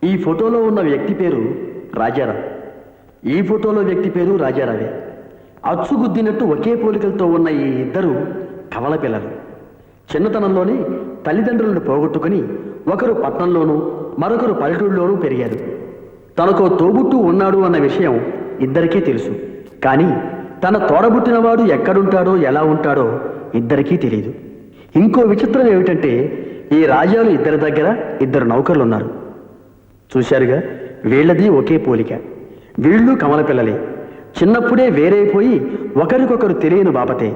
ఈ ఫోటోలో ఉన్న వ్యక్తి పేరు రాజారావు. ఈ ఫోటోలో వ్యక్తి పేరు రాజారావే. అచ్చుగుద్దినట్టు ఒకే పోలికలతో ఉన్న ఈ ఇద్దరు కవల పిల్లలు. చిన్నతనంలోనే తల్లిదండ్రులను పోగొట్టుకుని ఒకరు పట్నంలోనూ మరొకరు పల్లెటూరులోనూ పెరిగారు. తనకో తోబుట్టు ఉన్నాడు అన్న విషయం ఇద్దరికీ తెలుసు. కానీ తన తోడబుట్టినవాడు ఎక్కడుంటాడో ఎలా ఉంటాడో ఇద్దరికీ తెలియదు. ఇంకో విచిత్రం ఏమిటంటే ఈ రాజాలు ఇద్దరి దగ్గర ఇద్దరు నౌకర్లు ఉన్నారు. చూశారుగా, వీళ్ళది ఒకే పోలిక. వీళ్ళు కమల పిల్లలే. చిన్నప్పుడే వేరైపోయి ఒకరికొకరు తెలియని బాపతే.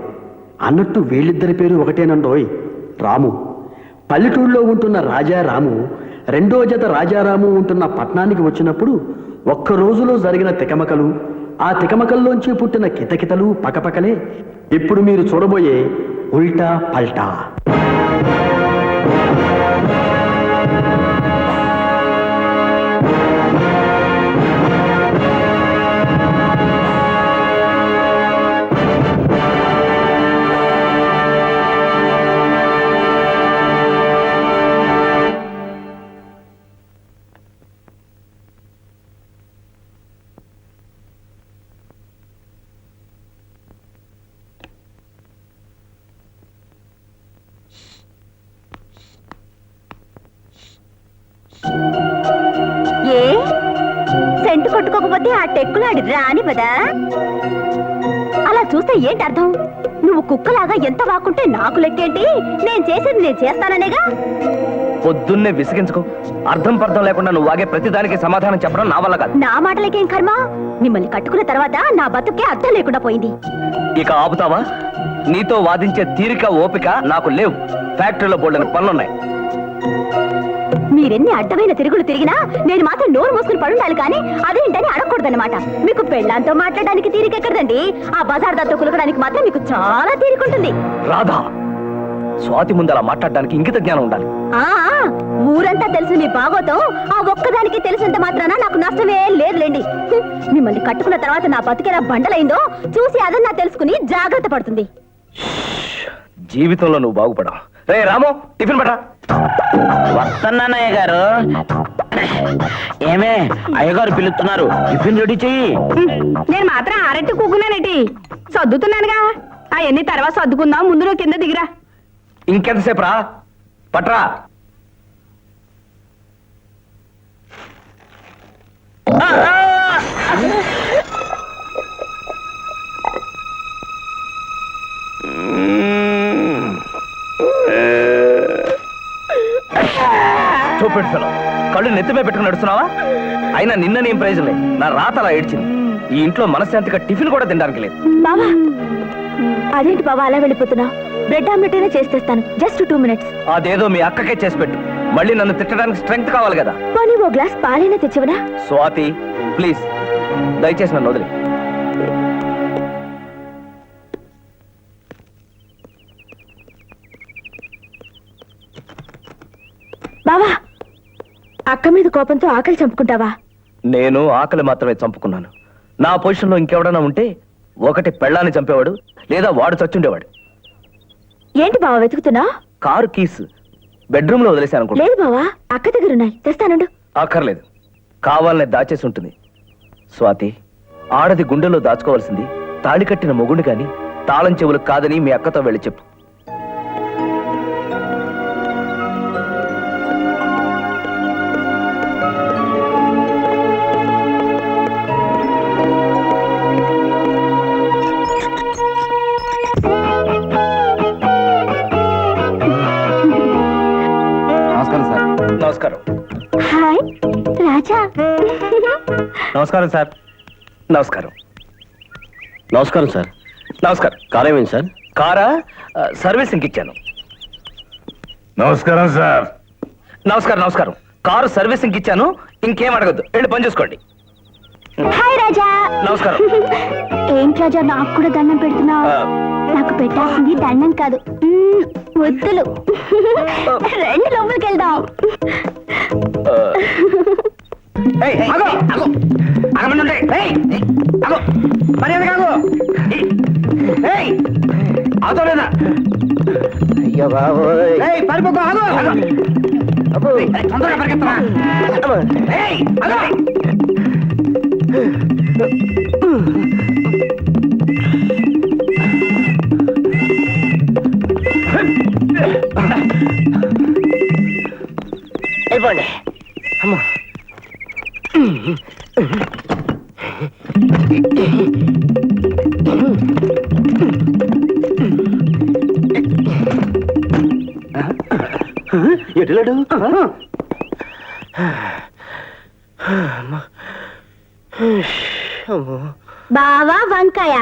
అన్నట్టు వీళ్ళిద్దరి పేరు ఒకటేనండోయ్, రాము. పల్లెటూళ్ళలో ఉంటున్న రాజారాము రెండో జత రాజారాము ఉంటున్న పట్నానికి వచ్చినప్పుడు ఒక్క రోజులో జరిగిన తికమకలు, ఆ తికమకల్లోంచి పుట్టిన కితకితలు పకపకలే ఇప్పుడు మీరు చూడబోయే ఉల్టా పల్టా. సెంటు కొట్టుకోకపోతే ఆ టెక్కులాడి రాని పదా. అలా చూస్తే ఏంటి అర్థం? నువ్వు కుక్కలాగా ఎంత వాకుంటే నాకు లెక్కేంటి? నేను చేసేది నేను చేస్తాననేగా. పొద్దున్నే విసిగించుకో. అర్థం పర్థం లేకుండా నువ్వు వాగే ప్రతిదానికి సమాధానం చెప్పడం నా వల్ల కాదు. నా మాటలకేం కర్మ? మిమ్మల్ని కట్టుకున్న తర్వాత నా బతుకే అర్థం లేకుండా పోయింది. ఇక ఆపుతావా? నీతో వాదించే తీరిక ఓపిక నాకు లేవు. ఫ్యాక్టరీలో బోల్డని పనులున్నాయి. మీరెన్ని అడ్డమైన తిరుగులు తిరిగినా నేను మాత్రం నోరు మూసుకుని పడుండాలి, కానీ అదేంటని అడగకూడదన్నమాట. మీకు పెళ్ళాంతో మాట్లాడడానికి తీరికెక్కడదండి. ఆ బజార్ దత్తో కులకడానికి మాత్రం మీకు చాలా తీరికుంటుంది. రాధా, స్వాతి ముందు అలా మాట్లాడడానికి ఇంకిత జ్ఞానం ఉండాలి. ఊరంతా తెలుసు నీ బాగోతం. ఆ ఒక్కదానికి తెలిసినంత మాత్రాన నాకు నష్టమే లేదులేండి. మిమ్మల్ని కట్టుకున్న తర్వాత నా బతికేలా బండలైందో చూసి అదన్నా తెలుసుకుని జాగ్రత్త పడుతుంది. జీవితంలో నువ్వు బాగుపడా. రే రాము, టిఫిన్ పట్రా. వస్తున్నానయ్య గారు. ఏమే అయ్యగారు పిలుస్తున్నారు, టిఫిన్ రెడీ చెయ్యి. నేను మాత్రం ఆరెట్టు కూకున్నానేటి, సర్దుతున్నానుగా. అవన్నీ తర్వాత సర్దుకుందాం, ముందు నువ్వు కింద దిగిరా. ఇంకెంతసేపు రా, పట్రా. స్టూపిడ్ ఫెలో, కళ్ళు నెత్తిమే పెట్టుకుని నడుస్తున్నావా? అయినా నిన్న నేను ప్రయోజనం నా రాత అలా ఏడ్చింది. ఈ ఇంట్లో మనశ్శాంతిగా టిఫిన్ కూడా తినడానికి లేదు. బావా, అదేంటి బావా అలా వెళ్ళిపోతున్నా? బ్రెడ్ ఆమ్లెట్ అయినా చేసేస్తాను, జస్ట్ 2 minutes. అదేదో మీ అక్కకే చేసి పెట్టు. మళ్ళీ నన్ను తిట్టడానికి స్ట్రెంగ్త్ కావాలి కదా. పోనీ ఓ గ్లాస్ పాలైనా తెచ్చివనా? స్వాతి ప్లీజ్, దయచేసి నన్ను వదిలి. బావా, అక్క మీద కోపంతో ఆకలి చంపుకుంటావా? నేను ఆకలి మాత్రమే చంపుకున్నాను. నా పొజిషన్లో ఇంకెవడన్నా ఉంటే ఒకటి పెళ్ళాన్ని చంపేవాడు, లేదా వాడు చచ్చుండేవాడు. ఏంటి బావా వెతుకుతున్నా? కారు కీస్ బెడ్రూమ్ లో వదిలేశాను అనుకుంటా. లేదు బావా, అక్క దగ్గర ఉన్నాయి, తెస్తానుండు. అక్కర్లేదు, కావాలనే దాచేసి ఉంటుంది. స్వాతి, ఆడది గుండెలో దాచుకోవాల్సింది తాళి కట్టిన మొగుడు గాని తాళం చెవులు కాదని మీ అక్కతో వెళ్ళి చెప్పు. నమస్కారం సార్. నమస్కారం. హాయ్ రాజా. నమస్కారం సార్. నమస్కారం. నమస్కారం సార్. నమస్కారం. కారేమేంటి సార్? కారా సర్వీసింగ్ ఇచ్చాను. నమస్కారం సార్. నమస్కారం. నమస్కారం. కారు సర్వీసింగ్ ఇచ్చాను, ఇంకేం అడగద్దు, వెళ్ళి పని చూసుకోండి. హాయ్ రాజా. నమస్కారం. ఏంటి రాజా నాకు కూడా దండం పెడుతున్నావు? ఆ, నాకు పెట్టాల్సింది దండం కాదు, వద్దులు. రెండు లోపలికి వెళ్దాం. ఏయ్, ఆగు, ఆగు. ఆగమనండి. ఏయ్, ఆగు. మర్యాద కాదు. ఏయ్, ఆగలేదా? అయ్యో బాబోయ్. ఏయ్, పరిపోకు, ఆగు, ఆగు. ఏయ్, తొందరగా పరిగెత్తరా. ఏయ్, ఆగు. అయిపోండి. అమ్మా. ఎటులాడు? బావా వంకాయ,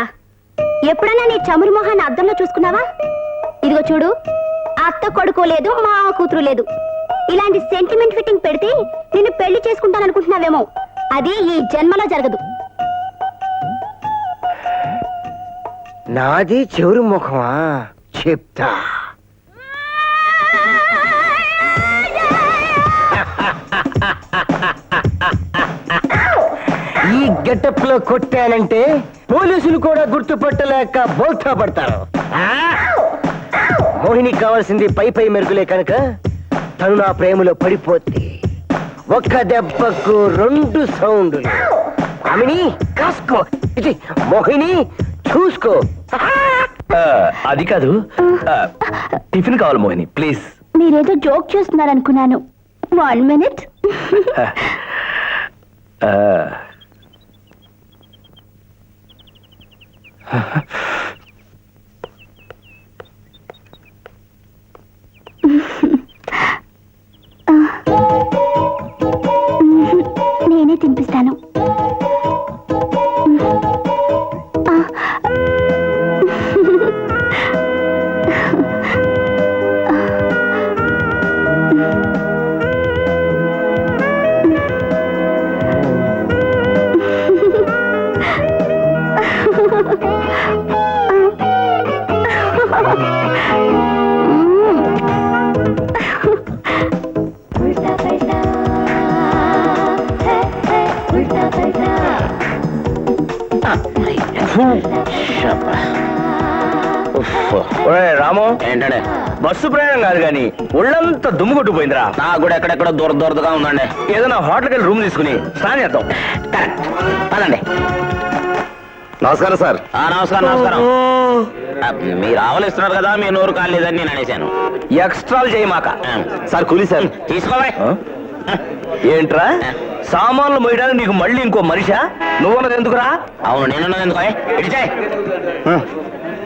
ఎప్పుడైనా నీ చమురు మొహాన్ని అద్దంలో చూసుకున్నావా? ఇదిగో చూడు, అత్త కొడుకు లేదు, మా కూతురు లేదు. ఇలాంటి సెంటిమెంట్ ఫిట్టింగ్ పెడితే నిన్ను పెళ్లి చేసుకుంటాననుకుంటున్నావేమో, అది ఈ జన్మలో జరగదు. నాది చెవురు ముఖమా? చెప్తా. ఈ గెటప్ లో కొట్టానంటే పోలీసులు కూడా గుర్తుపట్టలేక బోల్తా పడతారు. మోహినికి కావాల్సింది పై పై మెరుగులే కనుక తను నా ప్రేమలో పడిపోద్ది. ఒక్క దెబ్బకు 2 సౌండ్లు. ఆమెని కాసుకో, ఇది మోహిని చూసుకో. అది కాదు, టిఫిన్ కావాలి మోహిని, ప్లీజ్. మీరేదో జోక్ చేస్తున్నారనుకున్నాను. 1 minute. నేనే తినిపిస్తాను. రాము, ఏంటండి? బస్సు ప్రయాణం కాదు కానీ ఒళ్ళంతా దుమ్ము కొట్టుకుపోయిందిరా. నాకు కూడా ఎక్కడెక్కడ దూరదూరగా ఉందండి. ఏదైనా హోటల్కి వెళ్ళి రూమ్ తీసుకుని స్నానం చేద్దాం. కరెక్ట్, పదండి. నమస్కారం సార్. నమస్కారం. నమస్కారం. మీరు ఆవలిస్తున్నారు కదా, మీ నోరు కాలేదని నేను అనేశాను. ఎక్స్ట్రాలు చేయమాక. సార్ కూలీ సార్. తీసుకోవాలి. ఏంట్రా సామాన్లు మోయడానికి నీకు మళ్ళీ ఇంకో మనిషా? నువ్వున్నది ఎందుకురా? అవును నేనున్నది ఎందుకో ఇడిచాయి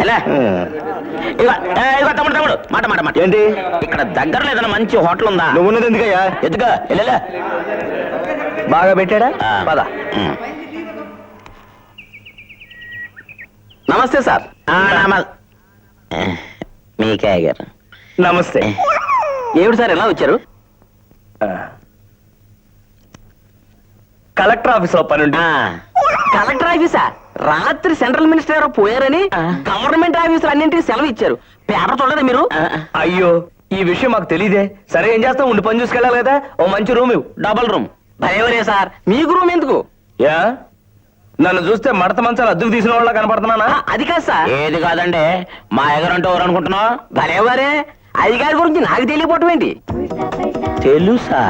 ఎలా ఇదిగో తమ్ముడు తమ్ముడు మాట మాట మాట ఏంటి? ఇక్కడ దగ్గరలో ఏదైనా మంచి హోటల్ ఉందా? నువ్వున్నది ఎందుకయ్యా? ఎదుగా వెళ్ళా బాగా పెట్టాడా? పద. నమస్తే సార్. మీకే గారు నమస్తే. ఏమిటి సార్ ఎలా వచ్చారు? కలెక్టర్ ఆఫీస్ లో పని ఉండి. కలెక్టర్ ఆఫీసా? రాత్రి సెంట్రల్ మినిస్టర్ గారు పోయారని గవర్నమెంట్ ఆఫీసులు అన్నింటికి సెలవు ఇచ్చారు. పేపర్ చూడలేదు మీరు? అయ్యో ఈ విషయం మాకు తెలియదే. సరే ఏం చేస్తాం, ఉండి పని చూసుకెళ్ళాలి కదా. ఓ మంచి రూమ్ ఇవ్వు. డబల్ రూమ్ భలేవరే సార్. మీకు రూమ్ ఎందుకు? యా నన్ను చూస్తే మడత మంచాలు అద్దెకు తీసిన వాళ్ళ కనపడుతున్నానా? అది కాదు సార్. ఏది కాదండి, మా ఎగరంటే ఎవరు అనుకుంటున్నావు? భలేవరే, అధికారి గురించి నాకు తెలియపోవటం ఏంటి? తెలుసా?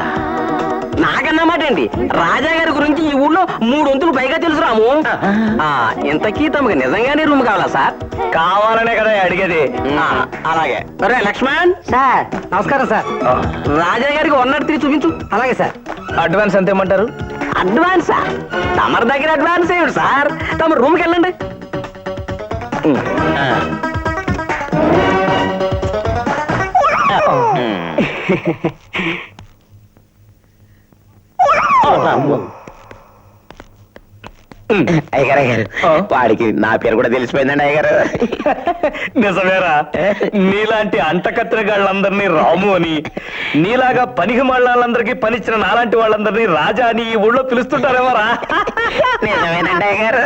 నాకన్నమాట ఏంటి, రాజా గారి గురించి ఈ ఊళ్ళో 3 వంతులు పైగా తెలుసు రాము. ఇంతకీ తమకు నిజంగానే రూమ్ కావాలా సార్? కావాలనే కదా అడిగేది. అలాగే. సరే లక్ష్మణ్ సార్. నమస్కారం సార్. రాజా గారికి 103 చూపించు. అలాగే సార్. అడ్వాన్స్ ఎంత ఇమ్మంటారు? అడ్వాన్సా? తమరి దగ్గర అడ్వాన్స్ ఏమిటి సార్? తమ రూమ్కి వెళ్ళండి. అయ్యగారు అయ్యారు, వాడికి నా పేరు కూడా తెలిసిపోయిందండి అయ్యగారు. నిజమేరా? నీలాంటి అంటకత్తిరగాళ్ళందరినీ రాము అని, నీలాగా పనికి వాళ్ళందరికీ పనిచ్చిన నాలాంటి వాళ్ళందరినీ రాజా అని ఈ ఊళ్ళో పిలుస్తుంటారేమోరా? నిజమేనండి అయ్యగారు.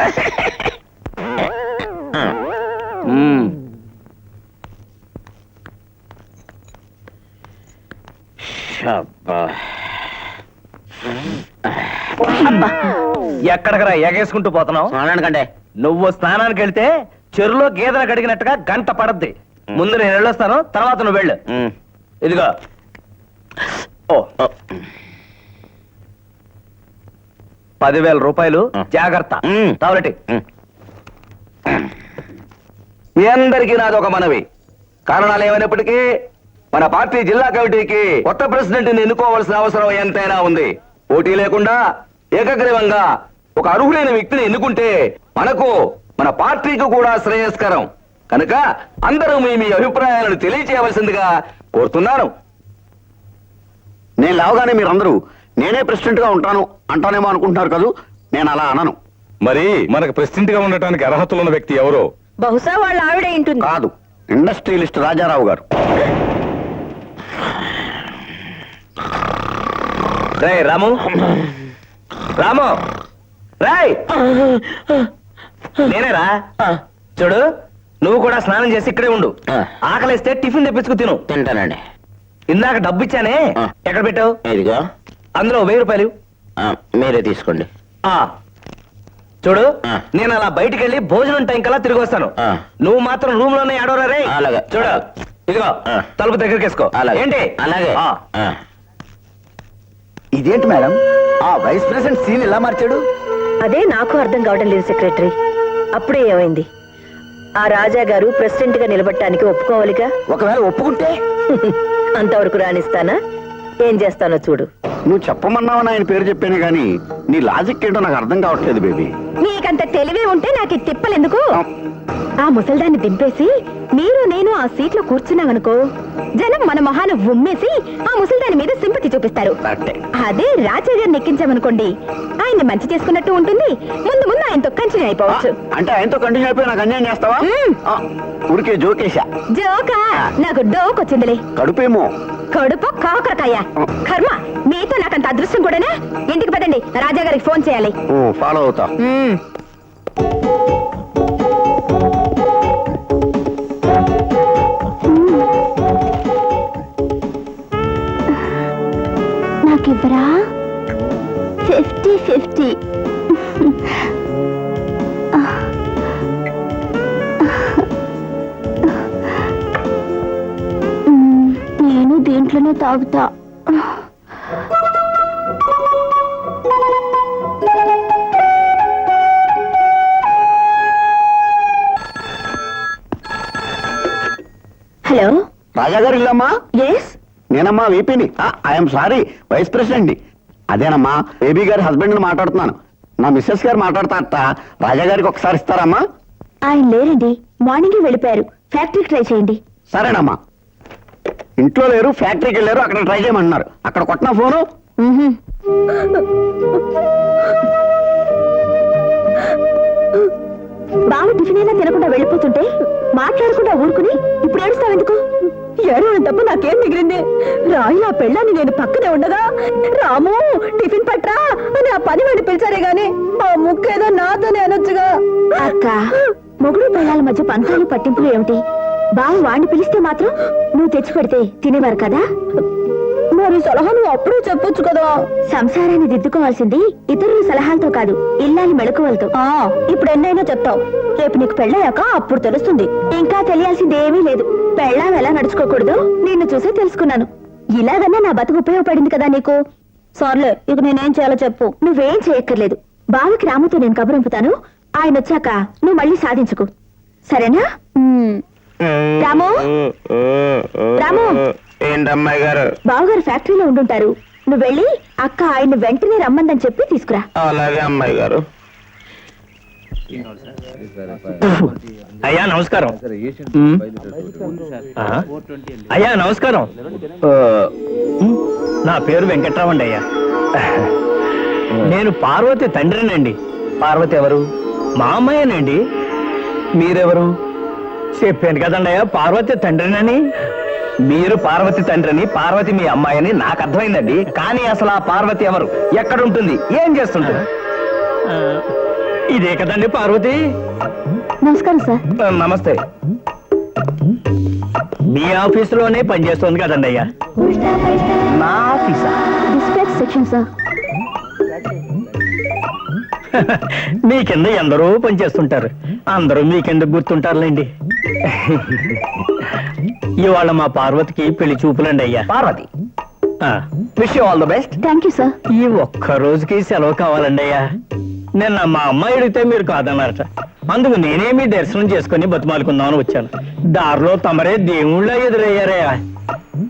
ఎక్కడికరా ఎగేసుకుంటూ పోతున్నావు? స్నానానికంటే. నువ్వు స్నానానికి వెళ్తే చెరువులో గేదెలు కడిగినట్టుగా గంట పడద్ది. ముందు నేను వెళ్ళొస్తాను, తర్వాత నువ్వు వెళ్ళు. ఇదిగో. ఓ 10,000 రూపాయలు జాగ్రత్త. తావలటి. మీ అందరికీ నాది ఒక మనవి. కారణాలు ఏమైనప్పటికీ మన పార్టీ జిల్లా కమిటీకి కొత్త ప్రెసిడెంట్ ని ఎన్నుకోవాల్సిన అవసరం ఎంతైనా ఉంది. పోటీ లేకుండా ఏకగ్రీవంగా ఒక అర్హులైన వ్యక్తిని ఎన్నుకుంటే మనకు మన పార్టీకి కూడా శ్రేయస్కరం. కనుక అందరూ మీ అభిప్రాయాలను తెలియచేయవలసిందిగా కోరుతున్నాను. నేను లేవగానే మీరందరూ నేనే ప్రెసిడెంట్ గా ఉంటాను అంటానేమో అనుకుంటున్నారు కదూ. నేను అలా అనను. మరి మనకు ప్రెసిడెంట్ గా ఉండటానికి అర్హతలు ఉన్న వ్యక్తి ఎవరో? బహుశా వాళ్ళ ఆవిడే ఉంటుంది. కాదు, ఇండస్ట్రియలిస్ట్ రాజారావు గారు. రేయ్ రాము, రాము, రేయ్ నేనేరా. చూడు, నువ్వు కూడా స్నానం చేసి ఇక్కడే ఉండు. ఆకలిస్తే టిఫిన్ తెప్పించుకు తిను. తింటానండి. ఇందాక డబ్బు ఇచ్చానే, ఎక్కడ పెట్టావు? ఇదిగో అందులో 1000 రూపాయలు. మీరే తీసుకోండి. చూడు, నేను అలా బయటికి వెళ్ళి భోజనం టైం కల్లా తిరిగి వస్తాను. నువ్వు మాత్రం రూమ్ లోనే ఆడవరా రే. అలాగే. చూడు, ఇదిగో తలుపు దగ్గరికి వేసుకో. అలాగే. ఏంటి? అలాగే. ఇదేంటి మేడం, ఆ వైస్ ప్రెసిడెంట్ సీన్ ఎలా మార్చాడు? అదే నాకు అర్థం కావడం లేదు సెక్రటరీ. అప్పుడే ఏమైంది? ఆ రాజా గారు ప్రెసిడెంట్ గా నిలబడటానికి ఒప్పుకోవాలిగా. ఒకవేళ ఒప్పుకుంటే అంతవరకు రాణిస్తానా? ఏం చేస్తానో చూడు. నువ్వు చెప్పమన్నావని ఆయన పేరు చెప్పానే గానీ నీ లాజిక్ ఏంటో నాకు అర్థం కావట్లేదు బేబీ. మీకంత తెలివే ఉంటే నాకు ఈ తిప్పలెందుకు? ఆ ముసల్దాన్ని దింపేసి మీరు నేను ఆ సీట్లో కూర్చున్నామనుకో, జనం మన మొహాన ఉమ్మేసి ఆ ముసల్దాని మీద సింపతి చూపిస్తారు. అదే రాజా గారిని ఎక్కించామనుకోండి, ఆయన్ని మంచి చేసుకున్నట్టు ఉంటుంది. ముందు ముందు ఆయనతో కంటిన్యూ అయిపోవచ్చు. అంటే ఆయనతో కంటిన్యూ అయిపోయి నాకు అన్యాయం చేస్తావా? ఊరికే జోకేశా. జోకా? నాకు డోకొచ్చిందిలే. కడుపేమో. కడుపు కాకరకాయ. కర్మ, మీతో నాకంత అదృష్టం కూడానా? ఇంటికి పదండి, రాజా గారికి ఫోన్ చేయాలి. ఫాలో అవుతా. నాకివ్వరా? 50-50. నేను దీంట్లోనే తాగుతా. హలో, రాజా గారు ఇల్లమ్మా? ఎస్. నేనమ్మా వీపీని. ఐఎమ్ సారీ, వైస్ ప్రెసిడెంట్ ని. అదేనమ్మా బేబీ గారి హస్బెండ్ మాట్లాడుతున్నాను. నా మిస్సెస్ గారు మాట్లాడతారట. రాజా గారికి ఒకసారి ఇస్తారమ్మా? ఆయన లేరండి, మార్నింగే వెళ్ళిపోయారు. ఫ్యాక్టరీకి ట్రై చేయండి. సరేనమ్మా. ఇంట్లో లేరు, ఫ్యాక్టరీకి వెళ్ళారు, అక్కడ ట్రై చేయమన్నారు. అక్కడ కొట్టిన ఫోను. బాగా టిఫిన్ అయినా తినకుండా వెళ్ళిపోతుంటే మాట్లాడకుండా ఊరుకుని ఇప్పుడు ఏడుస్తావెందుకు? ఏడవడం తప్ప నాకేం మిగిలింది? రాయి ఆ పెళ్ళాన్ని నేను పక్కనే ఉండగా రాము టిఫిన్ పట్రా అని ఆ పని వాడిని పిలిచారే గాని ఆ ముక్కేదో నాతోనే అనొచ్చుగా. అక్క, మొగుడు పెళ్ళాల మధ్య పంతాలు పట్టింపులు ఏమిటి? బావ వాడిని పిలిస్తే మాత్రం నువ్వు తెచ్చి పెడితే తినేవారు కదా. మరి సలహా నువ్వు అప్పుడే చెప్పొచ్చు కదా. సంసారాన్ని దిద్దుకోవాల్సింది ఇతరుల సలహాలతో కాదు, ఇల్లాలి మెళకువలతో. ఇప్పుడు ఎన్నైనా చెప్తావు, రేపు నీకు పెళ్ళయ్యాక అప్పుడు తెలుస్తుంది. ఇంకా తెలియాల్సింది ఏమీ లేదు. పెళ్ళాం ఎలా నడుచుకోకూడదు నిన్ను చూసే తెలుసుకున్నాను. ఇలాగన్నా నా బతుకు ఉపయోగపడింది కదా నీకు. సర్లే, ఇక నేనేం చేయాలో చెప్పు. నువ్వేం చేయక్కర్లేదు. బావకి రాముతో నేను కబురంపుతాను. ఆయన వచ్చాక నువ్వు మళ్ళీ సాధించుకు, సరేనా? రాము, రాము. ఏంటమ్మాయి గారు? బావగారు ఫ్యాక్టరీలో ఉండుంటారు. నువ్వు వెళ్ళి అక్క ఆయన వెంటనే రమ్మందని చెప్పి తీసుకురా. అలాగే అమ్మాయి గారు. అయ్యా నమస్కారం. అయ్యా నమస్కారం. నా పేరు వెంకట్రావు అండి. అయ్యా, నేను పార్వతి తండ్రినండి. పార్వతి ఎవరు? మా అమ్మాయేనండి. మీరెవరు? చెప్పాను కదండి అయ్యా, పార్వతి తండ్రినని. మీరు పార్వతి తండ్రిని, పార్వతి మీ అమ్మాయిని నాకు అర్థమైందండి. కానీ అసలు ఆ పార్వతి ఎవరు, ఎక్కడుంటుంది, ఏం చేస్తుంటుంది? ఇదే కదండి పార్వతి. నమస్కారం సార్. నమస్తే. మీ ఆఫీసులోనే పనిచేస్తుంది కదండి అయ్యా? నా ఆఫీసా? Dispatch section sir. మీ కింద ఎందరో పనిచేస్తుంటారు, అందరూ మీకెందుకు గుర్తుంటారులేండి. ఇవాళ మా పార్వతికి పెళ్లి చూపులండి అయ్యా. Parvati, wish you all the best. Thank you sir. ఈ ఒక్క రోజుకి సెలవు కావాలండి అయ్యా. నిన్న మా అమ్మాయి అడిగితే మీరు కాదన్నారట. అందుకు నేనే మీ దర్శనం చేసుకుని బతిమాలుకుందామని వచ్చాను. దారిలో తమరే దేవుళ్ళ ఎదురయ్యారయ్యా.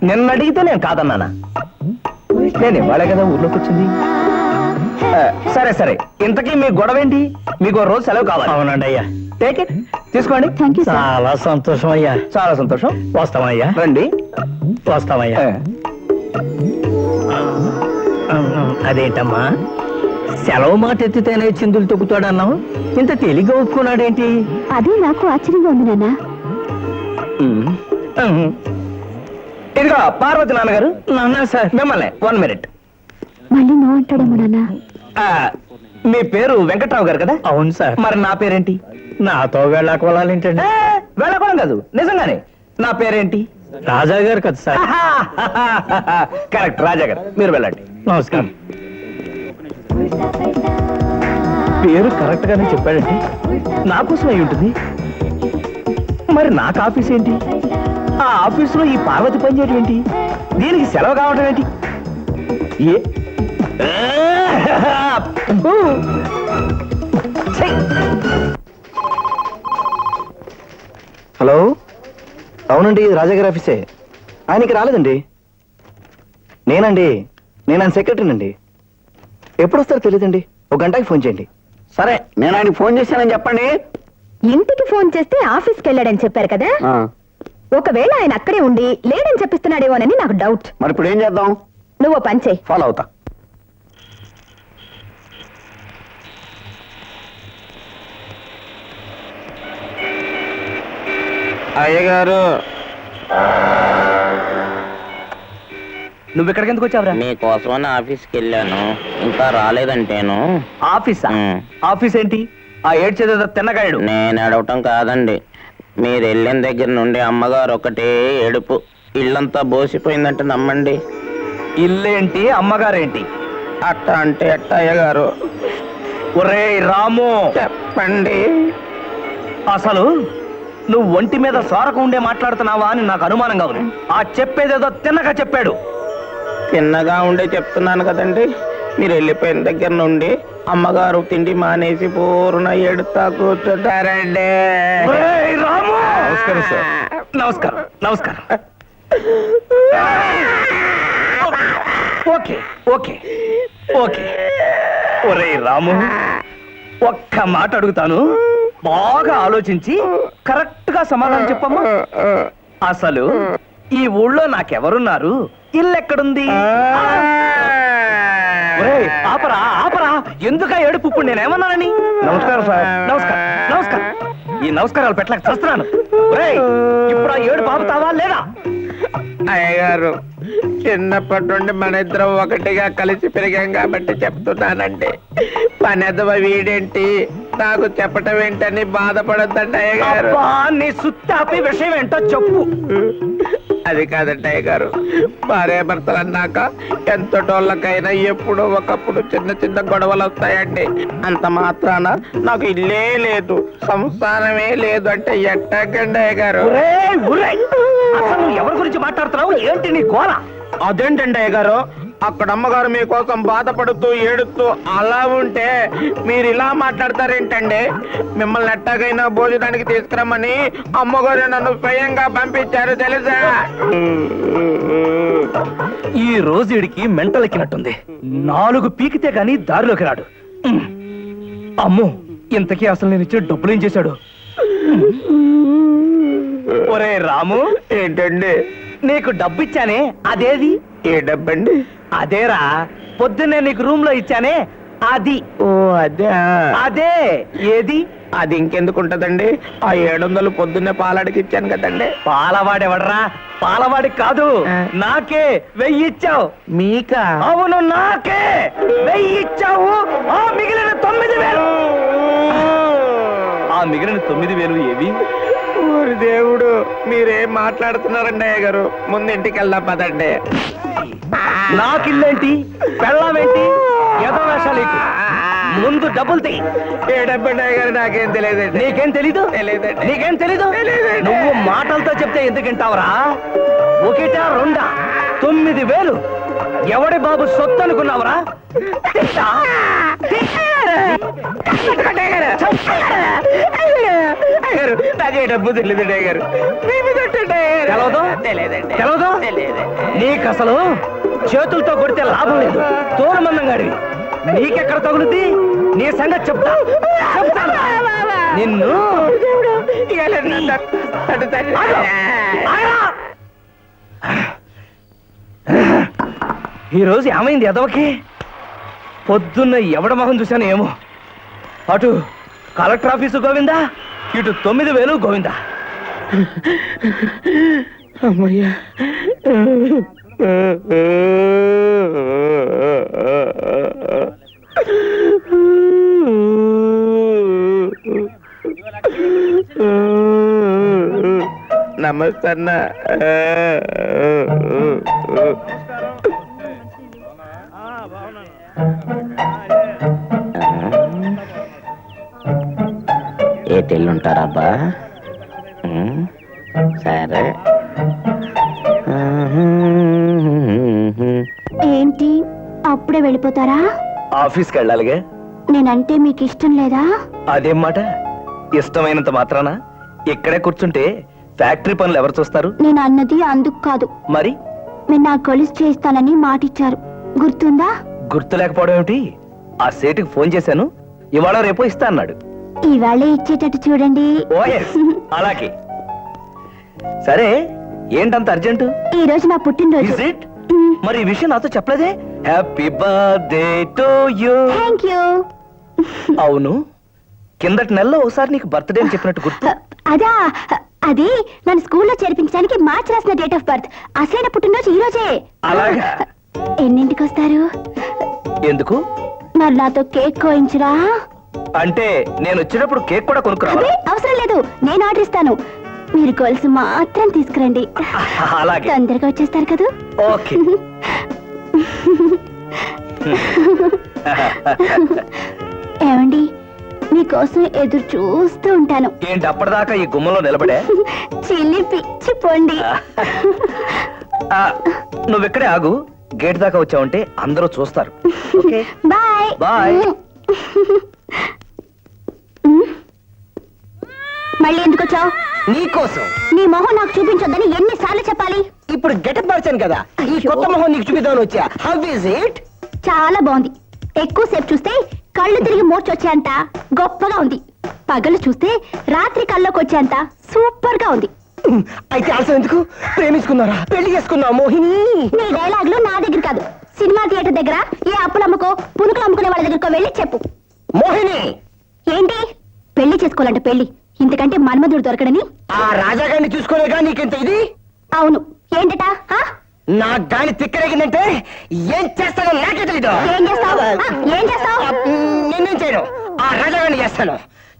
నిన్న అడిగితే నేను కాదన్నానా? నేను ఇవాళే కదా ఊర్లోకి వచ్చింది. సరే సరే, ఇంతకీ మీ గొడవ ఏంటి? మీకు రోజు సెలవు కావాలి. అవునండి అయ్యా. టేక్ ఇట్, తీసుకోండి. Thank you sir. చాలా సంతోషం అయ్యా. చాలా సంతోషం. వస్తామయ్యా. రండి. వస్తామయ్యా. అదేంటమ్మా, సెలవు మాట ఎత్తితేనే చిందులు తొక్కుతాడన్నావు, ఇంత తేలిగ్గా ఒప్పుకున్నాడేంటి? అదే నాకు ఆశ్చర్యంగా ఉంది నాన్న. ఇదిగో పార్వతి నాన్నగారు. నాన్న సార్, మిమ్మల్ని 1 మినిట్. మళ్ళీ నో అంటాడేమో నాన్న. మీ పేరు వెంకట్రావు గారు కదా? అవును సార్. మరి నా పేరేంటి? నాతో వెళ్ళాకోవాలేంటండి? వెళ్ళకోవడం కాదు, నిజంగానే. నా పేరేంటి? రాజా గారు కదా సార్. కరెక్ట్, రాజా గారు. మీరు వెళ్ళండి. నమస్కారం. పేరు కరెక్ట్ గానే చెప్పాడండి. నా కోసం అయి ఉంటుంది. మరి నాకు ఆఫీస్ ఏంటి? ఆ ఆఫీసులో ఈ పార్వతి పనిచేయడం ఏంటి? దీనికి సెలవు కావడం ఏంటి? హలో, అవునండి, రాజాగారి ఆఫీసే. ఆయనకి రాలేదండి. నేను ఆయన సెక్రటరీనండి. ఎప్పుడు వస్తారో తెలియదండి. 1 గంటకి ఫోన్ చేయండి. సరే, నేను ఆయనకి ఫోన్ చేశానని చెప్పండి. ఇంటికి ఫోన్ చేస్తే ఆఫీస్కి వెళ్ళాడని చెప్పారు కదా. ఒకవేళ ఆయన అక్కడే ఉండి లేడని చెప్పిస్తున్నాడేమోనని నాకు డౌట్. మరి ఇప్పుడు ఏం చేద్దాం? నువ్వు పని చేయి. ఫాలో అవుతా. అయ్యగారు, నువ్వు ఇక్కడికి ఎందుకు వచ్చావురా? మీకోసమని ఆఫీస్కి వెళ్ళాను, ఇంకా రాలేదంటేను. ఆఫీసా? ఆఫీస్ ఏంటి? ఆ ఏడ్చేదో తిన్నగాడు. నేను అడగటం కాదండి, మీరు వెళ్ళిన దగ్గర నుండి అమ్మగారు ఒకటే ఏడుపు. ఇల్లంతా బోసిపోయిందంటే నమ్మండి. ఇల్లేంటి, అమ్మగారేంటి? అట్ట అంటే ఎట్ట అయ్యగారు? ఒరేయ్ రాము, చెప్పండి. అసలు నువ్వు ఒంటి మీద సోరకు ఉండే మాట్లాడుతున్నావా అని నాకు అనుమానంగా ఉంది. ఆ చెప్పేదేదో తిన్నగా చెప్పాడు. తిన్నగా ఉండే చెప్తున్నాను కదండి. మీరు వెళ్ళిపోయిన దగ్గర నుండి అమ్మగారు తిండి మానేసి పూర్ణ ఎడుతా కూర్చుంటారండి. ఒరేయ్ రాము! నమస్కారం సార్. నమస్కారం. Okay okay okay. ఒరే రాము, ఒక్క మాట అడుగుతాను, బాగా ఆలోచించి కరెక్ట్ గా సమాధానం చెప్పమ్మా. అసలు ఈ ఊళ్ళో నాకెవరున్నారు? ఇల్లు ఎక్కడుంది? ఒరేయ్, ఆపరా ఆపరా, ఎందుక ఏడుపు? ఇప్పుడు నేనేమన్నానని? నమస్కారం సార్. నమస్కారం నమస్కారం. ఈ నమస్కారాలు పెట్టలేక చేస్తున్నాను. ఇప్పుడు ఆ ఏడు పాపుతావా లేదా? అయ్యగారు, చిన్నప్పటి నుండి మన ఇద్దరం ఒకటిగా కలిసి పెరిగాం కాబట్టి చెప్తున్నానండి. పనెదవ వీడేంటి నాకు చెప్పటం ఏంటని బాధపడద్దండి అయ్యగారు. అబ్బా, నీ సుత్తాపి విషయం ఏంటో చెప్పు. అది కాదండి అయ్యగారు, భార్యాభర్తలు అన్నాక ఎంతటోళ్ళకైనా ఎప్పుడో ఒకప్పుడు చిన్న చిన్న గొడవలు వస్తాయండి. అంత మాత్రాన నాకు ఇల్లే లేదు, సంసారమే లేదు అంటే ఎట్టాకండి అయ్యగారు? ఒరేయ్, ఒరేయ్, అసలు నువ్వు ఎవరి గురించి మాట్లాడుతున్నావు? ఏంటి నీ గోల? అదేంటండి అయ్యగారు, అక్కడ అమ్మగారు మీకోసం బాధపడుతూ ఏడుస్తూ అలా ఉంటే మీరు ఇలా మాట్లాడతారేంటండి? మిమ్మల్ని ఎట్టాగైనా భోజనానికి తీసుకురమ్మని అమ్మగారు నన్ను స్వయంగా పంపించారు తెలుసా? ఈ రోజు ఇడికి మెంటలెక్కినట్టుంది. 4 పీకితే గాని దారిలోకి రాడు. అమ్మో, ఇంతకీ అసలు నేను ఇచ్చిన డబ్బులు ఏం చేశాడు? ఒరే రాము, ఏంటండి? నీకు డబ్బు ఇచ్చానే, అదేది? ఏ డబ్బండి? అదేరా, పొద్దున్నే నీకు రూమ్ లో ఇచ్చానే, అది. ఓ అదే. అదే ఏది? అది ఇంకెందుకుంటదండి, ఆ 700 పొద్దున్నే పాలాడికి ఇచ్చాను కదండి. పాలవాడెవడరా? పాలవాడికి కాదు, నాకే 1000 ఇచ్చావు. మీకా? అవును, నాకే 1000 ఇచ్చావు. ఆ మిగిలిన 9000. ఆ మిగిలిన 9000 ఏవి? ఊరి దేవుడు, మీరేం మాట్లాడుతున్నారండి అయ్య గారు? ముందు ఇంటికి వెళ్దాం పదండి. నాకిల్లేంటి, పెళ్ళామేంటి, ఏదో వేషాలేకు. ముందు డబ్బులు తీ. ఏ డబ్బండి అయ్య గారు? నాకేం తెలియదండి. నీకేం తెలీదు? తెలీదండి. నీకేం తెలీదు? తెలీదండి. నువ్వు మాటలతో చెప్తే ఎందుకంటావరా? ఒకటా రెండా? 9000 ఎవడి బాబు సొత్తు అనుకున్నావరా? నాకే డబ్బు తెలియదండి అయ్య గారు. తెలవదు? తెలియదండి. తెలవదు? నీకు అసలు చేతులతో కొడితే లాభం లేదు, తోలమందంగాడివి. నీకెక్కడ తగులుద్ది? నీ సంగతి చెప్తా. నిన్ను ఈ రోజు ఏమైంది ఎదవకి? పొద్దున్న ఎవడ మొహం చూశాను ఏమో. అటు కలెక్టర్ ఆఫీసు గోవిందా, ఇటు 9000 గోవిందా. అమ్మయ్యా. నమస్తే అన్న. ఏ తెల్లుంటారబ్బా? సరే. ఏంటి అప్పుడే వెళ్ళిపోతారా? ఆఫీస్కి వెళ్ళాలిగా. నేనంటే మీకు ఇష్టం లేదా? అదేం మాట? ఇష్టమైనంత మాత్రాన ఇక్కడే కూర్చుంటే ఫ్యాక్టరీ పనులు ఎవరు చూస్తారు? నేను అన్నది అందుకు కాదు. మరి మీరు నా కొలిసి చేస్తానని మాటిచ్చారు, గుర్తుందా? గుర్తు లేకపోవడం ఏమిటి? ఆ సేటుకి ఫోన్ చేశాను, ఇవాళ రేపు ఇస్తా అన్నాడు. ఇవాళ ఇచ్చేటట్టు చూడండి. ఓఎస్, అలాగే. సరే, ఏంటంత అర్జెంటు? ఈ రోజు నా పుట్టినరోజు. Is it? మరి ఈ విషయం నాతో చెప్పలేదే? Happy birthday to you. Thank you. అవును, కిందటి నెలలో ఒకసారి నీకు బర్త్డే అని చెప్పినట్టు గుర్తు. అదా, అది నన్ను స్కూల్లో చేర్పించడానికి మార్చి రాసిన డేట్ ఆఫ్ బర్త్. అసలైన పుట్టినరోజు ఈ రోజే. అలాగా? ఎన్నింటికి వస్తారు? ఎందుకు? మరి నాతో కేక్ కోయించరా? అంటే నేను వచ్చినప్పుడు కేక్ కూడా కొనుక్కురా? అదే అవసరం లేదు, నేను ఆర్డర్ ఇస్తాను. మీరు కొలుసు మాత్రం తీసుకురండి. అలాగే. తొందరగా వచ్చేస్తారు కదా? ఓకే. ఏమండి, మీకోసం ఎదురు చూస్తూ ఉంటాను. ఏంటి అప్పటిదాకా ఈ గుమ్మంలో నిలబడే? చిల్లి పిచ్చి పొండి. నువ్వెక్కడే ఆగు, గేట్ దాకా వచ్చావంటే అందరూ చూస్తారు. Okay, bye bye. మళ్ళీ ఎందుకు వచ్చావు? నీకోసం. నీ మొహం నాకు చూపించొద్దని ఎన్నిసార్లు చెప్పాలి? ఇప్పుడు గెటప్ మార్చాను కదా ఈ అయ్యో. కొత్త మొహం నీకు చూపిద్దామని వచ్చా హౌ ఇస్ ఇట్ చాలా బాగుంది. ఎక్కువసేపు చూస్తే కళ్ళు తిరిగి మూర్చొచ్చేంత గొప్పగా ఉంది. పగలు చూస్తే రాత్రి కల్లోకి వచ్చేంత సూపర్ గా ఉంది. అయితే ఆల్సో ఎందుకు ప్రేమించుకున్నారా పెళ్లి చేసుకున్నా మోహిని నీ డైలాగులు నా దగ్గర కాదు, సినిమా థియేటర్ దగ్గర ఏ అప్పులమ్మకో పునుకులు అమ్ముకునే వాళ్ళ దగ్గరకో వెళ్ళి చెప్పు. మోహిని ఏంటి పెళ్లి చేసుకోవాలంటే పెళ్లి, ఇంతకంటే మన్మధుడు దొరకడని. ఆ రాజాగారిని చూసుకోలేగా నీకెంత ఇది అవును, ఏంటట ఆ? నా గాని తిక్కరేగిందంటే ఏం చేస్తానో నాకే తెలీదు ఏం చేస్తావు? ఏం చేస్తావు? నేనేం చేయను ఆ రాజాగారిని చేస్తాను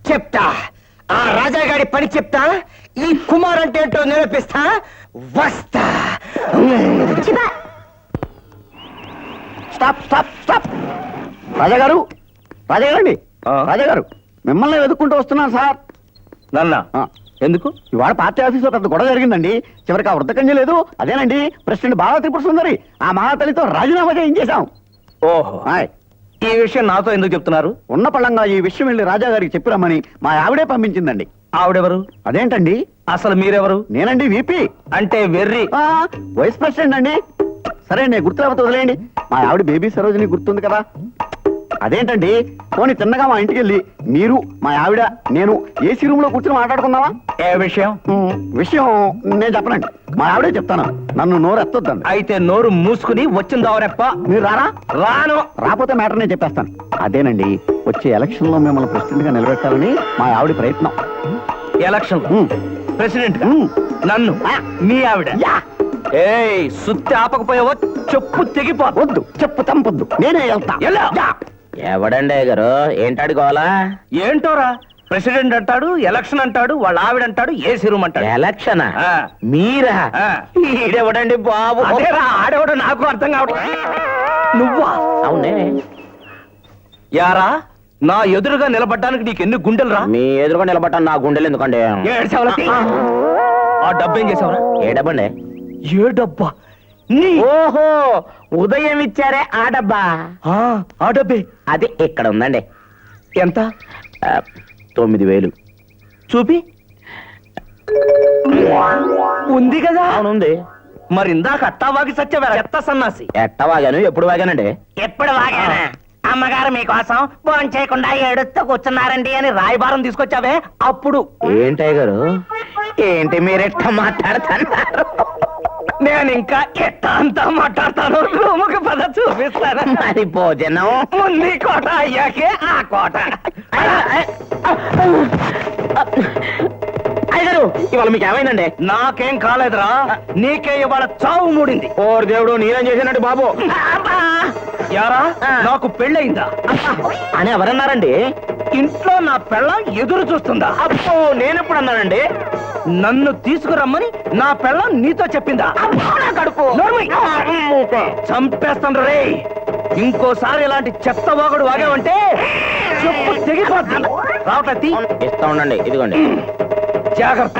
చెప్తా ఆ రాజాగారి పని చెప్తా ఈ కుమార్ అంటే ఏంటో నిరూపిస్తా వస్తా చిబా. స్టాప్ స్టాప్ స్టాప్ రాజాగారు రాజాగారండి రాజాగారు మిమ్మల్ని వెతుక్కుంటూ వస్తున్నాను సార్. నన్న ఆ, ఎందుకు ఇవాళ పార్టీ ఆఫీసులో పెద్ద గొడవ జరిగిందండి. చివరికి ఆ వృద్ధకంజ లేదు, అదేనండి ప్రెసిడెంట్ బాగా త్రిపుర సుందరి ఆ మహాతల్లితో రాజీనామా చేయించేశాం. ఓహో ఆయ్, ఈ విషయం నాతో ఎందుకు చెప్తున్నారు? ఉన్న పళ్ళంగా ఈ విషయం వెళ్ళి రాజా గారికి చెప్పిరమ్మని మా ఆవిడే పంపించిందండి. ఆవిడెవరు? అదేంటండి, అసలు మీరెవరు? నేనండి విపి, అంటే వెర్రి. వైస్ ప్రెసిడెంట్ అండి. సరే నేను గుర్తులేకపోతే వదిలేయండి. మా ఆవిడ బేబీ సరోజిని గుర్తుంది కదా. అదేంటండి, పోనీ తిన్నగా మా ఇంటికి వెళ్ళి మీరు మా ఆవిడ నేను ఏసీ రూమ్ లో కూర్చొని మాట్లాడుకుందామా? ఏ విషయం? విషయం నేను చెప్పనండి, మా ఆవిడే చెప్తాను. నన్ను నోరు ఎత్తొద్దండి. అయితే నోరు మూసుకుని వచ్చిందావరెప్ప. మీరు రారా? రాను. రాకపోతే మ్యాటర్ నేను చెప్పేస్తాను. అదేనండి, వచ్చే ఎలక్షన్ లో మిమ్మల్ని ప్రెసిడెంట్ గా నిలబెట్టాలని మా ఆవిడ ప్రయత్నం. ఎలక్షన్ ఉమ్, ప్రెసిడెంట్ ఉమ్. నన్ను మీ ఆవిడ యా. ఏయ్ సుత్తి ఆపకపోయావో చెప్పు తెగిపో. వద్దు, చెప్పు తంపొద్దు, నేనే వెళ్తా. ఎలా? యా. ఎవడండి గారు ఏంటాడుకోవాలా ఏంటోరా ప్రెసిడెంట్ అంటాడు, ఎలక్షన్ అంటాడు, వాళ్ళ ఆవిడ అంటాడు, ఏసీ రూమ్ అంటాడు. ఎలక్షన్ ఆ. మీరా ఆ. ఈడెవడండి బాబు అదేరా ఆడేవాడు నాకు అర్థం కావట్లేదు. నువ్వా? అవునే యారా నా ఎదురుగా నిలబడ్డానికి నీకు ఎన్ని గుండెలు రా? మీ ఎదురుగా నిలబట్టాను నా గుండెలు ఎందుకండి ఏడ్చావులా? ఆ డబ్బు ఏం చేసావురా? ఏ డబ్బండి ఏ డబ్బా? నీ ఓహో ఉదయం ఇచ్చారే ఆ డబ్బా ఆ డబ్బే అది ఇక్కడ ఉందండి ఎంత? 9,000 చూపి. ఉంది కదా? అవునుంది మరి ఇందాక అట్టావాకి సత్యవేళ చెత్త సన్నాసి. ఎట్ట వాగాను ఎప్పుడు వాగానండి ఎప్పుడు వాగానా అమ్మగారు మీకోసం ఫోన్ చేయకుండా ఏడుస్తూ కూర్చున్నారండి అని రాయబారం తీసుకొచ్చావే అప్పుడు. ఏంటయ్య గారు ఏంటి మీరెట్ట మాట్లాడుతున్నారు నేను ఇంకా ఎట్టా అంతా మాట్లాడతాను. రూముకి పద చూపిస్తాను. మరి భోజనం ముందు కోట అయ్యాకే ఆ కోట. అయ్యగారు ఇవాళ మీకు ఏమైందండి నాకేం కాలేదురా, నీకే ఇవాళ చావు మూడింది. ఓర్ దేవుడు నేనేం చేశానండి బాబు యారా నాకు పెళ్ళయిందా అని ఎవరన్నారండి ఇంట్లో నా పెళ్ళం ఎదురు చూస్తుందా? అబ్బో నేనెప్పుడు అన్నానండి నన్ను తీసుకురమ్మని నా పెళ్ళం నీతో చెప్పిందా? కడుపు చంపేస్తాను రే. ఇంకోసారి ఇలాంటి చెత్త వాగుడు వాగావంటే చెప్పు తెగిపోద్ది. రావటీ ఇస్తా ఉండండి ఇదిగోండి జాగ్రత్త.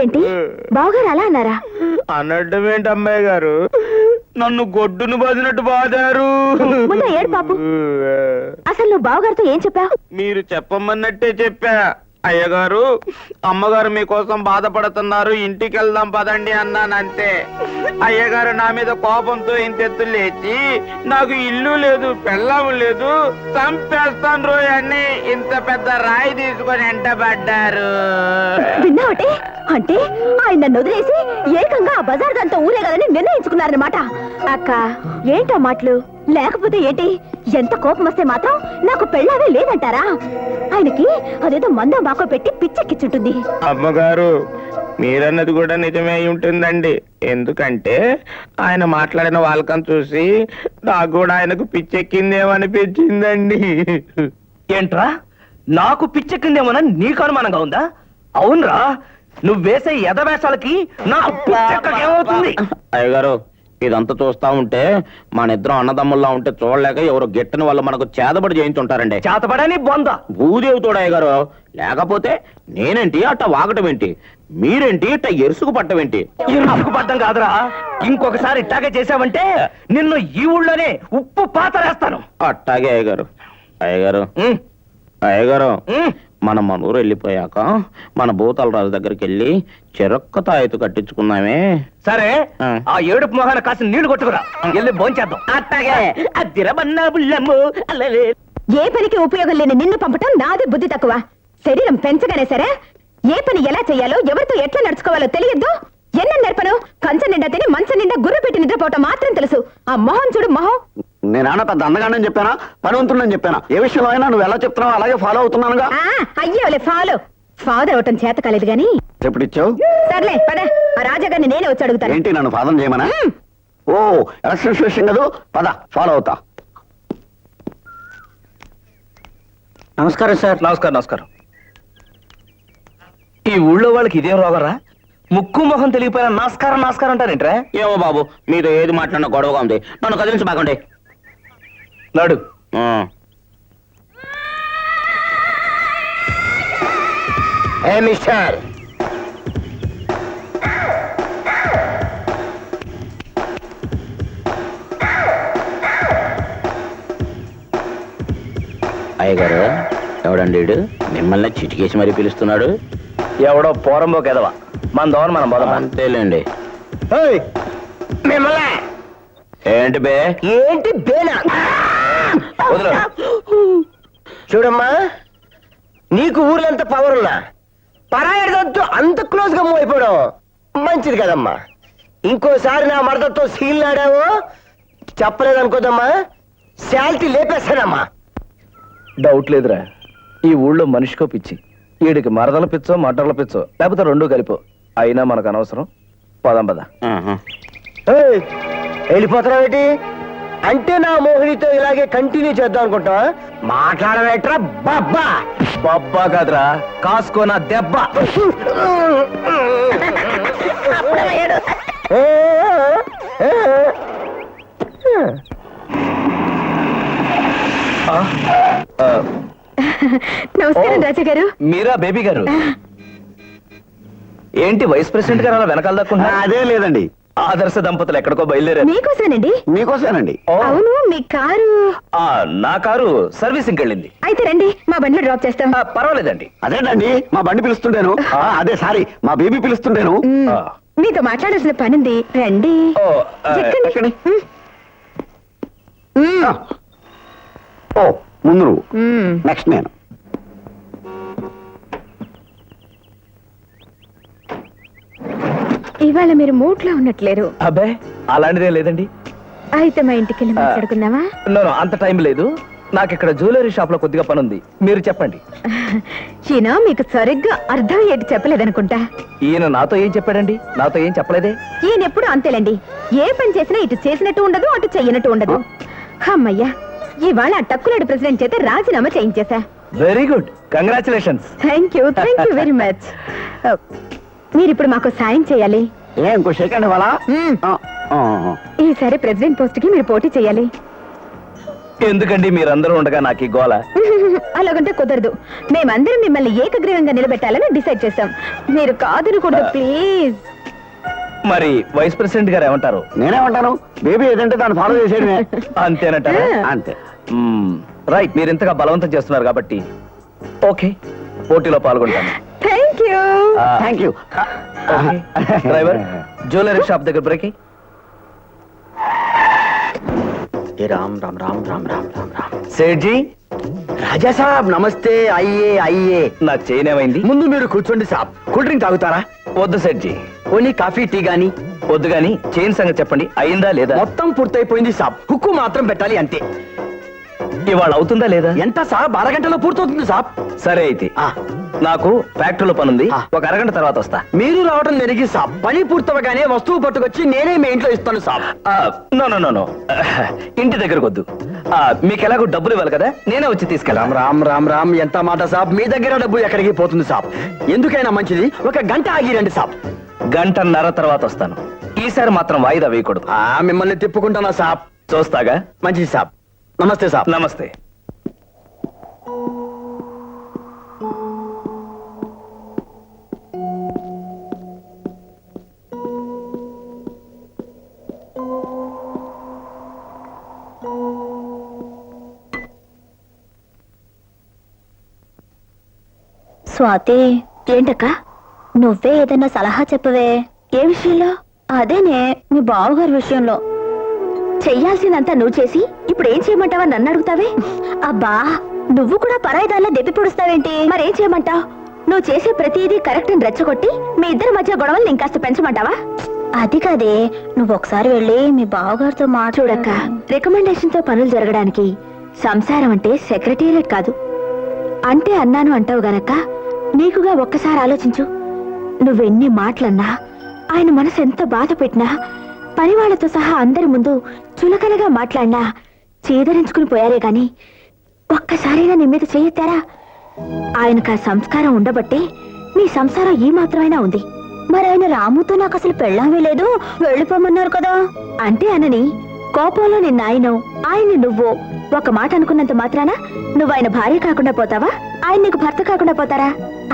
ఏంటి బావగారు అలా అన్నారా? అనడ్డం ఏంటి అమ్మాయి గారు నన్ను గొడ్డును బాదినట్టు బాదారు ముందు ఏడు పాపు. అసలు నువ్వు బావగారితో ఏం చెప్పావు? మీరు చెప్పమన్నట్టే చెప్పా అయ్యగారు అమ్మగారు మీకోసం బాధపడుతున్నారు ఇంటికి వెళ్దాం పదండి అన్నానంతే అయ్యగారు నా మీద కోపంతో ఇంతెత్తు లేచి నాకు ఇల్లు లేదు పెళ్ళాము లేదు చంపేస్తాను రోజు అని ఇంత పెద్ద రాయి తీసుకొని ఎంటబడ్డారు విన్నావటే? అంటే ఆయన నన్ను వదిలేసి ఏకంగా ఆ బజార్ దాంతో ఊరేగాలని నిర్ణయించుకున్నారనమాట. అక్క ఏంటో మాటలు? లేకపోతే ఏంటి? ఎంత కోపం వస్తే మాత్రం నాకు పెళ్ళావే లేదంటారా? ఆయనకి అదేదో మందో బాకో పెట్టి పిచ్చెక్కిచ్చుంటుంది. అమ్మగారు మీరన్నది కూడా నిజమే అయి ఉంటుందండి ఎందుకంటే ఆయన మాట్లాడిన వాళ్ళకం చూసి నాకు కూడా ఆయనకు పిచ్చెక్కిందేమనిపించిందండి ఏంట్రా నాకు పిచ్చెక్కిందేమోనని నీకు అనుమానంగా ఉందా? అవునరా, నువ్వు వేసే ఎదవేషాలకి నాకు పిచ్చెక్కకేమవుతుంది? అయ్యగారు ఇదంతా చూస్తా ఉంటే మన ఇద్దరం అన్నదమ్ముల్లా ఉంటే చూడలేక ఎవరో గిట్టని వాళ్ళు మనకు చేతబడి చేయించుంటారండి చేతబడని బొంద భూదేవుతోడు అయ్యగారు లేకపోతే నేనేంటి అట్ట వాగటం ఏంటి మీరేంటి ఇట్ట ఎరుసుకు పట్టం ఏంటి ఇరుసుకు పడ్డం కాదురా, ఇంకొకసారి ఇట్టాగే చేసావంటే నిన్ను ఈ ఊళ్ళోనే ఉప్పు పాతరేస్తాను. అట్టాగే అయ్యగారు అయ్యగారు ఉమ్, అయ్యగారు ఉమ్. మనం మన ఊరు వెళ్ళిపోయాక మన భూతాల రాజు దగ్గరికి వెళ్ళి చెరొక్క తాయెత్తు కట్టించుకున్నామే. సరే ఆ. ఆ ఏడుపు మొహాన కాసిన నీళ్లు కొట్టుకురా, వెళ్ళి భోంచేద్దాం. అట్టాగే అద్దిరబన్నా బుల్లమ్ము అల్లలే. ఏ పనికి ఉపయోగం లేని నిన్ను పంపటం నాది బుద్ధి తక్కువ. శరీరం పెంచగానే సరే ఏ పని ఎలా చేయాలో ఎవరితో ఎట్లా నడుచుకోవాలో తెలియద్దు. ఎన్న నేర్పను కంచం నిండా తిని మంచం నిండా గుర్రు పెట్టి నిద్రపోవటం మాత్రం తెలుసు. ఆ మొహం చూడు మొహం. నేనాన్న పెద్ద అందగానని చెప్పానా, పని ఉంటుందని చెప్పానా? ఏ విషయంలో అయినా నువ్వు ఎలా చెప్తున్నావు అలాగే ఫాలో అవుతున్నానుగా. అయ్యోలే ఫాదర్ అవటం చేత కాలేదు గాని. ఎప్పుడు ఇచ్చావు? సర్లే పద, ఆ రాజాగారిని నేనే వచ్చి అడుగుతాను. ఏంటి నన్ను ఫాదం చేయమనా? ఓ ఎలక్షన్ విషయం కదా, పద ఫాలో అవుతా. నమస్కారం సార్. నమస్కారం నమస్కారం. ఈ ఊళ్ళో వాళ్ళకి ఇదేం రోగరా? ముక్కు మొహం తెలియపోయినా నమస్కారం నమస్కారం అంటారేంట్రా? ఏమో బాబు, మీతో ఏది మాట్లాడినా గొడవగా ఉంది. నన్ను కదిలించి బాగుండే నాడు మిస్టర్ అయ్యగారు, ఎవడండి వీడు? మిమ్మల్ని చిటికేసి మరీ పిలుస్తున్నాడు. ఎవడో పోరంబో కదవా, మన దోన మనం బోధ. అంతేలేండి. మిమ్మల్ని ఏంటి బే? ఏంటి బేనా? వదిలు. చూడమ్మా, నీకు ఊర్లో ఎంత పవర్ ఉన్నా పరాయడంతో అంత క్లోజ్ గా మూవ్ అయిపోవడం మంచిది కదమ్మా. ఇంకోసారి నా మరదతో సీల్లాడావో చెప్పలేదనుకోదమ్మా, శాల్తీ లేపేస్తానమ్మా. డౌట్ లేదురా, ఈ ఊళ్ళో మనిషికో పిచ్చి. వీడికి మరదల పిచ్చో మటర్ల పిచ్చో లేకపోతే రెండూ కలిపో. అయినా మనకు అనవసరం. పదం పద. వెళ్ళిపోతున్నావేటి? అంటే నా మోహినితో ఇలాగే కంటిన్యూ చేద్దాం అనుకుంటా. మాట్లాడవేట్రా బబ్బా? బబ్బా కాదురా, కాసుకో నా దెబ్బ. నమస్కారం రాజా గారు. మీరా బేబీ గారు? ఏంటి వైస్ ప్రెసిడెంట్ గారు అలా వెనకాల దక్కుంటా? అదే లేదండి, ఆదర్శ దంపతులు ఎక్కడికో బయలుదేరారు. మీకోసమేనండి. మీకోసేనండి. ఓ, అవును, మీ కారు. నా కారు సర్వీసింగ్ వెళ్ళింది. అయితే రండి, మా బండిలో డ్రాప్ చేస్తాం. పర్వాలేదండి. అదేనండి, మా బండి పిలుస్తుంటాను. అదే సారీ, మా బేబీ పిలుస్తుంటాను. ఆ. మీతో మాట్లాడాల్సిన పనుంది, రండి. ఓ, ఎక్కండి. ఎక్కండి. మ్మ్. ఓ ముందు నువ్వు, మ్మ్. నెక్స్ట్ నేను. ఇవాళ మీరు మూట్లో ఉన్నట్లేరు. అబ్బే అలాంటిదే లేదండి. అయితే మా ఇంటికి వెళ్ళి మాట్లాడుకుందామా? నో, అంత టైం లేదు. నాకు ఇక్కడ జ్యువెలరీ షాప్ లో కొద్దిగా పని ఉంది. మీరు చెప్పండి. ఈయన మీకు సరిగ్గా అర్థం ఏంటి చెప్పలేదనుకుంటా. ఈయన నాతో ఏం చెప్పాడండి? నాతో ఏం చెప్పలేదే. ఈయన ఎప్పుడు అంతేలేండి, ఏ పని చేసినా ఇటు చేసినట్టు ఉండదు, అటు చెయ్యనట్టు ఉండదు. అమ్మయ్యా, ఇవాళ ఆ టక్కులాడు ప్రెసిడెంట్ చేత రాజీనామా చేయించేశా. Very good, congratulations. Thank you very much. మీరు ఇప్పుడు మాకు సాయం చేయాలి. ఇంకో సెకండ్ వాళ్ళ. మ్మ్. ఈసారి ప్రెసిడెంట్ పోస్ట్ కి మీరు పోటీ చేయాలి. ఎందుకండి మీరందరూ ఉండగా నాకు ఈ గోల? అలాగంటే కుదరదు. మేమందరం మిమ్మల్ని ఏకగ్రీవంగా నిలబెట్టాలని డిసైడ్ చేస్తాం. మీరు కాదనకూడదు ప్లీజ్. మరి వైస్ ప్రెసిడెంట్ గారు ఏమంటారు? నేనేమంటాను, బేబీ ఏదంటే దాన్ని ఫాలో చేసేయడమే. అంతేనంటారా? అంతే. రైట్, మీరు ఇంతగా బలవంతం చేస్తున్నారు కాబట్టి ఓకే, పోటీలో పాల్గొంటాను. Thank you. Thank you. Driver, jewellery shop దగ్గర బ్రేక్. రామ్ రామ్ రామ్ రామ్ రామ్ రామ్ రామ్. సేట్ జీ. రాజా సాబ్ నమస్తే. అయ్యే అయ్యే. నా చైన్ ఏమైంది? ముందు మీరు కూర్చోండి సాబ్. కూల్ డ్రింక్ తాగుతారా? వద్దు సేట్ జీ. పోనీ కాఫీ టీ గానీ? వద్దు గాని చైన్ సంగతి చెప్పండి, అయిందా లేదా? మొత్తం పూర్తయిపోయింది సాబ్, హుక్కు మాత్రం పెట్టాలి అంతే. ఇవాళ అవుతుందా లేదా? ఎంత సాబ్? అరగంటలో పూర్తవుతుంది సాబ్. సరే అయితే నాకు ఫ్యాక్టరీలో పనుంది, ఒక అరగంట తర్వాత వస్తా. మీరు రావడం జరిగి సాబ్, పని పూర్తవగానే వస్తువు పట్టుకొచ్చి నేనే మీ ఇంట్లో ఇస్తాను సాబ్. నో నో నో నో, ఇంటి దగ్గరకు వద్దు. మీకు ఎలాగో డబ్బులు ఇవ్వాలి కదా, నేనే వచ్చి తీసుకెళ్ళాం. రామ్ రామ్ రామ్, ఎంత మాట సాబ్. మీ దగ్గర డబ్బు ఎక్కడికి పోతుంది సాబ్? ఎందుకైనా మంచిది ఒక గంట ఆగిరండి సాబ్. గంటన్నర తర్వాత వస్తాను. ఈసారి మాత్రం వాయిదా వేయకూడదు. మిమ్మల్ని తిప్పుకుంటానా సాబ్? చూస్తాగా. మంచిది సాబ్. నమస్తే సాబ్. నమస్తే. స్వాతి, ఏంటక్క? నువ్వే ఏదైనా సలహా చెప్పవే. ఏ విషయంలో? అదేనే, మీ బావగారి విషయంలో. చెయ్యాల్సిందంతా నువ్వు చేసి ఇప్పుడు ఏం చేయమంటావా నన్ను అడుగుతావే? అబ్బా, నువ్వు కూడా పరాయిదాల్లో దెప్పి పొడుస్తావేంటి? మరేం చేయమంటావు? నువ్వు చేసే ప్రతిదీ కరెక్ట్ అని రెచ్చగొట్టి మీ ఇద్దరి మధ్య గొడవలు ఇంకాస్త పెంచమంటావా? అది కాదే, నువ్వు ఒకసారి వెళ్ళి మీ బావగారితో మాట్లాడక్క. రికమెండేషన్ తో పనులు జరగడానికి సంసారం అంటే సెక్రటేరియట్ కాదు. అంటే అన్నాను అంటావు గనక నీకుగా ఒక్కసారి ఆలోచించు. నువ్వెన్ని మాటలన్నా, ఆయన మనసు ఎంత బాధ పెట్టినా, పని వాళ్లతో సహా అందరి ముందు చులకనగా మాట్లాడినా చీదరించుకుని పోయారే గాని ఒక్కసారైనా నీ మీద చేయెత్తారా? ఆయనకు ఆ సంస్కారం ఉండబట్టే మీ సంసారం ఈ మాత్రమైనా ఉంది. మరి ఆయన రాముతో నాకు అసలు పెళ్ళామే లేదు, వెళ్ళిపోమన్నారు కదా. అంటే అనని కోపంలో నిన్న ఆయన్ని నువ్వు ఒక మాట అనుకున్నంత మాత్రాన నువ్వు ఆయన భార్య కాకుండా పోతావా? ఆయన నీకు భర్త కాకుండా పోతారా?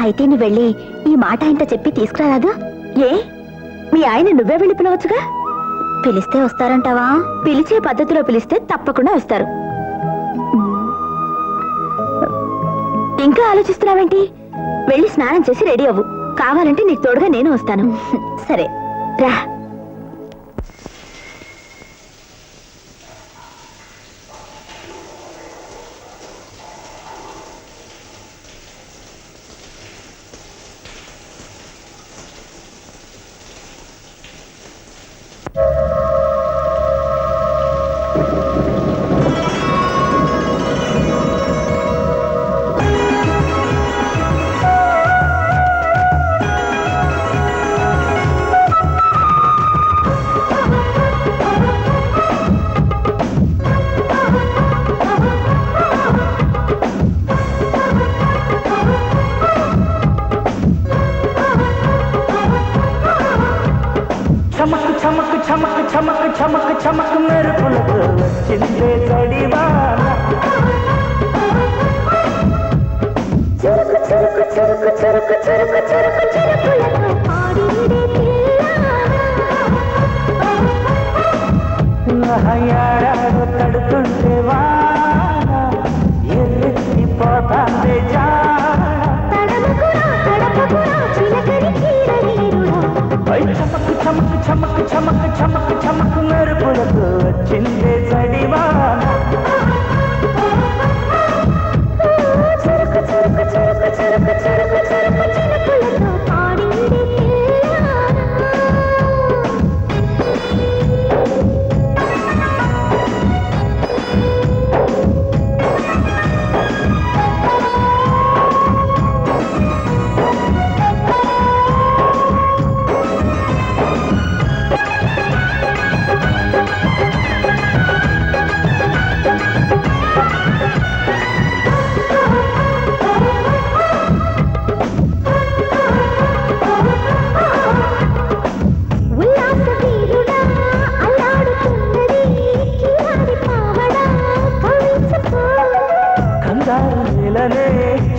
అయితే నువ్వు వెళ్ళి ఈ మాట ఆయనతో చెప్పి తీసుకురారాదు? ఏ, మీ ఆయన నువ్వే వెళ్ళి పిలవచ్చుగా. పిలిస్తే వస్తారంటావా? పిలిచే పద్ధతిలో పిలిస్తే తప్పకుండా వస్తారు. ఇంకా ఆలోచిస్తున్నావేంటి? వెళ్ళి స్నానం చేసి రెడీ అవ్వు. కావాలంటే నీకు తోడుగా నేను వస్తాను. సరే రా. చమక్ చమక్ చమక్ చమక్ చమక్ చమక్ మెరుపులతో వచ్చిందే జడివాన. చురుకు చురుకు చురుకు చురుకు చురుకు చురుకు చురుకులతో పాడిందే యారాడు తడుతుంటే వాన ఎల్లెత్తి పోతాందే జాన. చమక్ చమక్ చమక్ చమక్ చమక్ చమక్ మెరుపులతో వచ్చిందే జడివాన. చురుకు చురుకు చురుకు చురుకు చురుకు చురుకు చినుకులతో పాడిందే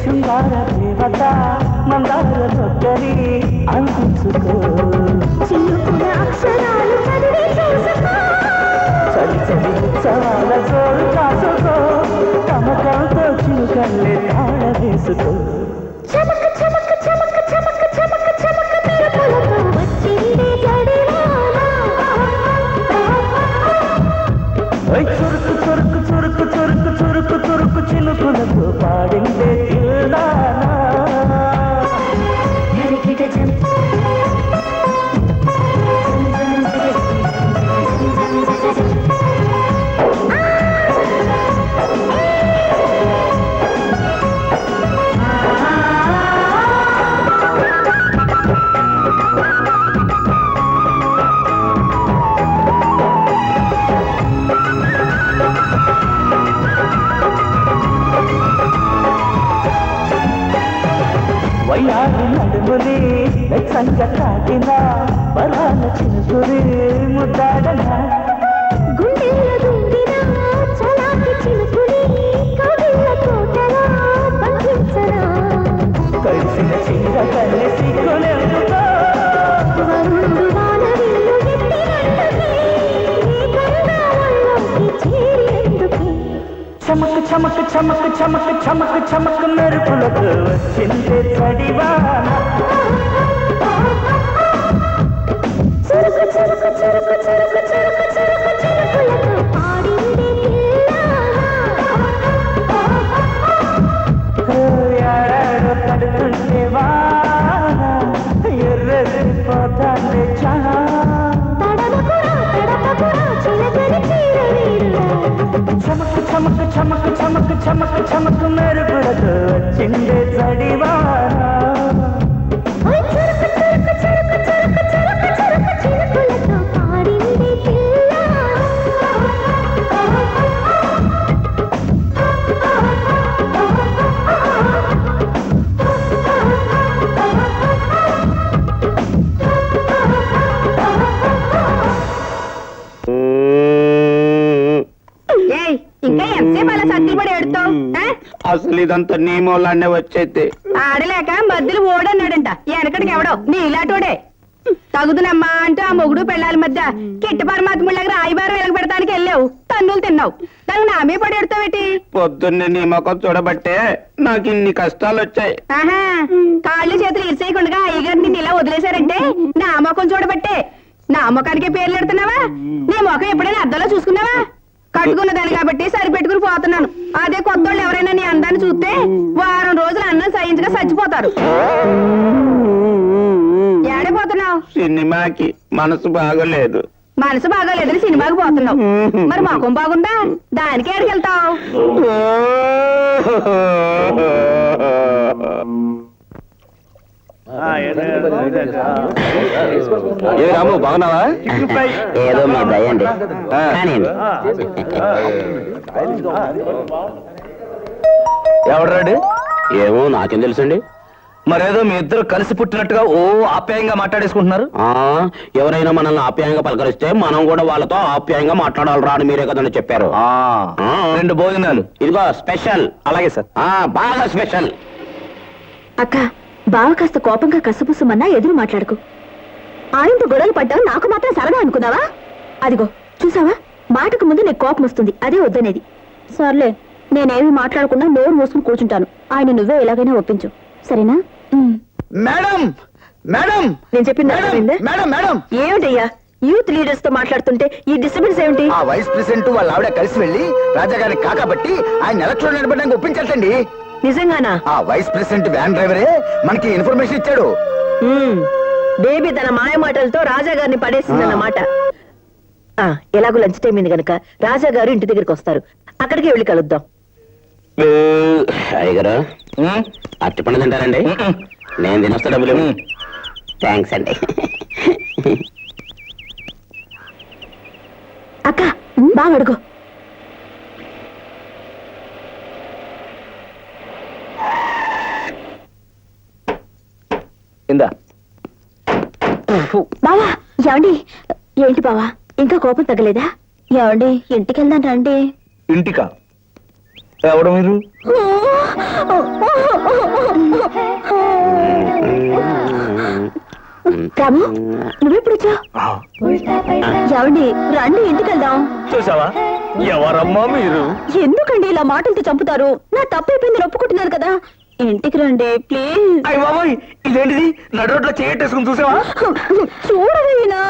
శృంగార దేవత మందార దొక్కని అందించుకో. చిన్న అక్షరాలు చదివి చూసుకో. చలి చలి ఉత్సవాల జోరు కాసుకో. తమకంతో చిలుకల్లే తాళ వేసుకో. చమక్ చమక్ చమక్ చమక్ చమక్ చమక్ మెరుపులతో వచ్చిందే జడివాన. చురుకు చురుకు చురుకు చురుకు చురుకు చురుకు చినుకులతో పాడిందే తిల్లానా. వయ్యారి నడుముని వెచ్చంగా తాకిన బలాల చినుకుని ముద్దాడన. గుండెల గుండిన చలాకి చినుకుని కవిళ్ళ కోటలా బంధించరా. కలిసిన చీర కళ్ళి సిగ్గులెందుకో. వరుణుడు వాన విల్లు ఎత్తినట్టుకి గంగావల్లోకి చేరేందుకే. చమక్ చమక్ చమక్ చమక్ చమక్ చమక్ చమక్ మెరుపులకు వచ్చిందే చడివాన చురుకు చురుకు చురుకు చురుకు చురుకు చురుకు చురుకులతో పాడింది ఏడాడో పడుతుంటే వాన ఎర్రసిపోతాండే చాలా చమక్ చమక్ చమక్ చమక్ చమక్ చమక్ మెరుపులకు వచ్చిందే చడివాన ఇంకా ఎంతసేపు అలా సత్తి పడి ఎడుతావు అసలు ఇదంతా నీ మూలాన్నే వచ్చేది. ఆడలేక మధ్యలో ఓడన్నాడంట వెనకడికి ఎవడో నీలాటోడే తగుదునమ్మా అంటూ ఆ మొగుడు పెళ్ళాల మధ్య కిట్ట పరమాత్ముడి దగ్గర రాయిబారం వెలగ పెడతానికి వెళ్ళావు తన్నులు తిన్నావు దానికి నామే పడి ఎడతావేటి పొద్దున్నే నీ ముఖం చూడబట్టే నాకు ఇన్ని కష్టాలు వచ్చాయి. ఆహా కాళ్ళు చేతులు ఇరిసేయకుండా అయ్యగారు నిన్ను ఇలా వదిలేశారంటే నా ముఖం చూడబట్టే నా ముఖానికే పేర్లు ఎడుతున్నావా నీ ముఖం ఎప్పుడైనా అద్దంలో చూసుకున్నావా కట్టుకున్న దాన్ని కాబట్టి సరిపెట్టుకుని పోతున్నాను అదే కొత్త వాళ్ళు ఎవరైనా నీ అందాన్ని చూస్తే వారం రోజులు అన్నం సహించగా చచ్చిపోతారు ఏడైపోతున్నావు సినిమాకి మనసు బాగలేదు. మనసు బాగోలేదని సినిమాకి పోతున్నావు మరి ముఖం బాగుందా దానికి ఎక్కడికి వెళ్తావు ఏ రాము బాగున్నావా? ఏదో మీ దయండి. కానీ ఎవడ్రాడు? ఏమో నాకేం తెలుసండి. మరేదో మీ ఇద్దరు కలిసి పుట్టినట్టుగా ఓ ఆప్యాయంగా మాట్లాడేసుకుంటున్నారు. ఎవరైనా మనల్ని ఆప్యాయంగా పలకరిస్తే మనం కూడా వాళ్ళతో ఆప్యాయంగా మాట్లాడాలరా అని మీరే కదండి చెప్పారు. 2 భోజనాలు. ఇదిగో స్పెషల్. అలాగే సార్. బాగా స్పెషల్. అక్క బావ కాస్త కోపంగా కసుపుసుమన్నా ఎదురు మాట్లాడుకు ఆయనతో గొడవలు పడ్డావు నాకు మాత్రం సరదా అనుకున్నావా అదిగో చూసావా మాటకు ముందు నీకు కోపం వస్తుంది అదే వద్దనేది సర్లే నేనేమి మాట్లాడకుండా నోరు మూసుకుని కూర్చుంటాను ఆయన నువ్వే ఎలాగైనా ఒప్పించు సరేనా మేడం మేడం నేను చెప్పింది మేడం మేడం ఏమిటయ్యా యూత్ లీడర్స్ తో మాట్లాడుతుంటే ఈ డిస్టర్బెన్స్ ఏమిటి ఆ వైస్ ప్రెసిడెంట్ వాళ్ళ ఆవిడ కలిసి వెళ్ళి రాజాగారిని కాకబట్టి ఆయన ఎలక్షన్ నిలబడడానికి ఒప్పించాలండి. నిజంగానా ఆ వైస్ ప్రెసిడెంట్ వ్యాన్ డ్రైవరే మనకి ఇన్ఫర్మేషన్ ఇచ్చాడు. బేబీ తన మాయ మాటలతో రాజా గారిని పడేసిందన్నమాట. ఎలాగో లంచ్ టైం అయింది గనక రాజా గారు ఇంటి దగ్గరికి వస్తారు అక్కడికి వెళ్ళి కలుద్దాం. అయ్యగారు అట్టి పండు తింటారండి? నేను తినొస్తా డబ్బులు. థ్యాంక్స్ అండి. అక్క బాగా అడుగు ఇందా. బావా ఏమండి ఏంటి బావా ఇంకా కోపం తగ్గలేదా ఏమండి ఇంటికి వెళ్దాం రండి ఇంటికా? ఎవడు మీరు? రాము నువ్వెప్పుడు వచ్చావు ఏమండి రండి ఇంటికి వెళ్దాం. చూసావా ఎవరమ్మా మీరు? ఎందుకండి ఇలా మాటలతో చంపుతారు నా తప్పైపోయింది ఒప్పుకుంటున్నారు కదా ఇంటికి రండి ప్లీజ్. అయ్య బాబోయ్ ఇదేంటిది నడరోడ్లో చేయటేసుకుని చూసావా? చూడవేనా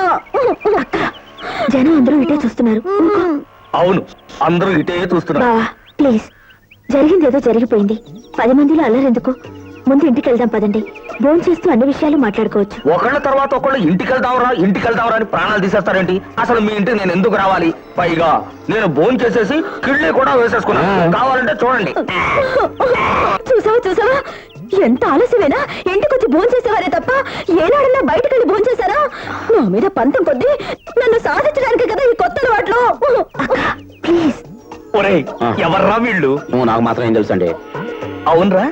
జనం అందరూ ఇటే చూస్తున్నారు అవును అందరూ ఇటే చూస్తున్నారు. బావా ప్లీజ్ జరిగింది ఏదో జరిగిపోయింది 10 మందిలో అల్లరెందుకు ముందు ఇంటికి వెళ్దాం పదండి భోజనం చేస్తూ అన్ని విషయాలు మాట్లాడుకోవచ్చు. ఒకళ్ళ తర్వాత ఒకళ్ళు ఇంటికి వెళ్దాంరా అని ప్రాణాలు తీసేస్తారేంటి? అసలు మీ ఇంటికి నేను ఎందుకు రావాలి? పైగా నేను భోజనం చేసేసి కిళ్ళి కూడా వేసేసుకున్నా. కావాలంటే చూడండి. చూసావా ఎంత ఆలస్యమేనా ఇంటికి వచ్చి భోజనం చేసేవారే తప్ప ఏనాడన్నా బయటకు వెళ్ళి భోజనం చేశారా? నా మీద పంతం కొద్దీ నన్ను సాధించడానికి కదా ఈ కొత్త అలవాట్లు. ప్లీజ్ ఒరేయ్ ఎవర్రా వీళ్ళు? నాకు మాత్రం ఏం తెలుసండి. అవునరా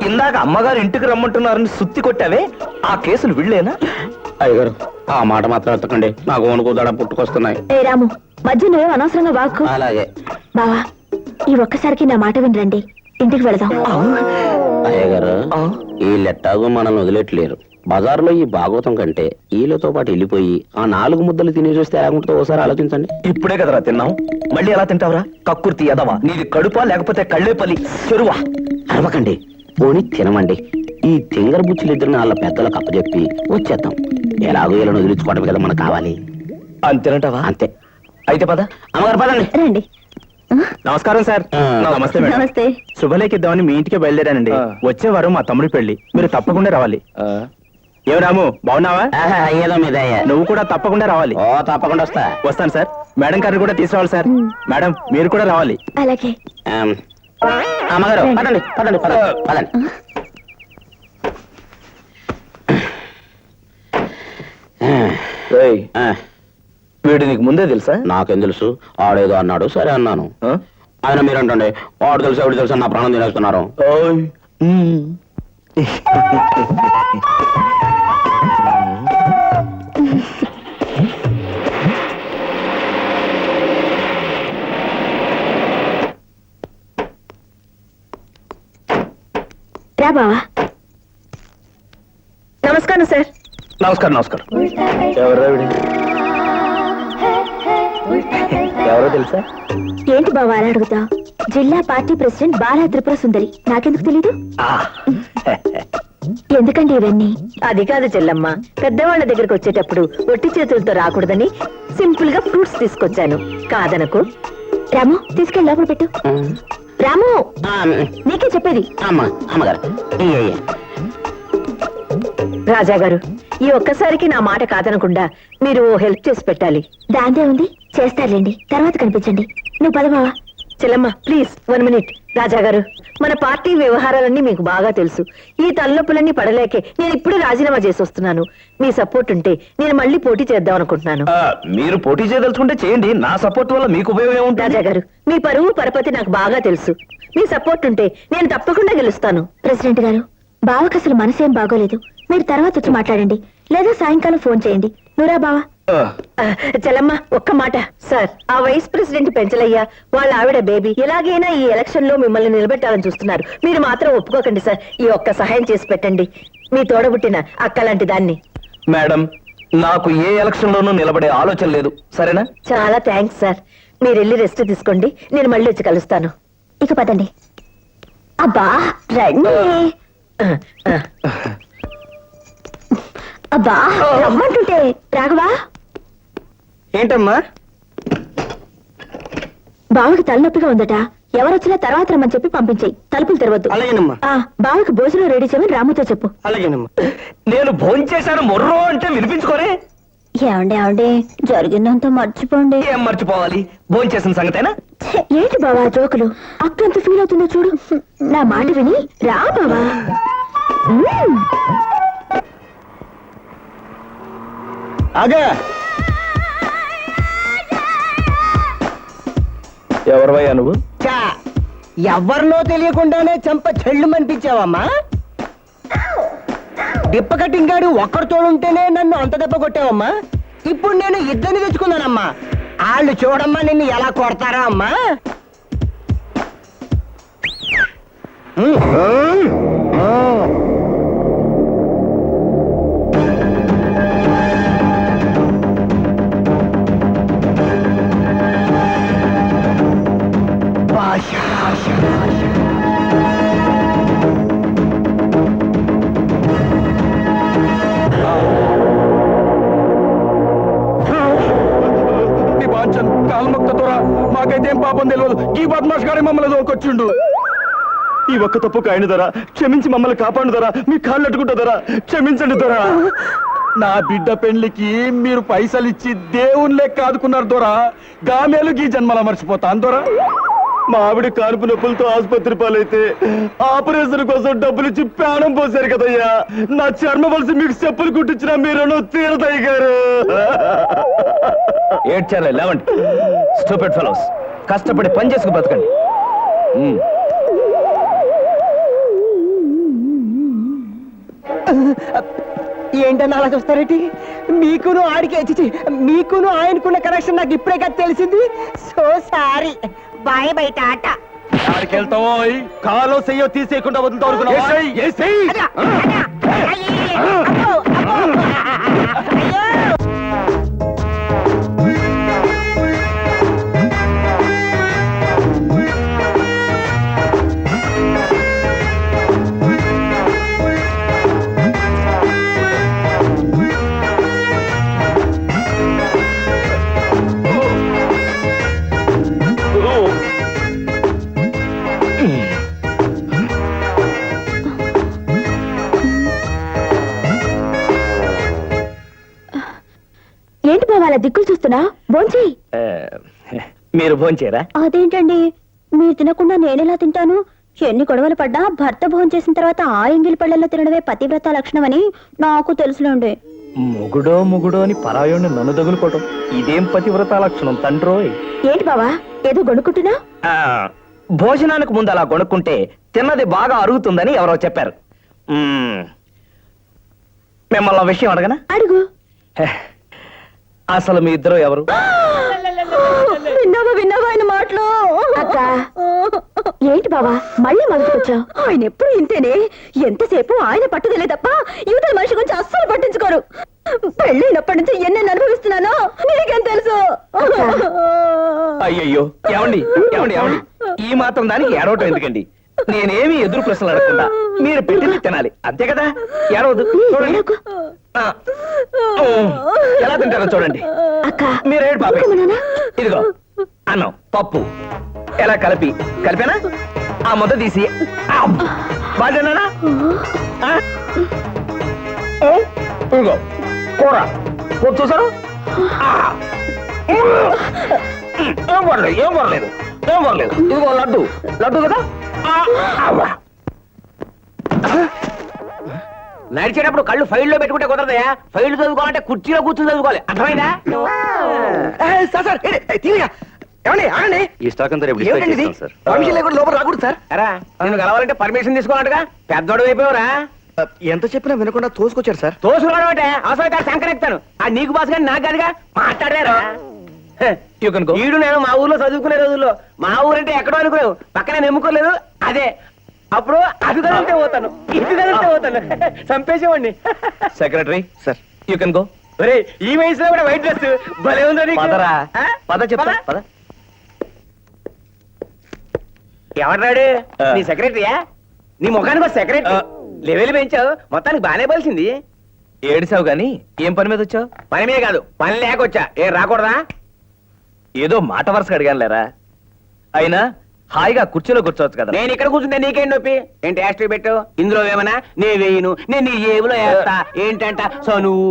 ఇందాక అమ్మగారు ఇంటికి రమ్మంటున్నారని సుత్తి కొట్టావే ఆ కేసులు వీళ్ళేనా? అయ్యగారు ఆ మాట మాత్రం ఎత్తకండి నాకు వణుకుదడ పుట్టుకొస్తున్నాయి. ఏ రాము మధ్య నువ్వేం అనవసరంగా వాక్కు. అలాగే బావా ఈ ఒక్కసారికి నా మాట వినరండి ఇంటికి వెళదాం. అయ్యగారు ఈ లెట్టాగు మనల్ని వదిలేట్లేరు. బజార్లో ఈ భాగవతం కంటే ఈలతో పాటు వెళ్ళిపోయి ఆ 4 ముద్దలు తినేసి వస్తే ఎలాగుంటుందో ఒకసారి ఆలోచించండి. ఇప్పుడే కదరా తిన్నాం, మళ్ళీ ఎలా తింటావురా? కక్కుర్తి ఎదవా, నీది కడుపా లేకపోతే కళ్ళేపల్లి చెరువా? అరవకండి, పోనీ తినమండి. ఈ తింగర బుచ్చులిద్దరిని వాళ్ళ పెద్దలకు అప్పచెప్పి వచ్చేద్దాం. ఎలాగో ఇలా వదిలించుకోవడం కదా మనకు కావాలి. అంతేనంటావా? అంతే. అయితే పద. అమ్మగారు పదండి. రండి. నమస్కారం సార్. నమస్తే మేడం. నమస్తే. శుభలేఖ ఇద్దామని మీ ఇంటికి బయలుదేరానండి. వచ్చే వారం మా తమ్ముడి పెళ్లి, మీరు తప్పకుండా రావాలి. ఏం రాము, బాగున్నావా? ఆహా, ఏదో మీద నువ్వు కూడా తప్పకుండా రావాలి. ఓ తప్పకుండా వస్తా. వస్తాను సార్. మేడం గారిని కూడా తీసుకురావాలి సార్. మేడం మీరు కూడా రావాలి. అలాగే. అమ్మగారు పదండి పదండి పదండి పదండి. ఏయ్, వీడు నీకు ముందే తెలుసా? నాకేం తెలుసు, ఆడేదో అన్నాడు సరే అన్నాను. ఆ? ఆయన మీరంటండి వాడు తెలుసు ఎవడు తెలుసు నా ప్రాణం తినేస్తున్నారు. ఓయ్. రా బావా. నమస్కారం సార్. నమస్కారం నమస్కారం. ఎవరా వీడు? ఎవరో తెలుసా? ఏంటి బావా అలా అడుగుతావు? జిల్లా పార్టీ ప్రెసిడెంట్ బాలా త్రిపుర సుందరి. నాకెందుకు తెలీదు? ఎందుకండి ఇవన్నీ? అది కాదు చెల్లమ్మ, పెద్దవాళ్ళ దగ్గరకు వచ్చేటప్పుడు ఒట్టి చేతులతో రాకూడదని సింపుల్ గా ఫ్రూట్స్ తీసుకొచ్చాను. కాదనకు. రాము తీసుకెళ్ళి లోపల పెట్టు. రాము నీకే చెప్పేది. అమ్మగారు రాజా గారు, ఈ ఒక్కసారికి నా మాట కాదనకుండా మీరు హెల్ప్ చేసి పెట్టాలి. దాందే ఉంది, చేస్తారులేండి. తర్వాత కనిపించండి. నువ్వు పద బావా. చెల్లమ్మ ప్లీజ్ 1 మినిట్. రాజా గారు, మన పార్టీ వ్యవహారాలన్నీ మీకు బాగా తెలుసు. ఈ తలనొప్పులన్నీ పడలేకే నేను ఇప్పుడు రాజీనామా చేసి వస్తున్నాను. మీ సపోర్ట్ ఉంటే నేను మళ్ళీ పోటీ చేద్దాం అనుకుంటున్నాను. మీరు పోటీ చేయదలుచుకుంటే చేయండి. నా సపోర్ట్ వల్ల మీకు ఉపయోగం ఏముంటుంది? రాజా గారు, మీ పరువు పరపతి నాకు బాగా తెలుసు. మీ సపోర్ట్ ఉంటే నేను తప్పకుండా గెలుస్తాను. ప్రెసిడెంట్ గారు, బావకు అసలు మనసేం బాగోలేదు. మీరు తర్వాత వచ్చి మాట్లాడండి, లేదా సాయంకాలం ఫోన్ చేయండి. నువ్వురా బావా. చెల్లమ్మ ఒక్క మాట. సార్, ఆ వైస్ ప్రెసిడెంట్ పెంచలయ్య వాళ్ళ ఆవిడ బేబీ ఎలాగైనా ఈ ఎలక్షన్ లో మిమ్మల్ని నిలబెట్టాలని చూస్తున్నారు. మీరు మాత్రం ఒప్పుకోకండి సార్. ఈ ఒక్క సహాయం చేసి పెట్టండి. మీ తోడబుట్టిన అక్క లాంటి దాన్ని. మేడం, నాకు ఏ ఎలక్షన్ లోనూ నిలబడే ఆలోచన లేదు, సరేనా? చాలా థ్యాంక్స్ సార్. మీరు వెళ్ళి రెస్ట్ తీసుకోండి, నేను మళ్ళీ వచ్చి కలుస్తాను. ఇక పదండి. అబ్బా రండి. అబ్బా రమ్మంటుంటే రాఘవా. ఏంటమ్మా? బావకి తలనొప్పిగా ఉందట. ఎవరొచ్చినా తర్వాత రమ్మని చెప్పి పంపించేయి. తలుపులు తెరవద్దు. అలాగేనమ్మా. బావకి భోజనం రెడీ చేయమని రాముతో చెప్పు. అలాగేనమ్మా. నేను భోంచేశాను మొర్రో అంటే వినిపించుకోరే. ఏమండి జరిగిందంతా మర్చిపోండి. ఏం మర్చిపోవాలి? భోంచేసిన సంగతేనా? ఏంటి బావా జోకులు? అక్క ఎంత ఫీల్ అవుతుందో చూడు. నా మాట విని రా బావా. ఆగా. ఎవరివయ్యా నువ్వు? ఎవరినో తెలియకుండానే చంప చెళ్ళు అనిపించావమ్మా. డిప్ప కట్టింగాడు ఒక్కడు తోడుంటేనే నన్ను అంత దెబ్బ కొట్టావమ్మా. ఇప్పుడు నేను ఇద్దరిని తెచ్చుకున్నానమ్మా. వాళ్ళు చూడమ్మా నిన్ను ఎలా కొడతారా అమ్మా. మాకైతేం పాపం తెలియదు. ఈ బద్మాష్ గారి మమ్మల్ని దోకొచ్చిండు. ఈ ఒక్క తప్పు కాయను దొరా, క్షమించి మమ్మల్ని కాపాడు దొరా. మీ కాళ్ళు అట్టుకుంటా దొరా, క్షమించండి దొరా. నా బిడ్డ పెళ్లికి మీరు పైసలు ఇచ్చి దేవుని లెక్క ఆదుకున్నారు దొరా. గామేలు ఈ జన్మలా మర్చిపోతాను దొరా. మా ఆవిడ కానుపు నొప్పులతో ఆసుపత్రి పాలైతే ఆపరేషన్ కోసం డబ్బులు ఇచ్చి ప్రాణం పోసారు కదయ్యా. నా చర్మ వలసి మీకు చెప్పులు కుట్టించిన మీరు తీరదయ్య గారు. ఏడ్చారా? లేవండి. స్టూపిడ్ ఫెలోస్, కష్టపడి పని చేసుకు బతకండి. ఏంటన్నా అలా చూస్తారేంటి? మీకును ఆడికి చిచి మీకును ఆయనకున్న కనెక్షన్ నాకు ఇప్పుడే కదా తెలిసింది. So sorry. బాయ్ బయట ఆట. ఆడికి వెళ్తావో కాలో చెయ్యో తీసేయకుండా వదులుతావు. చేస్తున్నా భోంచేయి. మీరు భోంచేరా? అదేంటండి మీరు తినకుండా నేనెలా తింటాను? ఎన్ని గొడవలు పడ్డా భర్త భోజనం చేసిన తర్వాత ఆ ఎంగిలి పళ్ళల్లో తినడమే పతివ్రత లక్షణం అని నాకు తెలుసులేండి. మొగుడో అని పరాయోని నన్ను తగులుకోవటం ఇదేం పతివ్రత లక్షణం తండ్రోయ్. ఏంటి బావా ఏదో గొనుక్కుంటున్నా? భోజనానికి ముందు అలా కొనుక్కుంటే తిన్నది బాగా అరుగుతుందని ఎవరో చెప్పారు. మిమ్మల్ని ఆ విషయం అడగనా? అడుగు. అసలు మీ ఇద్దరు ఎవరు? విన్నావా ఆయన మాటలు? అక్క ఏంటి బావా మళ్ళీ మొదటికొచ్చావు? ఆయన ఎప్పుడు ఇంతేనే, ఎంతసేపు ఆయన పట్టుదలే తప్ప యువతల మనిషి గురించి అస్సలు పట్టించుకోరు. పెళ్ళైనప్పటి నుంచి ఎన్నెన్ని అనుభవిస్తున్నానో నీకేం తెలుసు? అయ్యయ్యో ఏమండి ఏమండి ఏమండి ఈ మాత్రం దానికి ఏడవటం ఎందుకండి? నేనేమి ఎదురు ప్రశ్నలు అడగకుండా మీరు పెట్టింది తినాలి అంతే కదా. ఏడవద్దు. చూడండి ఎలా తింటారో చూడండి. మీరేడు బాబాయ్. ఇదిగో అన్నం పప్పు ఎలా కలిపేనా? ఆ ముద్ద తీసి బాగా ఇదిగో కూర చూసారు? ఏం పర్లేదు. ఇదిగో లడ్డు కదా. నడిచేటప్పుడు కళ్ళు ఫైల్లో పెట్టుకుంటే కుదరదయా. ఫైల్ చదువుకోవాలంటే కుర్చీలో కూర్చుని చదువుకోవాలి. అర్థమైందా? ఈ స్టాక్ అంతా రేపు లోపల రాకూడదు సార్. అరా నేను కలవాలంటే పర్మిషన్ తీసుకోవాలంటగా. పెద్దోడు అయిపోయావురా. ఎంత చెప్పినా వినకుండా తోసుకొచ్చారు సార్. తోసుకోవడం అంటే అవసరం శంకరెత్తాను. ఆ నీకు బాస్ కానీ నాకు కాదుగా మాట్లాడారా. ఈడు నేను మా ఊర్లో చదువుకునే రోజుల్లో మా ఊరంటే ఎక్కడో అనుకున్నావు, పక్కనే నమ్ముకోలేదు. అదే అప్పుడు అది కదిలితే పోతాను, ఇది కదిలితే పోతాను. చంపేసేవాడిని. Secretary sir you can go. ఈ వయసులో కూడా వైట్ డ్రెస్ భలే ఉందని. పద చెప్తా పద. ఎవరాడు? నీ సెక్రటరీయా? నీ ముఖానికి సెక్రటరీ లెవెల్ పెంచావు, మొత్తానికి బానే పలిసింది. ఏడిసావు గాని ఏం పని మీద వచ్చావు? పని మీద కాదు, పని లేకొచ్చా. ఏం రాకూడదా? ఏదో మాట వరుసగా అడిగాను లేరా. అయినా హాయిగా కుర్చీలో కూర్చోవచ్చు కదా. నేను ఇక్కడ కూర్చుంటే నీకేం నొప్పి? ఏంటి యాస్ట్రీ పెట్టు? ఇందులో ఏమన్నా నేను వేయను, నేను నీ జేబులో వేస్తా. ఏంటంట సో నువ్వు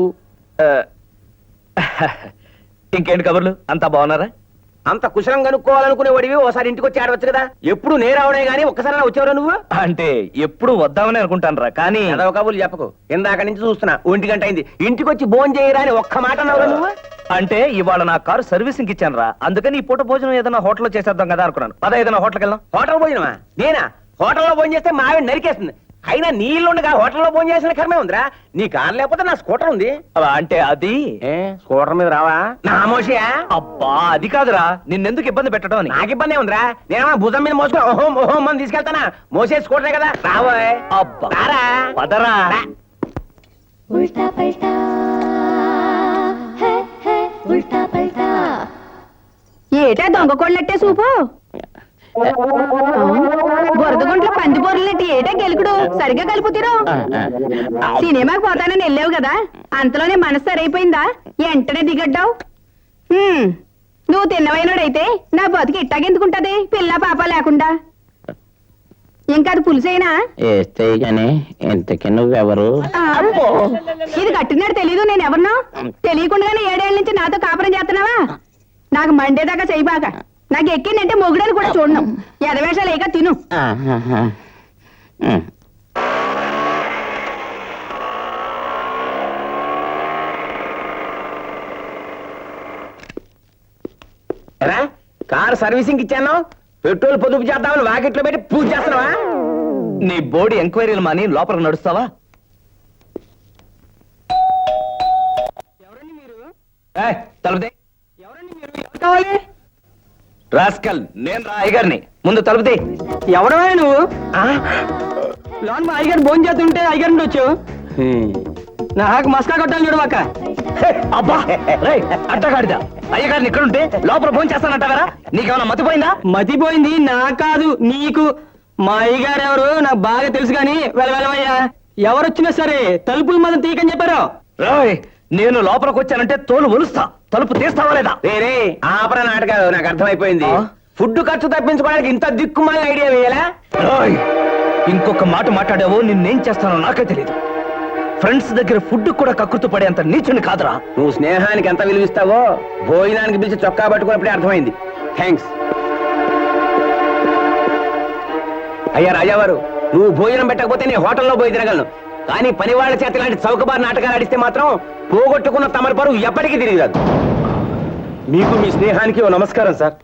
ఇంకేంటి కబుర్లు? అంతా బాగున్నారా? అంత కుశలం కనుక్కోవాలనుకునే వాడివి ఓసారి ఇంటికి వచ్చి ఆడవచ్చు కదా. ఎప్పుడు నేను రావడే గానీ ఒక్కసారి వచ్చేవరా నువ్వు? అంటే ఎప్పుడు వద్దామని అనుకుంటాను రా, కానీ ఏదో కబుర్లు చెప్పకు. ఇందాక నుంచి చూస్తున్నా 1 గంట అయింది, ఇంటికి వచ్చి భోజనం చేయరా అని ఒక్క మాట అన్నావురా నువ్వు. అంటే ఇవాళ నా కారు సర్వీసింగ్ ఇచ్చాను రా, అందుకని ఈ పూట భోజనం ఏదైనా హోటల్లో చేసేద్దాం కదా అనుకున్నాను. పద ఏదైనా హోటల్కి వెళ్దాం. హోటల్ భోజనమా? నేనా? హోటల్లో భోజనం చేస్తే మా ఆవిడ నరికేస్తుంది. అయినా నీళ్ళుండగా హోటల్లో భోజనం చేసిన కర్మే ఉందిరా. నీ కారు లేకపోతే నా స్కూటర్ ఉంది. అంటే అది స్కూటర్ మీద రావా? నా మోషియా? అబ్బా అది కాదురా, నిన్నెందుకు ఇబ్బంది పెట్టడం అని. నాకు ఇబ్బంది ఉందిరా. నేనేమన్నా భుజం మీద మోసుకుని ఓహోం ఓహోం అని తీసుకెళ్తానా? మోసే స్కూటరే కదా. రావోయ్. అబ్బా రారా. పదరా. ఉల్టా పల్టా హే ఉల్టా పల్టా. ఏటా దొంగ కొళ్ళట్టే సూపు? బొరదగుంట్లో పంది బొర్రలెట్టి ఏటా గెలుకుడు? సరిగ్గా కలుపుతీరు. సినిమాకి పోతానని వెళ్ళావు కదా, అంతలోనే మనసు సరైపోయిందా? వెంటనే దిగడ్డావు. నువ్వు తిన్నవైనడైతే నా బతుకు ఇట్టాగెందుకుంటది పిల్ల పాప లేకుండా? ఇంకా అది పులుసైనా గానీ ఇంతకి నువ్వెవరు? ఇది కట్టినాడు తెలీదు నేను ఎవరినో? తెలియకుండానే 7 ఏళ్ల నుంచి నాతో కాపురం చేస్తున్నావా? నాకు మండేదాకా చెయ్యబాక. నాకు ఎక్కిందంటే మొగుడని కూడా చూడను. ఎదవేషాలు లేక తిను. కారు సర్వీసింగ్ ఇచ్చాను, పెట్రోల్ పొదుపు చేద్దామని వాకిట్లో పెట్టి పూజ చేస్తున్నావా? నీ బోర్డు ఎంక్వైరీలు మాని లోపలికి నడుస్తావా? తలుపుదే. కావాలి రాస్కల్ నేను రా అయ్యగారిని. ముందు తలుపుదే. ఎవడవా నువ్వు? లోన్ మా అయ్యగారు భోజనం చేస్తుంటే అయ్యగారి నుండి వచ్చావు. నాకు మస్కా కొట్టాలి చూడవాక. అబ్బా అడ్డగాడిదా. అయ్యగారిని ఇక్కడుంటే లోపల ఫోన్ చేస్తానంటావరా? నీకేమన్నా మతిపోయిందా? మతిపోయింది నా కాదు నీకు. మా అయ్యగారు ఎవరు నాకు బాగా తెలుసు కానీ వెళ్ళవయ్యా. ఎవరొచ్చినా సరే తలుపులు మనం తీయకని చెప్పారు. రాయ్ నేను లోపలికి వచ్చానంటే తోలు ఒలుస్తా. తలుపు తీస్తావా లేదా? వేరే ఆపర నాటకాలు నాకు అర్థమైపోయింది. ఫుడ్ ఖర్చు తప్పించుకోవడానికి ఇంత దిక్కుమాల ఐడియా వేయాలా? ఇంకొక మాట మాట్లాడావో నిన్నేం చేస్తానో నాకే తెలీదు. ఫ్రెండ్స్ దగ్గర ఫుడ్ కూడా కక్కుర్తి పడేంత నీచుని కాదురా. నువ్వు స్నేహానికి ఎంత విలువిస్తావో భోజనానికి పిలిచి చొక్కా పట్టుకున్నప్పుడే అర్థమైంది. థ్యాంక్స్. అయ్యా రాజావారు, నువ్వు భోజనం పెట్టకపోతే నేను హోటల్లో పోయి తినగలను, కానీ పని వాళ్ళ చేత ఇలాంటి చౌకబారు నాటకాలు ఆడిస్తే మాత్రం పోగొట్టుకున్న తమరి పరువు ఎప్పటికీ తిరిగి రాదు. మీకు మీ స్నేహానికి ఓ నమస్కారం సార్.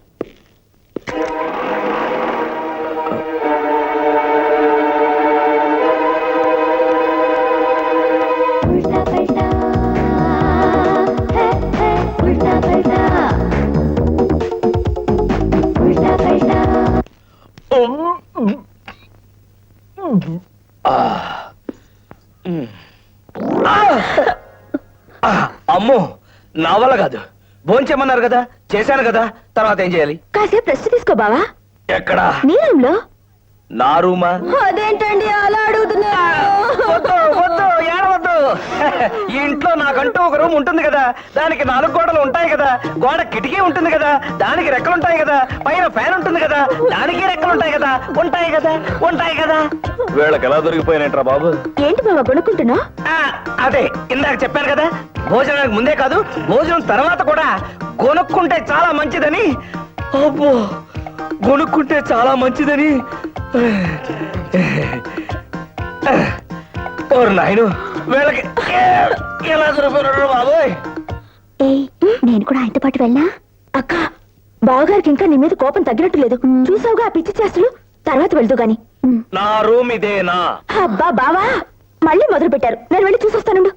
అమ్మో, నా వల్ల కాదు. భోంచేమన్నారు కదా, చేశాను కదా, తర్వాత ఏం చేయాలి? కాసేపు రెస్ట్ తీసుకో బావా. ఎక్కడా? నీ రూమ్ లో. నా రూమా? అదేంటండి అలా అడుగుతున్నా? వద్దు వద్దు, ఏడవద్దు. ఈ ఇంట్లో నాకంటూ ఒక రూమ్ ఉంటుంది కదా, దానికి 4 గోడలు ఉంటాయి కదా, గోడ కిటికీ ఉంటుంది కదా, దానికి రెక్కలు ఉంటాయి కదా, పైన ఫ్యాన్ ఉంటుంది కదా, దానికి రెక్కలు ఉంటాయి కదా, ఉంటాయి కదా, ఉంటాయి కదా. వీళ్ళకి ఎలా దొరికిపోయినట్రా బాబు? ఏంటి బావా కొనుక్కుంటున్నా? అదే ఇందాక చెప్పాను కదా, భోజనానికి ముందే కాదు భోజనం తర్వాత కూడా కొనుక్కుంటే చాలా మంచిదని. అబ్బో, కొనుక్కుంటే చాలా మంచిదని. ఓరు నాయను, వీళ్ళకి ఎలా దొరికిపోయినారు బాబోయ్? ఏయ్, నేను కూడా ఆయనతో పాటు వెళ్ళా? అక్క, బావగారికి ఇంకా నీ మీద కోపం తగ్గినట్టు లేదు. చూసావుగా ఆ పిచ్చి చేస్తులు. తర్వాత వెళ్తూ గాని. నా రూమ్ ఇదేనా? అబ్బా బావా, మళ్ళీ మొదలు పెట్టారు. నేను వెళ్ళి చూసొస్తానుండు.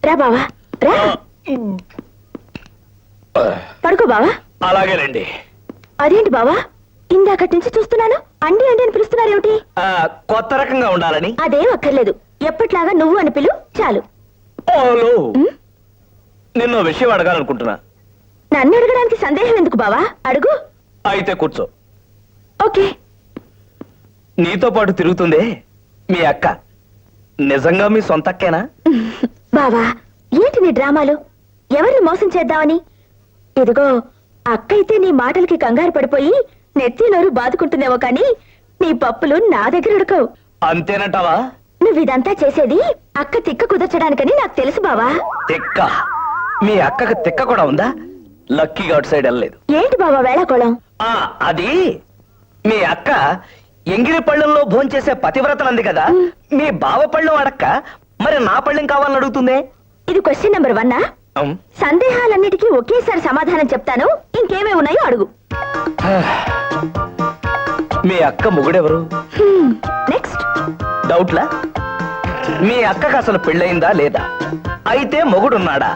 రా బావా, రా. పడుకో బావా. అలాగేనండి. అదేంటి బావా, ఇందాకటి నుంచి చూస్తున్నాను అండి అండి అని పిలుస్తున్నారేమిటి? కొత్త రకంగా ఉండాలని. అదేం అక్కర్లేదు, ఎప్పట్లాగా నువ్వు అని పిలు చాలు. ఓలో, నిన్న విషయం అడగాలనుకుంటున్నా. నన్ను అడగడానికి సందేహం ఎందుకు బావా, అడుగు. అయితే కూర్చో. ఓకే. నీతో పాటు తిరుగుతుందే మీ అక్క నిజంగా మీ సొంత అక్కేనా? బావా, ఏంటి నీ డ్రామాలు? ఎవరిని మోసం చేద్దామని? ఇదిగో, అక్క అయితే నీ మాటలకి కంగారు పడిపోయి నెత్తి నోరు బాదుకుంటున్నావో కానీ నీ పప్పులు నా దగ్గర ఉడకవు. అంతేనంటావా? నువ్వు ఇదంతా చేసేది అక్క తిక్క కుదర్చడానికని నాకు తెలుసు బావా. తిక్క? మీ అక్కకి తిక్క కూడా ఉందా? లక్కీగా అవుట్ సైడ్ వెళ్ళలేదు. ఏంటి బావా వేళాకోళం? అది మీ అక్క ఎంగిలి పళ్ళెంలో భోంచేసే పతివ్రతలంది కదా, మీ బావ పళ్ళెం అడక్క మరి నా పళ్ళెం కావాలని అడుగుతుందే. ఇది క్వశ్చన్ నెంబర్ 1. సందేహాలన్నిటికీ ఒకేసారి సమాధానం చెప్తాను, ఇంకేమేమి ఉన్నాయో అడుగు. మీ అక్క మొగుడెవరు? నెక్స్ట్. డౌట్లా? మీ అక్కకు అసలు పెళ్ళయిందా లేదా? అయితే మొగుడున్నాడా?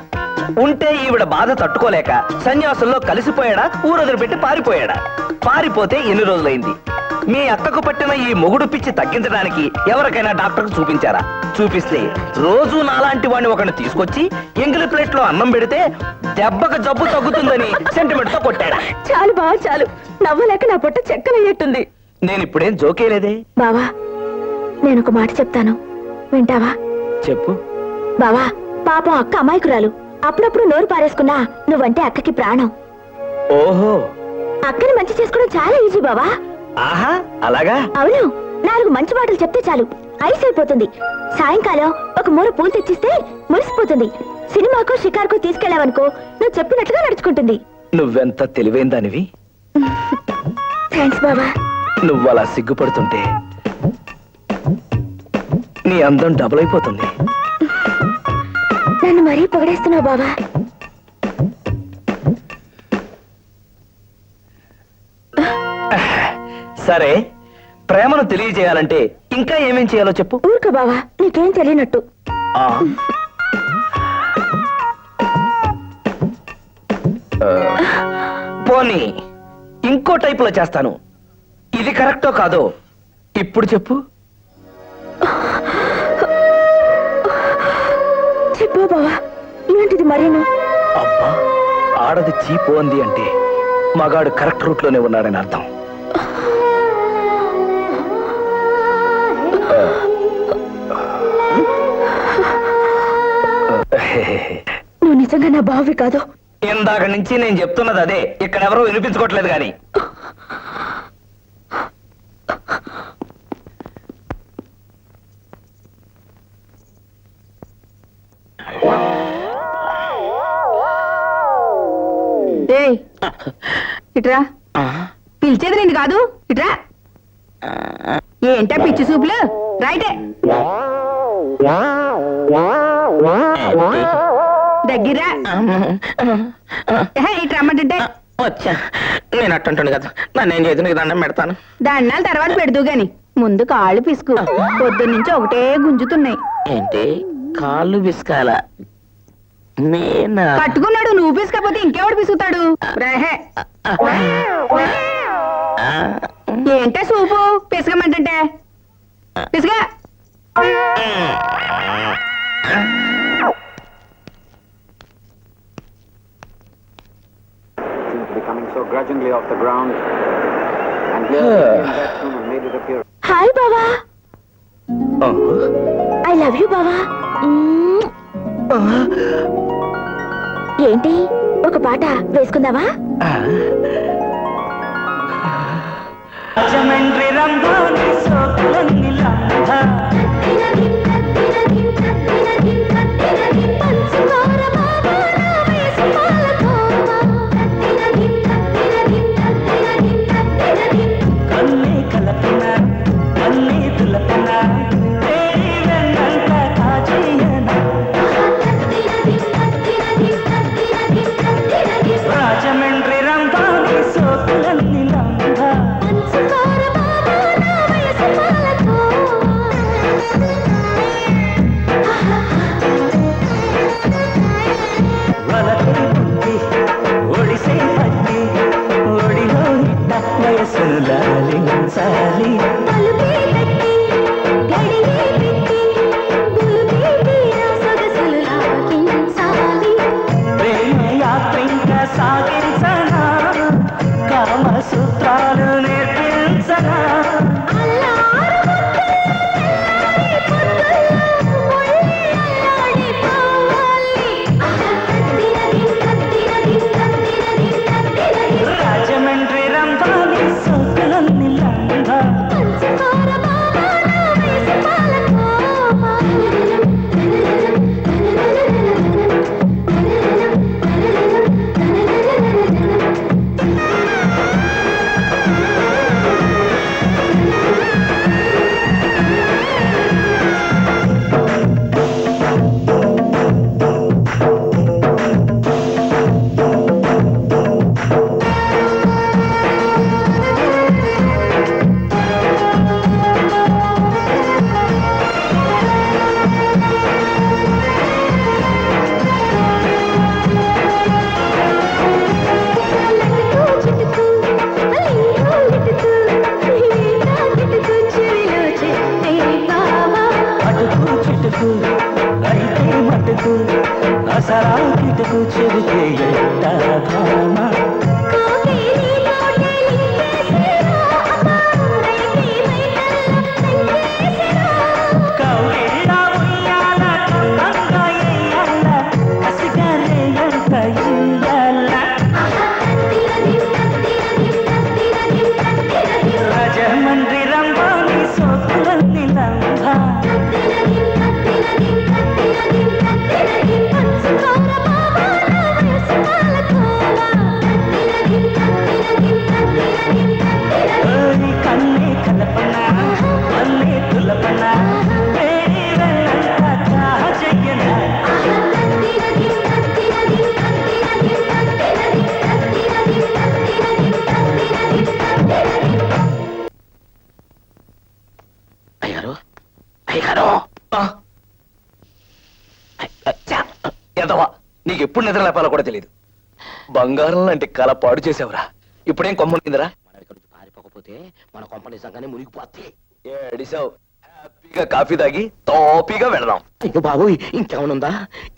ఉంటే ఈవిడ బాధ తట్టుకోలేక సన్యాసుల్లో కలిసిపోయాడా, ఊరొదిలిపెట్టి పారిపోయాడా? పారిపోతే ఎన్ని రోజులైంది? మీ అక్కకు పట్టిన ఈ మొగుడు పిచ్చి తగ్గించడానికి ఎవరికైనా డాక్టర్కు చూపించారా? చూపిస్తే రోజు నాలాంటి వాడిని ఒకరిని తీసుకొచ్చి ఎంగిలి ప్లేట్ లో అన్నం పెడితే దెబ్బకు జబ్బు తగ్గుతుందని సెంటిమెంట్ తో కొట్టాడా? చాలు బావా చాలు, నవ్వలేక నా పొట్ట చెక్కలయ్యేట్టుంది. నేను ఇప్పుడేం జోకేలేదే. బావా, నేనొక మాట చెప్తాను, వింటావా? చెప్పు. బావా, పాపం అక్క అమాయకురాలు. అప్పుడప్పుడు నోరు పారేసుకున్నా నువ్వంటే అక్కకి ప్రాణం. ఓహో, అక్కని మంచి చేసుకోవడం చాలా ఈజీ బావా. ఆహా, అలాగా? అవును, 4 మంచి మాటలు చెప్తే చాలు, ఐస్ అయిపోతుంది. సాయంకాలం ఒక మూర పూలు తెచ్చిస్తే మురిసిపోతుంది. సినిమాకో షికార్కో తీసుకెళ్ళావనుకో, నువ్వు చెప్పినట్లుగా నడుచుకుంటుంది. నువ్వెంత తెలివైందానివి. థ్యాంక్స్ బావా. నువ్వు అలా సిగ్గుపడుతుంటే నీ అందం డబుల్ అయిపోతుంది. నన్ను మరీ పొగడేస్తున్నావు బావా. సరే, ప్రేమను తెలియజేయాలంటే ఇంకా ఏమేం చేయాలో చెప్పు. ఊరుకో బావా, నీకేం తెలియనట్టు. పోనీ ఇంకో టైపులో చేస్తాను. ఇది కరెక్టో కాదో ఇప్పుడు చెప్పు. చెప్పు బావా, ఏంటిది మరేను? అబ్బా, ఆడది చీపు అంది అంటే మగాడు కరెక్ట్ రూట్ లోనే ఉన్నాడని అర్థం. నువ్వు నిజంగా నా బావి కాదు. ఇందాక నుంచి నేను చెప్తున్నది అదే, ఇక్కడెవరో వినిపించుకోవట్లేదు గాని. ఇట్రా పిలిచేది నిన్ను కాదు ఇట్రా ఏంటా పిచ్చి సూపులు రైటే దగ్గర ఇటు రమ్మంటుంటే వచ్చా నేను అట్టుంటాను కదా నన్ను ఏం చేసి నీకు దండం పెడతాను దండాల తర్వాత పెడదు గాని ముందు కాళ్ళు పిసుకు పొద్దున్నుంచి ఒకటే గుంజుతున్నాయి ఏంటి కాళ్ళు విసుకాల నేనా కట్టుకున్నాడు నువ్వు పిసుకపోతే ఇంకెవడు పిసుకుతాడు రేహే ఏంటే సూపు పిసకమంటుంటే పిసగా becoming so grudgingly off the ground, and here came that room and made it appear. Hi బావా ఐ లవ్ యూ బావా ఏంటి ఒక పాట వేసుకుందావా రాజమండ్రి రంభాని సోకులన్నీ లంఘ. కన్నీ కలపన అన్నీ తులపన తేరి వెన్నంత కాజేయన. రాజమండ్రి రంభాని సోకులన్నీ లంఘ. వలకరి బుద్ధి ఒడిసే పట్టి ఒడిలో ఇట్ట వయసును లాలించాలి. ప్రేమ యాత్ర ఇంకా సాగించనా కామ సూత్రాలు నేర్పించనా. రాజమండ్రి రంభాని సోకులన్నీ లంఘ. అటుకు చిటుకు అయితే మటుకు అసరా కిటుకు చెబితే ఎట్ట భామ. కౌగిళ్ళ ఉయ్యాల కప్పంగా ఎయ్యాల కసిగానే ఎంత ఇయ్యాల. రాజమండ్రి రంభాని సోకులన్నీ లంఘ. ఓరి కన్నే కలపన అల్లే తులపన తేరి వెన్నంత కాజేయన. అయ్యారు అయ్యారు ఎదవా నీకు ఎప్పుడు నిద్ర లేపాలో కూడా తెలియదు. బంగారం లాంటి కళ పాడు చేసావురా. ఇప్పుడేం కొమ్మునిందిరా. మన ఇక్కడ నుంచి పారిపోకపోతే మన కొంప నిజంగానే మునిగిపోతే. ఏడిసావు. హ్యాపీగా కాఫీ తాగి టాపీగా వెళదాం. అయ్యో బాబోయ్ ఇంకేమనుందా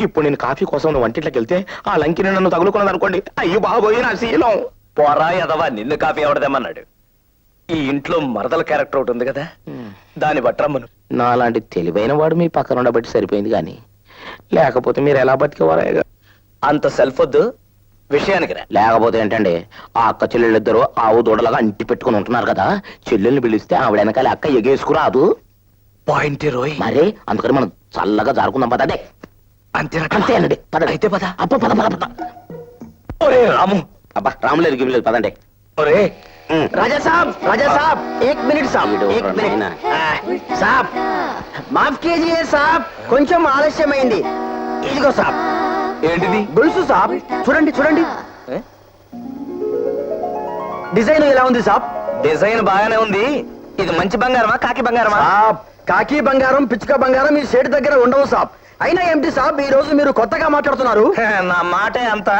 ఇప్పుడు నేను కాఫీ కోసం నువ్వు వంటిట్లోకి వెళ్తే ఆ లంకిని నన్ను తగులుకున్నది అనుకోండి. అయ్యో బాబోయ్ నా శీలం. పోరా ఎదవా నిన్ను కాఫీ ఎవడదేమన్నాడు. ఈ ఇంట్లో మరదల క్యారెక్టర్ ఒకటి ఉంది కదా దాన్ని బట్టరమ్మను. నాలాంటి తెలివైన వాడు మీ పక్కన ఉండబట్టి సరిపోయింది కానీ లేకపోతే మీరు ఎలా బతికేవారా. అంత సెల్ఫ్ వద్దు విషయానికి రా. లేకపోతే ఏంటండి ఆ అక్క చెల్లెళ్ళిద్దరూ ఆవు దూడలాగా అంటి పెట్టుకుని ఉంటున్నారు కదా. చెల్లెల్ని పిలిస్తే ఆవిడ వెనకాల అక్క ఎగేసుకురాదు. పాయింట్ రోయ్. మరి అందుకని మనం చల్లగా జారుకుందాం పద. అదే అంతేనండి పద. అయితే పద. అబ్బా పద పద పద. ఒరే రాము అబ్బా రాములేదు గిమిలేదు పదండి. राजा साहब एक मिनट साहब एक मिनट साहब माफ कीजिए साहब కొంచెం ఆలస్యమైంది ఇదిగో సాబ్ ఏంటిది? గొలుసు సాబ్ చూడండి చూడండి డిజైన్ ఎలా ఉంది సాబ్ డిజైన్ బాగానే ఉంది. ఇది మంచి బంగారమా కాకి బంగారమా? సాబ్ కాకి బంగారం పిచ్చుక బంగారం ఈ షేడ్ దగ్గర ఉండవు సాబ్. అయినా ఏమిటి సాబ్ ఈ రోజు మీరు కొత్తగా మాట్లాడుతున్నారు? నా మాటే అంత.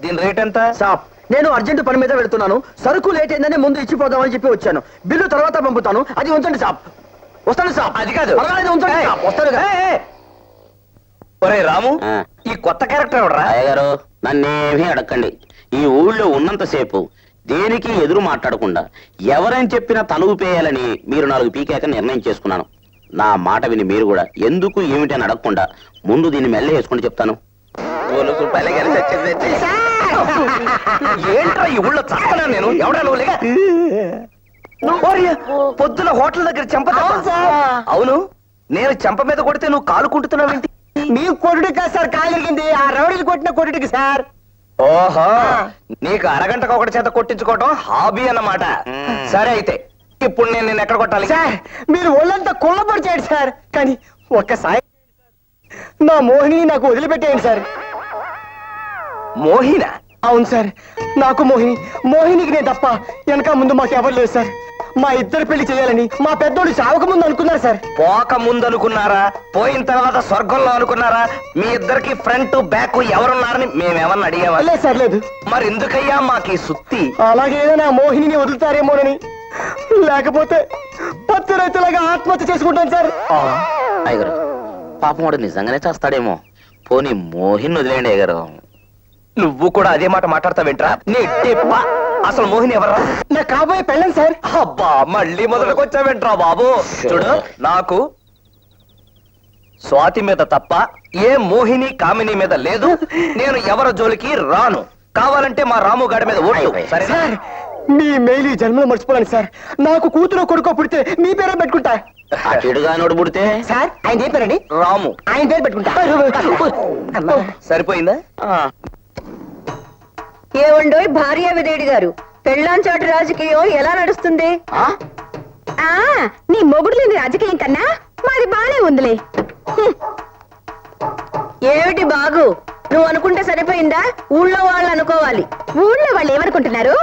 దీని రేట్ ఎంత? సాబ్ నేను అర్జెంట్ పని మీద వెళ్తున్నాను, సరుకు లేట్ అయిందని ముందు ఇచ్చిపోదామని చెప్పి వచ్చాను. బిల్లు తర్వాత పంపుతాను, అది ఉంచండి సాబ్. వస్తాను సాబ్. అది కాదు. పర్వాలేదు, ఉంచండి సాబ్. వస్తాను కదా. ఒరే రాము, ఆ. ఈ కొత్త క్యారెక్టర్ ఎవడరా? అయ్యగారు నన్నేమీ అడగండి. ఈ ఊళ్ళో ఉన్నంతసేపు దేనికి ఎదురు మాట్లాడకుండా ఎవరని చెప్పినా తనువు పేయాలని మీరు 4 పీకాక నిర్ణయం చేసుకున్నాను. నా మాట విని మీరు కూడా ఎందుకు ఏమిటి అని అడగకుండా ముందు దీన్ని మెల్ల వేసుకుని చెప్తాను. ఏంట్రా ఈ ఊళ్ళో చస్తానా నేను? ఎవడా నువ్వు లేక? పొద్దున హోటల్ దగ్గర చెంప దెబ్బ. అవును, నేను చెంప మీద కొడితే నువ్వు కాలు కుంటున్నావేంటి? మీకు కొట్టుడికి కాదు సార్ కాలిరిగింది, ఆ రౌడీలు కొట్టిన కొట్టుడికి సార్. ఓహో, నీకు అరగంటకు ఒకటి చేత కొట్టించుకోవటం హాబీ అన్నమాట. సరే అయితే ఇప్పుడు నేను నిన్ను ఎక్కడ కొట్టాలి? సార్ మీరు ఒళ్ళంతా కొల్లబడి చేయండి సార్, కానీ ఒక్కసారి నా మోహిని నాకు వదిలిపెట్టేయండి సార్. మోహిన? అవును సార్, నాకు మోహినికి నేను తప్ప వెనక ముందు మాకు ఎవరు లేదు సార్. మా ఇద్దరు పెళ్లి చేయాలని మా పెద్దోడు చావక ముందు అనుకున్నారు సార్. పోక ముందు అనుకున్నారా? పోయిన తర్వాత స్వర్గంలో అనుకున్నారా? మీ ఇద్దరికి ఫ్రంట్ బ్యాక్ ఎవరున్నారని మేమేమన్నా అడిగావా? లేదు సార్, లేదు. మరి ఎందుకయ్యా మాకు ఈ సుత్తి? అలాగే నా మోహిని వదులుతారేమోనని, లేకపోతే పత్తి రైతులాగా ఆత్మహత్య చేసుకుంటాను సార్. అయ్యగారు పాపం వాడు నిజంగానే చేస్తాడేమో. పోనీ మోహిన్ వదిలేయండి అయ్యగారు. నువ్వు కూడా అదే మాట మాట్లాడతావేంట్రా? నీ టిప్ప. అసలు మోహిని ఎవర్రా? నా కాబోయే పెళ్ళం సార్. అబ్బా, మళ్ళీ మొదలుకొచ్చావేంట్రా బాబు? చూడు, నాకు స్వాతి మీద తప్ప ఏ మోహిని కామిని మీద లేదు. నేను ఎవరి జోలికి రాను. కావాలంటే మా రాము గాడి మీద ఓటు. సరే సార్ మీ మెయిల్ ఈ జన్మలో మర్చిపోలేను సార్. నాకు కూతురు కొడుకో పుడితే మీ పేరే పెట్టుకుంటా. అటుగా నోడు పుడితే సార్ ఆయన ఏ పేరండి? రాము. ఆయన పేరు పెట్టుకుంటా. సరిపోయిందా? ఏమండోయ్ భార్య విదేడి గారు, పెళ్ళాంచాటు రాజకీయం ఎలా నడుస్తుంది? నీ మొగుడు లేని రాజకీయం కన్నా మాది బానే ఉందిలే. ఏమిటి బాగు, నువ్వు అనుకుంటే సరిపోయిందా? ఊళ్ళో వాళ్ళు అనుకోవాలి. ఊళ్ళో వాళ్ళు ఏమనుకుంటున్నారు?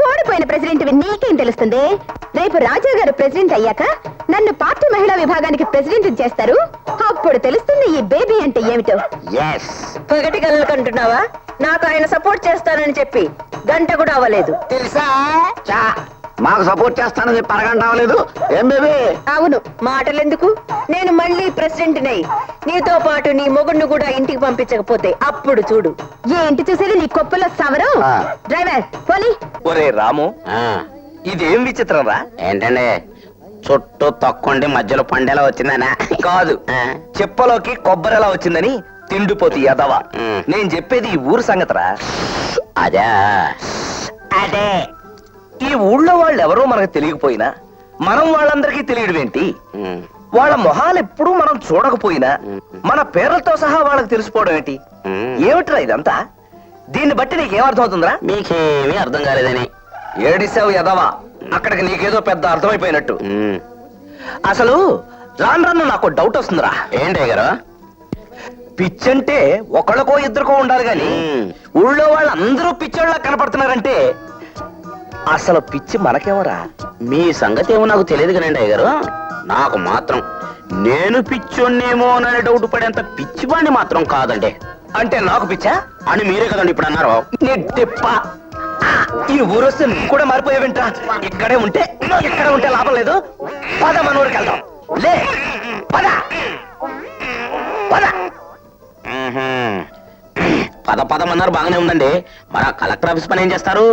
ఓడిపోయిన ప్రెసిడెంట్ నీకేం తెలుస్తుంది? రేపు రాజా గారు ప్రెసిడెంట్ అయ్యాక నన్ను పార్టీ మహిళా విభాగానికి ప్రెసిడెంట్ చేస్తారు. అప్పుడు తెలుస్తుంది ఈ బేబీ అంటే ఏమిటో. పగటి కళ్ళకు అంటున్నావా? నాకు ఆయన సపోర్ట్ చేస్తానని చెప్పి గంట కూడా అవ్వలేదు. తెలుసా? మాకు సపోర్ట్ చేస్తానని పరగంట అవ్వలేదు. ఏం బేబీ? అవును, మాటలెందుకు? నేను మళ్ళీ ప్రెసిడెంట్ నై నీతో పాటు నీ మొగుడిని కూడా ఇంటికి పంపించకపోతే అప్పుడు చూడు. ఏంటి చూసేది నీ కొప్పులో సవరం? డ్రైవర్ పోనీ. ఒరే రాము, ఇదేం విచిత్రం రా? ఏంటండి చుట్టూ తొక్కండి మధ్యలో పండేలా వచ్చిందనా? కాదు, చెప్పలోకి కొబ్బరి ఎలా వచ్చిందని తిండిపోతు ఎదవా. నేను చెప్పేది ఈ ఊరు సంగతిరా. అదే అదే ఈ ఊళ్ళో వాళ్ళు ఎవరో మనకు తెలియకపోయినా మనం వాళ్ళందరికీ తెలియడం ఏంటి? వాళ్ళ మొహాలు ఎప్పుడూ మనం చూడకపోయినా మన పేర్లతో సహా వాళ్ళకి తెలిసిపోవడం ఏంటి? ఏమిట్రా ఇదంతా? దీన్ని బట్టి నీకేమర్థమవుతుందిరా? మీకేమీ అర్థం కాలేదని. ఏడిసావు ఎదవా, అక్కడికి నీకేదో పెద్ద అర్థమైపోయినట్టు. అసలు రాను నాకు డౌట్ వస్తుందిరా. ఏంటి గారు? పిచ్చంటే ఒకళ్ళకో ఇద్దరికో ఉండాలి గాని ఊళ్ళో వాళ్ళందరూ పిచ్చోళ్ళ కనపడుతున్నారంటే అసలు పిచ్చి మనకేమరా? మీ సంగతి ఏమో నాకు తెలియదు కానండి అయ్యగారు. నాకు మాత్రం నేను పిచ్చోన్నేమో అని డౌట్ పడేంత పిచ్చివాణ్ణి మాత్రం కాదండి. అంటే నాకు పిచ్చా అని మీరే కదండి ఇప్పుడు అన్నారు. నీ తిప్ప. ఈ ఊరొస్తే నువ్వు కూడా మారిపోయావేంట్రా? ఇక్కడే ఉంటే లాభం లేదు. పద మన ఊరికి వెళ్దాం. లే పద పద. పదమన్నారు బాగానే ఉందండి. మరి ఆ కలెక్టర్ ఆఫీస్ పని ఏం చేస్తారు?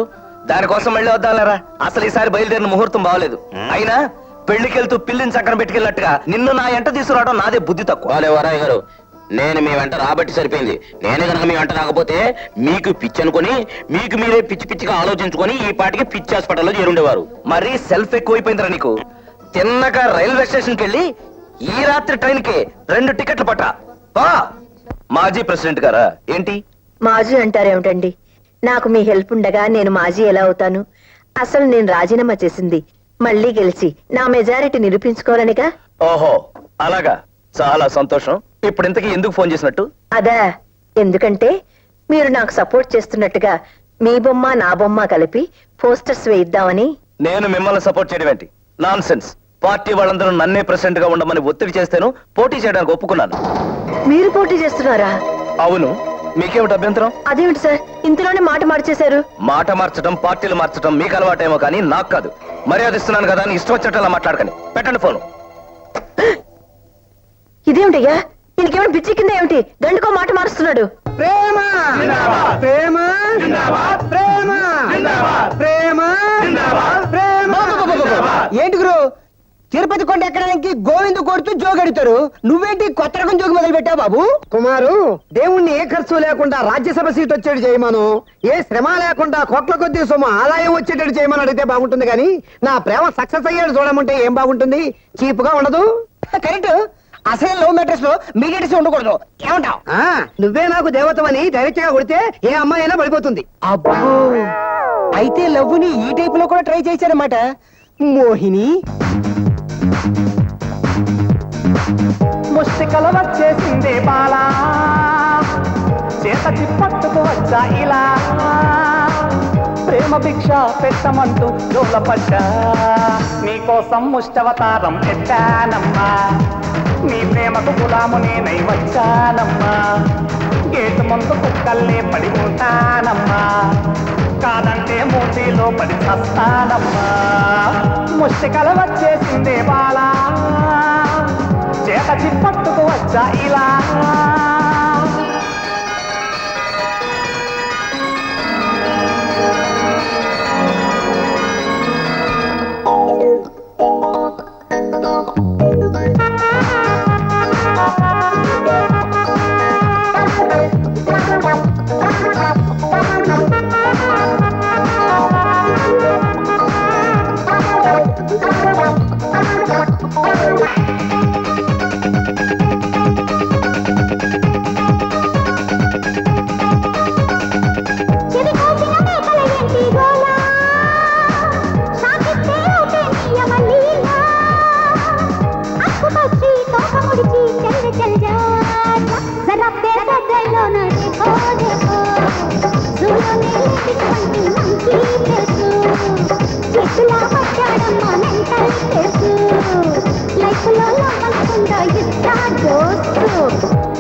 దానికోసం మళ్ళీ వద్దాంలేరా. అసలు ఈసారి బయలుదేరిన ముహూర్తం బాగలేదు. అయినా పెళ్లికెళ్తూ పిల్లిని చక్కన పెట్టుకెళ్ళినట్టుగా నిన్ను నా ఎంట తీసుకురావడం నాదే బుద్ధి తక్కువ. వారాయ్ గారు, నేను మీ వెంట రాబట్టి సరిపోయింది. నేనే కనుక మీ వెంట రాకపోతే మీకు పిచ్చి అనుకుని మీకు మీరే పిచ్చి పిచ్చిగా ఆలోచించుకొని ఈ పాటికి పిచ్చి హాస్పిటల్లో చేరుండేవారు. మరీ సెల్ఫ్ ఎక్కువైపోయిందిరా నీకు. తిన్నగా రైల్వే స్టేషన్కి వెళ్ళి ఈ రాత్రి ట్రైన్ కి 2 టికెట్లు పట్టా. మాజీ ప్రెసిడెంట్ గారా ఏంటి? మాజీ అంటారేమిటండి? నాకు మీ హెల్ప్ ఉండగా నేను మాజీ ఎలా అవుతాను? అసలు నేను రాజీనామా చేసింది మళ్ళీ గెలిచి నా మెజారిటీ నిరూపించుకోవాలనిగా. ఓహో అలాగా, చాలా సంతోషం. ఇప్పుడు ఇంతకీ ఎందుకు ఫోన్ చేసినట్టు? అదా, ఎందుకంటే మీరు నాకు సపోర్ట్ చేస్తున్నట్టుగా మీ బొమ్మ నా బొమ్మ కలిపి పోస్టర్స్ వేయిద్దామని. నేను మిమ్మల్ని సపోర్ట్ చేయడం ఏంటి? Non sense. పార్టీ వాళ్ళందరూ నన్నే ప్రెసిడెంట్ గా ఉండమని ఒత్తిడి చేస్తేను పోటీ చేయడానికి ఒప్పుకున్నాను. మీరు పోటీ చేస్తున్నారా? అవును, మీకేమిటి అభ్యంతరం? అదేమిటి సార్, ఇంతలోనే మాట మార్చేశారు? మాట మార్చడం, పార్టీలు మార్చడం మీకు అలవాటేమో కానీ నాకు కాదు. మర్యాద ఇస్తున్నాను కదా అని ఇష్టం వచ్చేటలా మాట్లాడకండి. పెట్టండి ఫోన్. ఇదేమిటయ్యా, ఇంకేమైనా పిచ్చి కింద ఏమిటి దండుకో మాట మారుస్తున్నాడు? ప్రేమ ప్రేమ ప్రేమ ప్రేమ ప్రేమ. ఏంటి గురు, తిరుపతి కొండ ఎక్కడానికి గోవిందు కొడుతూ జోగెడతారు, నువ్వేంటి కొత్త రకం జోగి మొదలు పెట్టావు బాబు? కుమారు, దేవుణ్ణి ఏ ఖర్చు లేకుండా రాజ్యసభ సీట్ వచ్చేట్టు చేయమను, ఏ శ్రమ లేకుండా కోట్ల కొద్ది సొమ్ము ఆదాయం వచ్చేటట్టు చేయమని అడిగితే బాగుంటుంది కానీ నా ప్రేమ సక్సెస్ అయ్యాడు చూడమంటే ఏం బాగుంటుంది? చీపుగా ఉండదు. కరెక్ట్. అసలు లవ్ మ్యాటర్స్ లో మీడియేటర్స్ ఉండకూడదు, ఏమంటావు? నువ్వే నాకు దేవతమని డైరెక్ట్ గా కొడితే ఏ అమ్మాయి అయినా పడిపోతుంది. అబ్బో, అయితే లవ్ ని ఈ టైప్ లో కూడా ట్రై చేశారన్నమాట. మోహిని ముష్టికల వచ్చేసిందే బాలా, చేతకి పట్టుకు వచ్చా ఇలా, ప్రేమ భిక్ష పెట్టమంటూ జోలపడ్డా, నీకోసం ముష్టవతారం ఎత్తానమ్మా, నీ ప్రేమకు గులాము నేనై వచ్చానమ్మా, గేటు ముందు కుక్కల్లే పడి ఉంటానమ్మా, కాదంటే మూతిలో పడి చస్తానమ్మా, ముష్టికల వచ్చేసిందే బాలా, చేత చిప్పట్టుకు వచ్చా ఇలా.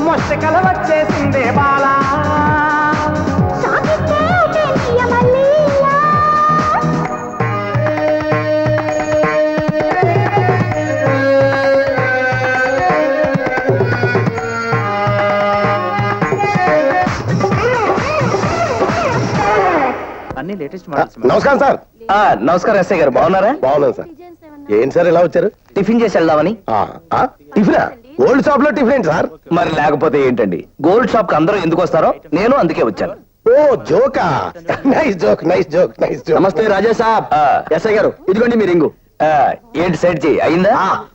ముష్టికల వచ్చేసిందే బాలా, అన్ని లేటెస్ట్ మోడల్స్. నమస్కారం సార్. నమస్కారం ఎస్ఐ గారు, బాగున్నారా? బాగున్నాను సార్. ఏంటి సార్ ఇలా వచ్చారు? టిఫిన్ చేసి వెళ్దామని. టిఫినా? గోల్డ్ షాప్ లో టిఫిన్ ఏంటి సార్? మరి లేకపోతే ఏంటండి, గోల్డ్ షాప్ కి అందరూ ఎందుకు వస్తారో నేను అందుకే వచ్చాను. ఓ జోకా, nice joke nice joke nice joke. నమస్తే రాజా సాబ్. ఎస్ఐ గారు, ఇదిగోండి మీ రింగు. ఏంటి సైడ్ చేయి, అయిందా?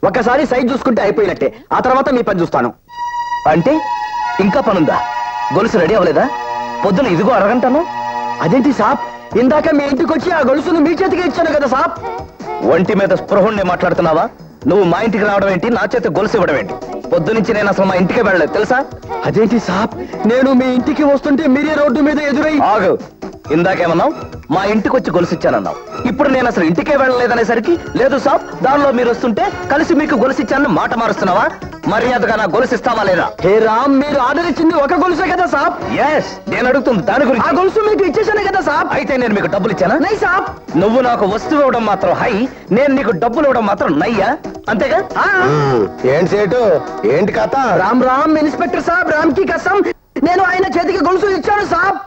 ఒక్కసారి సైజ్ చూసుకుంటే అయిపోయినట్టే, ఆ తర్వాత మీ పని చూస్తాను. అంటే ఇంకా పనుందా? గొలుసు రెడీ అవ్వలేదా? పొద్దున ఇదిగో అరగంటాను. అదేంటి సాబ్, ఇందాక మీ ఇంటికి వచ్చి ఆ గొలుసును మీ చేతికి ఇచ్చాను కదా సాబ్. ఒంటి మీద స్పృహుండే మాట్లాడుతున్నావా? నువ్వు మా ఇంటికి రావడం ఏంటి, నా చేత గొలుసు ఇవ్వడం ఏంటి? పొద్దు నుంచి నేను అసలు మా ఇంటికే వెళ్ళలేదు తెలుసా? అదేంటి సాబ్, నేను మీ ఇంటికి వస్తుంటే మీరే రోడ్డు మీద ఎదురై. ఆగు, ఇందాకేమన్నావు? మా ఇంటికి వచ్చి గొలుసు ఇచ్చానన్నావు. ఇప్పుడు నేను అసలు ఇంటికే వెళ్ళలేదనేసరికి లేదు సాబ్, దానిలో మీరు వస్తుంటే కలిసి మీకు గొలుసు ఇచ్చానని మాట మారుస్తున్నావా? మర్యాదగా నా గొలుసు ఇస్తావా లేదా? హే రామ్, మీరు ఆర్డర్ ఇచ్చింది ఒక గొలుసే కదా సాబ్. ఎస్, నేను అడుగుతుంది దాని ఆ గురించి. గొలుసు మీకు ఇచ్చేసాను కదా సాబ్. అయితే నేను మీకు డబ్బులు ఇచ్చానా? నై సాబ్. నువ్వు నాకు వస్తువు ఇవ్వడం మాత్రం హై, నేను నీకు డబ్బులు ఇవ్వడం మాత్రం నయ్యా, అంతేగా? ఏంటి సేటు, ఏంటి కథ? రామ్ రామ్ ఇన్స్పెక్టర్ సాబ్, రామ్ కి కసం, నేను ఆయన చేతికి గొలుసు ఇచ్చాను సాబ్.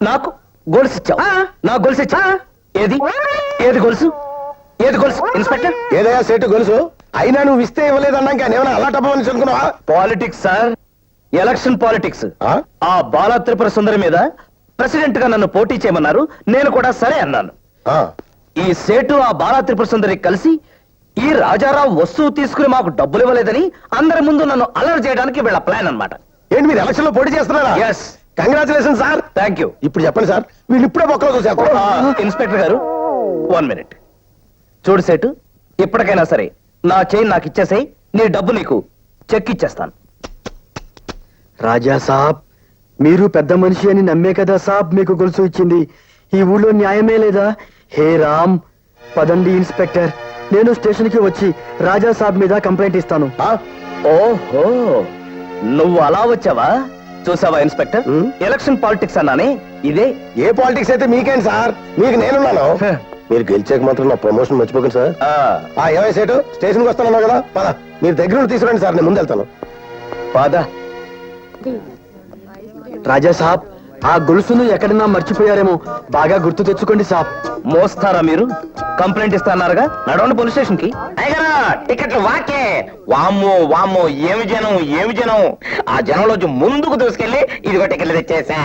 నాకు గొలుసు ఇచ్చావు? నాకు గొలుసు ఇచ్చా? ఏది ఏది గొలుసు, ఏది గొలుసు ఇన్స్పెక్టర్? ఏదయ్యా సేటు గొలుసు? అయినా నువ్వు ఇస్తే ఇవ్వలేదన్నాక ఏమైనా అలా టప్పమని అనుకున్నావా? Politics sir, election politics. ఆ బాలా త్రిపుర సుందరి మీద ప్రెసిడెంట్ గా నన్ను పోటీ చేయమన్నారు, నేను కూడా సరే అన్నాను. ఈ సేటు ఆ బాలా త్రిపుర సుందరి కలిసి ఈ రాజారావు వస్తువు తీసుకుని మాకు డబ్బులు ఇవ్వలేదని అందరి ముందు నన్ను అలర్ట్ చేయడానికి వీళ్ళ ప్లాన్ అన్నమాట. ఏంటి మీరు ఎలక్షన్ లో పోటీ చేస్తున్నారా? Yes. Congratulation sir. Thank you. ఇప్పుడు చెప్పండి సార్, వీళ్ళు ఇప్పుడే మొక్కలు చూసారు. ఇన్స్పెక్టర్ గారు, 1 minute. చూడు సేటు, ఇప్పటికైనా సరే నా చైన్ నాకు ఇచ్చేసేయ్, నీ డబ్బు నీకు చెక్ ఇచ్చేస్తాను. రాజా సాబ్, మీరు పెద్ద మనిషి అని నమ్మే కదా సాబ్ మీకు గొలుసు ఇచ్చింది. ఈ ఊళ్ళో న్యాయమే లేదా? హే రామ్, పదండి ఇన్స్పెక్టర్, నేను స్టేషన్కి వచ్చి రాజా సాబ్ మీద కంప్లైంట్ ఇస్తాను. ఓహో, నువ్వు అలా వచ్చావా? చూసావా ఇన్స్పెక్టర్, ఎలక్షన్ పాలిటిక్స్ అన్నానే ఇదే. ఏ పాలిటిక్స్ అయితే మీకేంటి సార్, మీకు నేనున్నాను. మీరు గెలిచాక మాత్రం నా ప్రమోషన్ మర్చిపోకండి సార్. ఏమై సేటు, స్టేషన్కి వస్తానన్నావు కదా, పద. మీరు దగ్గర నుండి తీసుకురండి సార్, నేను ముందు వెళ్తాను. పద. రాజా సాబ్, ఆ గొలుసును ఎక్కడన్నా మర్చిపోయారేమో, బాగా గుర్తు తెచ్చుకోండి సాబ్. మోస్తారా మీరు? కంప్లైంట్ ఇస్తాన్నారుగా, నడవండి పోలీస్ స్టేషన్ కి. అయ్యగారు టికెట్లు వాకే. వామ్మో వామ్మో, ఏమి జనం ఏమి జనం. ఆ జనంలోంచి ముందుకు దూసుకెళ్ళి ఇదిగో టికెట్లు తెచ్చేసా.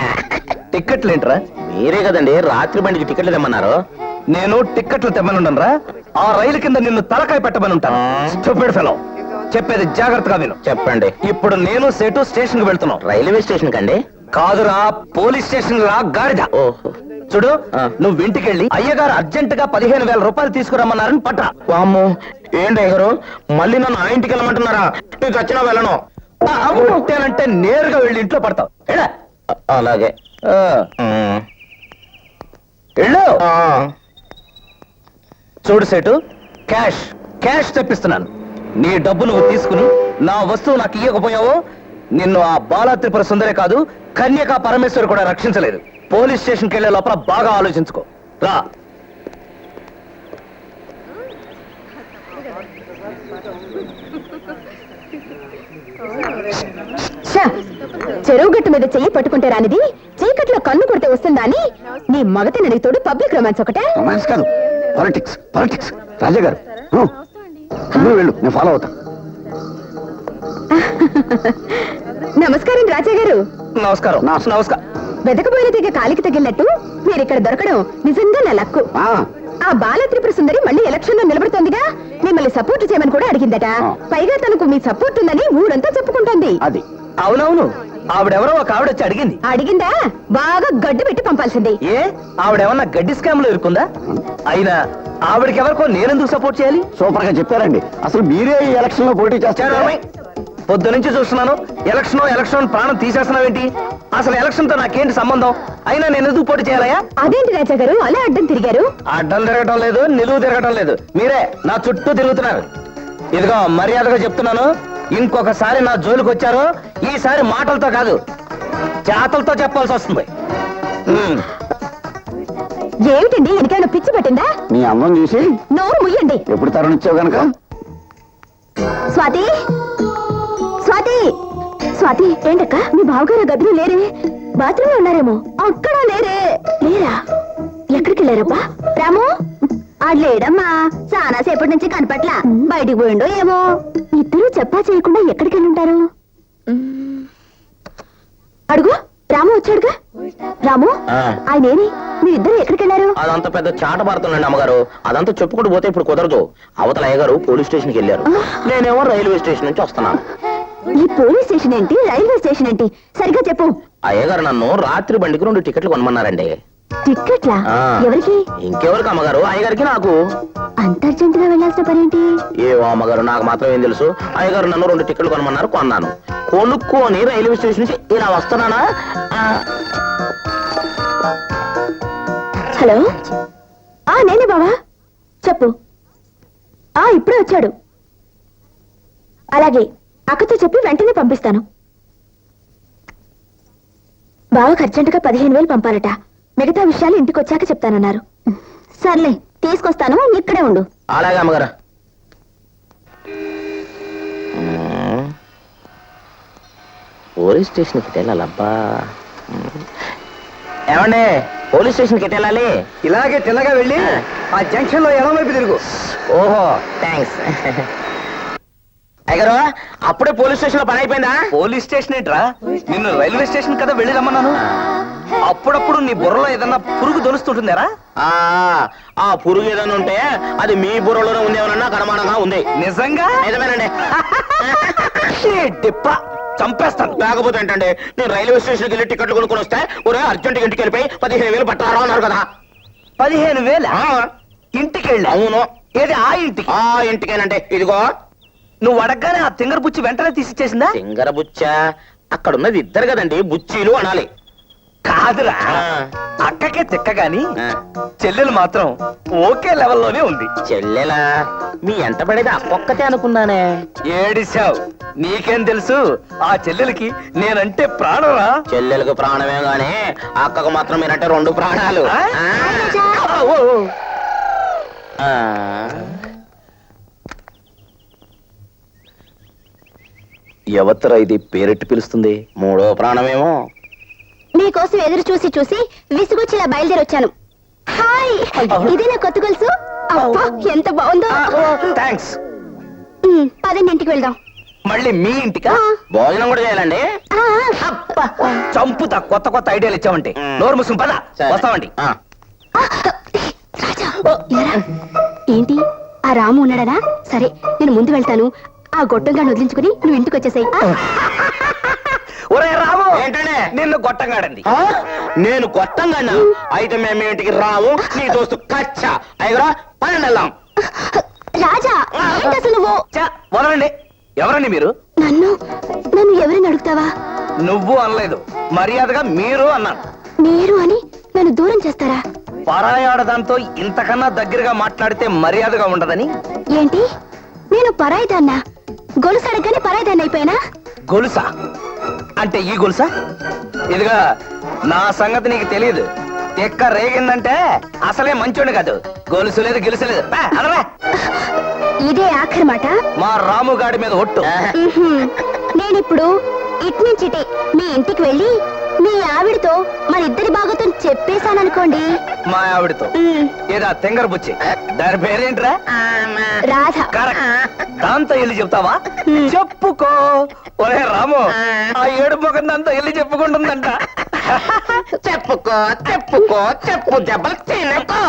టిక్కెట్లు ఏంట్రా? మీరే కదండి రాత్రి బండికి టికెట్లు తెమ్మన్నారు. నేను టిక్కెట్లు తెమ్మనుండరా? ఆ రైలు కింద నిన్ను తలకాయ పెట్టమని ఉంటాను. స్టూపిడ్ ఫెలో, చెప్పేది జాగ్రత్తగా విను. చెప్పండి. ఇప్పుడు నేను సేటు స్టేషన్ కి వెళ్తున్నావు. రైల్వే స్టేషన్ కండి? కాదురా, పోలీస్ స్టేషన్ రా గాడిద. ఓహో. చూడు, నువ్వు ఇంటికెళ్ళి అయ్యగారు అర్జెంట్ గా 15,000 రూపాయలు తీసుకురమ్మన్నారని పట్రా. వామ్మో, ఏంటి అయ్యగారు మళ్ళీ నన్ను ఆ ఇంటికి వెళ్ళమంటున్నారా? నీకు వచ్చినా వెళ్ళను. కొట్టానంటే నేరుగా వెళ్ళి ఇంట్లో పడతావు. ఎడా? అలాగే. వెళ్ళు. చూడు సేటు, క్యాష్ క్యాష్ తెప్పిస్తున్నాను. నీ డబ్బు నువ్వు తీసుకుని నా వస్తువు నాకు ఇవ్వకపోయావో నిన్ను ఆ బాలా త్రిపుర సుందరే కాదు, కన్యకా పరమేశ్వరి కూడా రక్షించలేదు. పోలీస్ స్టేషన్కి వెళ్లే లోపల బాగా ఆలోచించుకో. రా. చెరువు గట్టు మీద చెయ్యి పట్టుకుంటే రానిది, చీకట్లో కన్ను కొడితే వస్తుందా అని నీ మగత నడితోడు పబ్లిక్ రొమాన్స్ ఒకటే. రొమాన్స్ కాదు, పాలిటిక్స్ పాలిటిక్స్. రాజా గారు, నువ్వు వెళ్ళు, నేను ఫాలో అవుతా. నమస్కారం రాజా గారు. నమస్కారం. నమస్కారం. వెతకపోయిన తెగ కాలికి తగిలినట్టు మీరిక్కడ దొరకడం నిజంగా నా లక్కు. ఆ బాల త్రిపుర సుందరి మళ్ళీ ఎలక్షన్ లో నిలబడుతోందిగా, మిమ్మల్ని సపోర్ట్ చేయమని కూడా అడిగిందట. పైగా తనకు మీ సపోర్ట్ ఉందని ఊరంతా చెప్పుకుంటోంది. అది అవునవును, ఆవిడెవరో ఒక ఆవిడ వచ్చి అడిగింది. అడిగిందా? బాగా గడ్డి పెట్టి పంపాల్సింది. ఏ ఆవిడేమన్నా గడ్డి స్కామ్ లో ఇరుకుందా? అయినా ఆవిడకి ఎవరికో నేనెందుకు సపోర్ట్ చేయాలి? సూపర్ గా చెప్పారండి. అసలు మీరే ఈ ఎలక్షన్ లో పోటీ చేస్తారు. పొద్దు నుంచి చూస్తున్నాను, ఎలక్షన్ ప్రాణం తీసేస్తున్నావేంటి? అసలు ఎలక్షన్ తో నాకేంటి సంబంధం? అయినా నేను ఎందుకు పోటీ చేయాలయా? అదేంటి రాజా గారు అలా అడ్డం తిరిగారు? అడ్డం తిరగటం లేదు, నిలువు తిరగటం లేదు, మీరే నా చుట్టూ తిరుగుతున్నారు. ఇదిగో మర్యాదగా చెప్తున్నాను, ఇంకొకసారి నా జోలికి వచ్చారో ఈసారి మాటలతో కాదు చేతలతో చెప్పాల్సి వస్తుంది. ఏమిటండి, ఎనికైనా పిచ్చి పట్టిందా? నీ అందం చూసి నోరు ముయ్యండి. ఎప్పుడు తరుణిచ్చావు గనక. స్వాతి, స్వాతి, స్వాతి. ఏంటక్క, మీ బావగారు గదిలో లేరే? బాత్రూమ్ లో ఉన్నారేమో. అక్కడ లేరే. లేరా? ఎక్కడికి వెళ్ళారబ్బా? రాము ఆడలేడమ్మా, చాలా సేపటి నుంచి కనపట్ల. బయటికి పోయిండో ఏమో. ఇద్దరు చెప్పా చేయకుండా ఎక్కడికి వెళ్ళుంటారు? అడుగు, రాము వచ్చాడుగా. రాము, ఆయనేమి? మీరిద్దరు ఎక్కడికి వెళ్ళారు? అదంతా పెద్ద చాట పడుతుందండి అమ్మగారు. అదంతా చెప్పుకుంటూ పోతే ఇప్పుడు కుదరదు. అవతల అయ్యగారు పోలీస్ స్టేషన్ కి వెళ్ళారు, నేనేమో రైల్వే స్టేషన్ నుంచి వస్తున్నాను. ఈ పోలీస్ స్టేషన్ ఏంటి, రైల్వే స్టేషన్ ఏంటి, సరిగ్గా చెప్పు. అయ్యగారు నన్ను రాత్రి బండికి 2 టికెట్లు కొనమన్నారండి. టిక్కెట్లా? ఎవరికి? ఇంకెవరికి అమ్మగారు? అయ్యగారికి నాకు. అంత అర్జెంట్ గా వెళ్ళాల్సిన పనేంటి? ఏవో అమ్మగారు, నాకు మాత్రం ఏం తెలుసు. అయ్యగారు నన్ను 2 టికెట్లు కొనమన్నారు, కొన్నాను. కొనుక్కొని రైల్వే స్టేషన్ నుంచి ఇలా వస్తున్నానా. హలో, నేనే బావా, చెప్పు. ఇప్పుడే వచ్చాడు. అలాగే, అక్కతో చెప్పి వెంటనే పంపిస్తాను. బావకు అర్జెంటుగా 15,000 పంపాలట. మిగతా విషయాలు ఇంటికి వచ్చాక చెప్తానన్నారు. సర్లే, తీసుకొస్తాను, ఇక్కడే ఉండు. అలాగే అమ్మగారు. పోలీస్ స్టేషన్కి వెళ్ళాలబ్బా. ఏమండి, పోలీస్ స్టేషన్కి వెళ్ళాలి. ఇలాగే తిన్నగా వెళ్ళి ఆ జంక్షన్ లో ఎడం వైపు తిరుగు. ఓహో, థ్యాంక్స్. అయ్యగారు, అప్పుడే పోలీస్ స్టేషన్ లో పని అయిపోయిందా? పోలీస్ స్టేషన్ ఏంట్రా, నిన్ను రైల్వే స్టేషన్ కదా వెళ్ళి రమ్మన్నాను. అప్పుడప్పుడు నీ బుర్రలో ఏదన్నా పురుగు దొరుకుతుంటుందారా? ఆ పురుగు ఏదైనా ఉంటే అది మీ బుర్రలోనే ఉందేమన్నా నాకు అనుమానంగా ఉంది. నిజంగా? నిజమేనండి. డిప్ప చంపేస్తాను. లేకపోతే ఏంటండి, నేను రైల్వే స్టేషన్కి వెళ్ళి టికెట్లు కొనుక్కొని వస్తే ఒరే అర్జెంట్ ఇంటికి వెళ్ళిపోయి 15,000 పట్టారా అన్నారు కదా. 15,000? ఇంటికి వెళ్ళా. అవును. ఏది ఆ ఇంటికి? ఆ ఇంటికేనంటే ఇదిగో. నువ్వు అడగగానే ఆ తింగర బుచ్చి వెంటనే తీసిచ్చేసిందా? సింగర బుచ్చ అక్కడున్నది ఇద్దరు కదండి, బుచ్చీలు అనాలి. కాదురా, ఆ. అక్కకే తిక్క గాని ఆ. చెల్లెలు మాత్రం ఓకే లెవెల్లోనే ఉంది. చెల్లెలా? మీ ఎంట పడేది అక్కొక్కతే అనుకున్నానే. ఏడిశావు, నీకేం తెలుసు? ఆ చెల్లెలకి నేనంటే ప్రాణరా. చెల్లెలకు ప్రాణమే గాని అక్కకు మాత్రం మీరంటే రెండు ప్రాణాలు. ఆ? ఆ. ఓ, ఓ. ఆ. ఎవత్తరా ఇది పేరెట్టి పిలుస్తుంది? మూడో ప్రాణమేమో. మీకోసం ఎదురు చూసి చూసి విసుగొచ్చి ఇలా బయలుదేరి వచ్చాను. హాయ్, ఇదే నా కొత్త గొలుసు. అబ్బా, ఎంత బాగుందో. థ్యాంక్స్. పదండి, ఇంటికి వెళ్దాం. మళ్ళీ మీ ఇంటికా? భోజనం కూడా చేయాలండి. ఆ, చంపుతా కొత్త కొత్త ఐడియాలు ఇచ్చావంటే. నోరు ముసుగు పద, సరే. వస్తామండి. ఆ, రాజా, ఎరా, ఏంటి ఆ రాము ఉన్నాడనా? సరే, నేను ముందు వెళ్తాను. ఆ గొట్టంగా వదిలించుకుని నువ్వు ఇంటికి వచ్చేసాయి. ఒరే రాము, ఏంటండి? నిన్ను గొట్టంగాడండి. నేను గొట్టంగా అయితే మేము ఇంటికి రాము. నీ దోస్తు కచ్చా అయ్యరా, పని వెళ్దాం. రాజా, ఏంటి అసలు నువ్వు? చ్చ, వదలండి. ఎవరండి మీరు? నన్ను నన్ను ఎవరిని అడుగుతావా? నువ్వు అనలేదు, మర్యాదగా మీరు అన్నాను. మీరు అని నన్ను దూరం చేస్తారా? పరాయాడదాంతో ఇంతకన్నా దగ్గరగా మాట్లాడితే మర్యాదగా ఉండదని. ఏంటి, నేను పరాయిదాన్నా? గొలుసు అడగగానే పరాయిదాన్ని అయిపోయానా? గొలుసా అంటే ఈ గొలుసా? ఇదిగా నా సంగతి నీకు తెలియదు. తెక్క రేగిందంటే అసలే మంచోడు కాదు. గొలుసు లేదు గిలుసు లేదు. బా, అనరా. ఇదే ఆఖరి మాట. మా రాముగాడి మీద ఒట్టు. నేనిప్పుడు ఇట్నుంచిటే మీ ఇంటికి వెళ్ళి మీ ఆవిడతో మన ఇద్దరి భాగతం చెప్పేశాననుకోండి. మా ఆవిడతో? ఏదా తెంగర బుచ్చి, దాని పేరేంట్రా? రాధ. కరెక్ట్. దాంతో వెళ్ళి చెప్తావా? చెప్పుకో. ఒరే రాము, ఆ ఏడు ముఖం దాంతో వెళ్ళి చెప్పుకుంటుందంట. చెప్పుకో చెప్పుకో చెప్పు దెబ్బలు తినకో.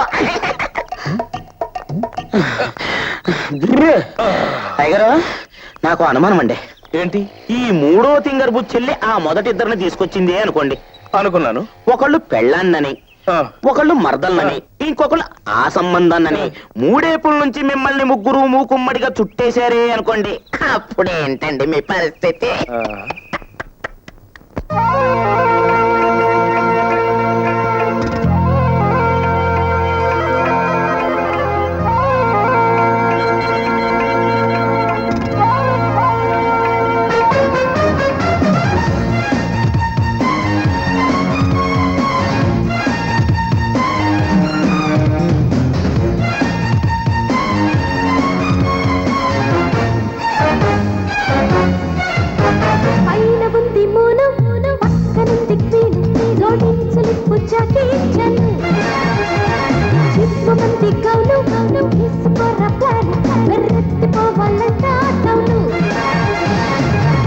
టైగరు, నాకు అనుమానం అండి. ఏంటి? ఈ మూడో తింగర్ బుచ్చెల్లి ఆ మొదటి ఇద్దరిని తీసుకొచ్చింది అనుకోండి. అనుకున్నాను. ఒకళ్ళు పెళ్ళాన్నని, ఒకళ్ళు మర్దల్నని, ఇంకొకళ్ళు ఆ సంబంధాన్నని, మూడేపుల నుంచి మిమ్మల్ని ముగ్గురు మూకుమ్మడిగా చుట్టేశారే అనుకోండి. అప్పుడేంటండి మీ పరిస్థితి? పైన ఉంది మూను, పక్కనుంది క్వీను, జోడించలిప్పు జాకీచను. చిక్కుమంది గౌను, తీసుకోర ప్లాను, వెర్రెత్తిపోవాలంట టౌను.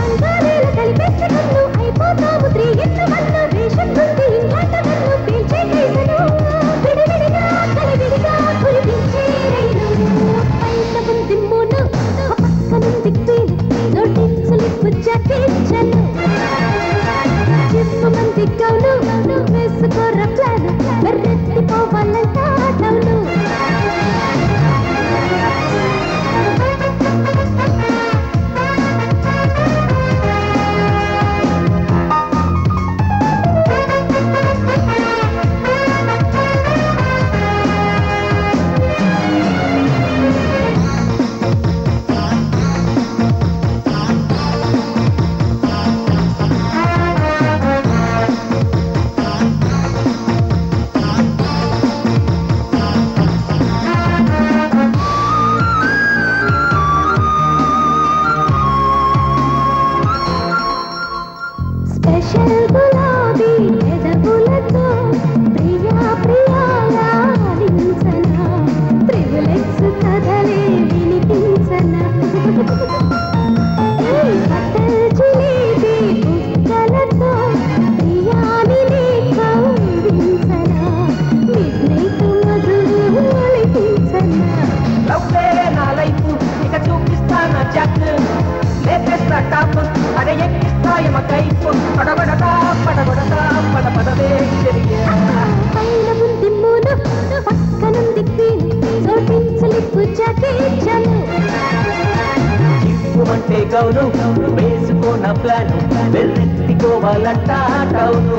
అంగారీలు కలిపేసుకున్ను, అయిపోతాము 3-in-1. రేషన్ ఉంది ఇంగ్లాండ్ నన్ను పీల్చే కేసును, విడివిడిగా కలివిడిగా కురిపించే రైలు. పైన ఉంది మూను, పక్కనుంది క్వీను, జోడించలిప్పు జాకీచను. చిక్కుమంది గౌను, వేసుకోర ప్లాను, వెర్రెత్తిపోవాలంట టౌను. గౌను వేసుకోన ప్లాను వెర్రెత్తికోవాలంట టౌను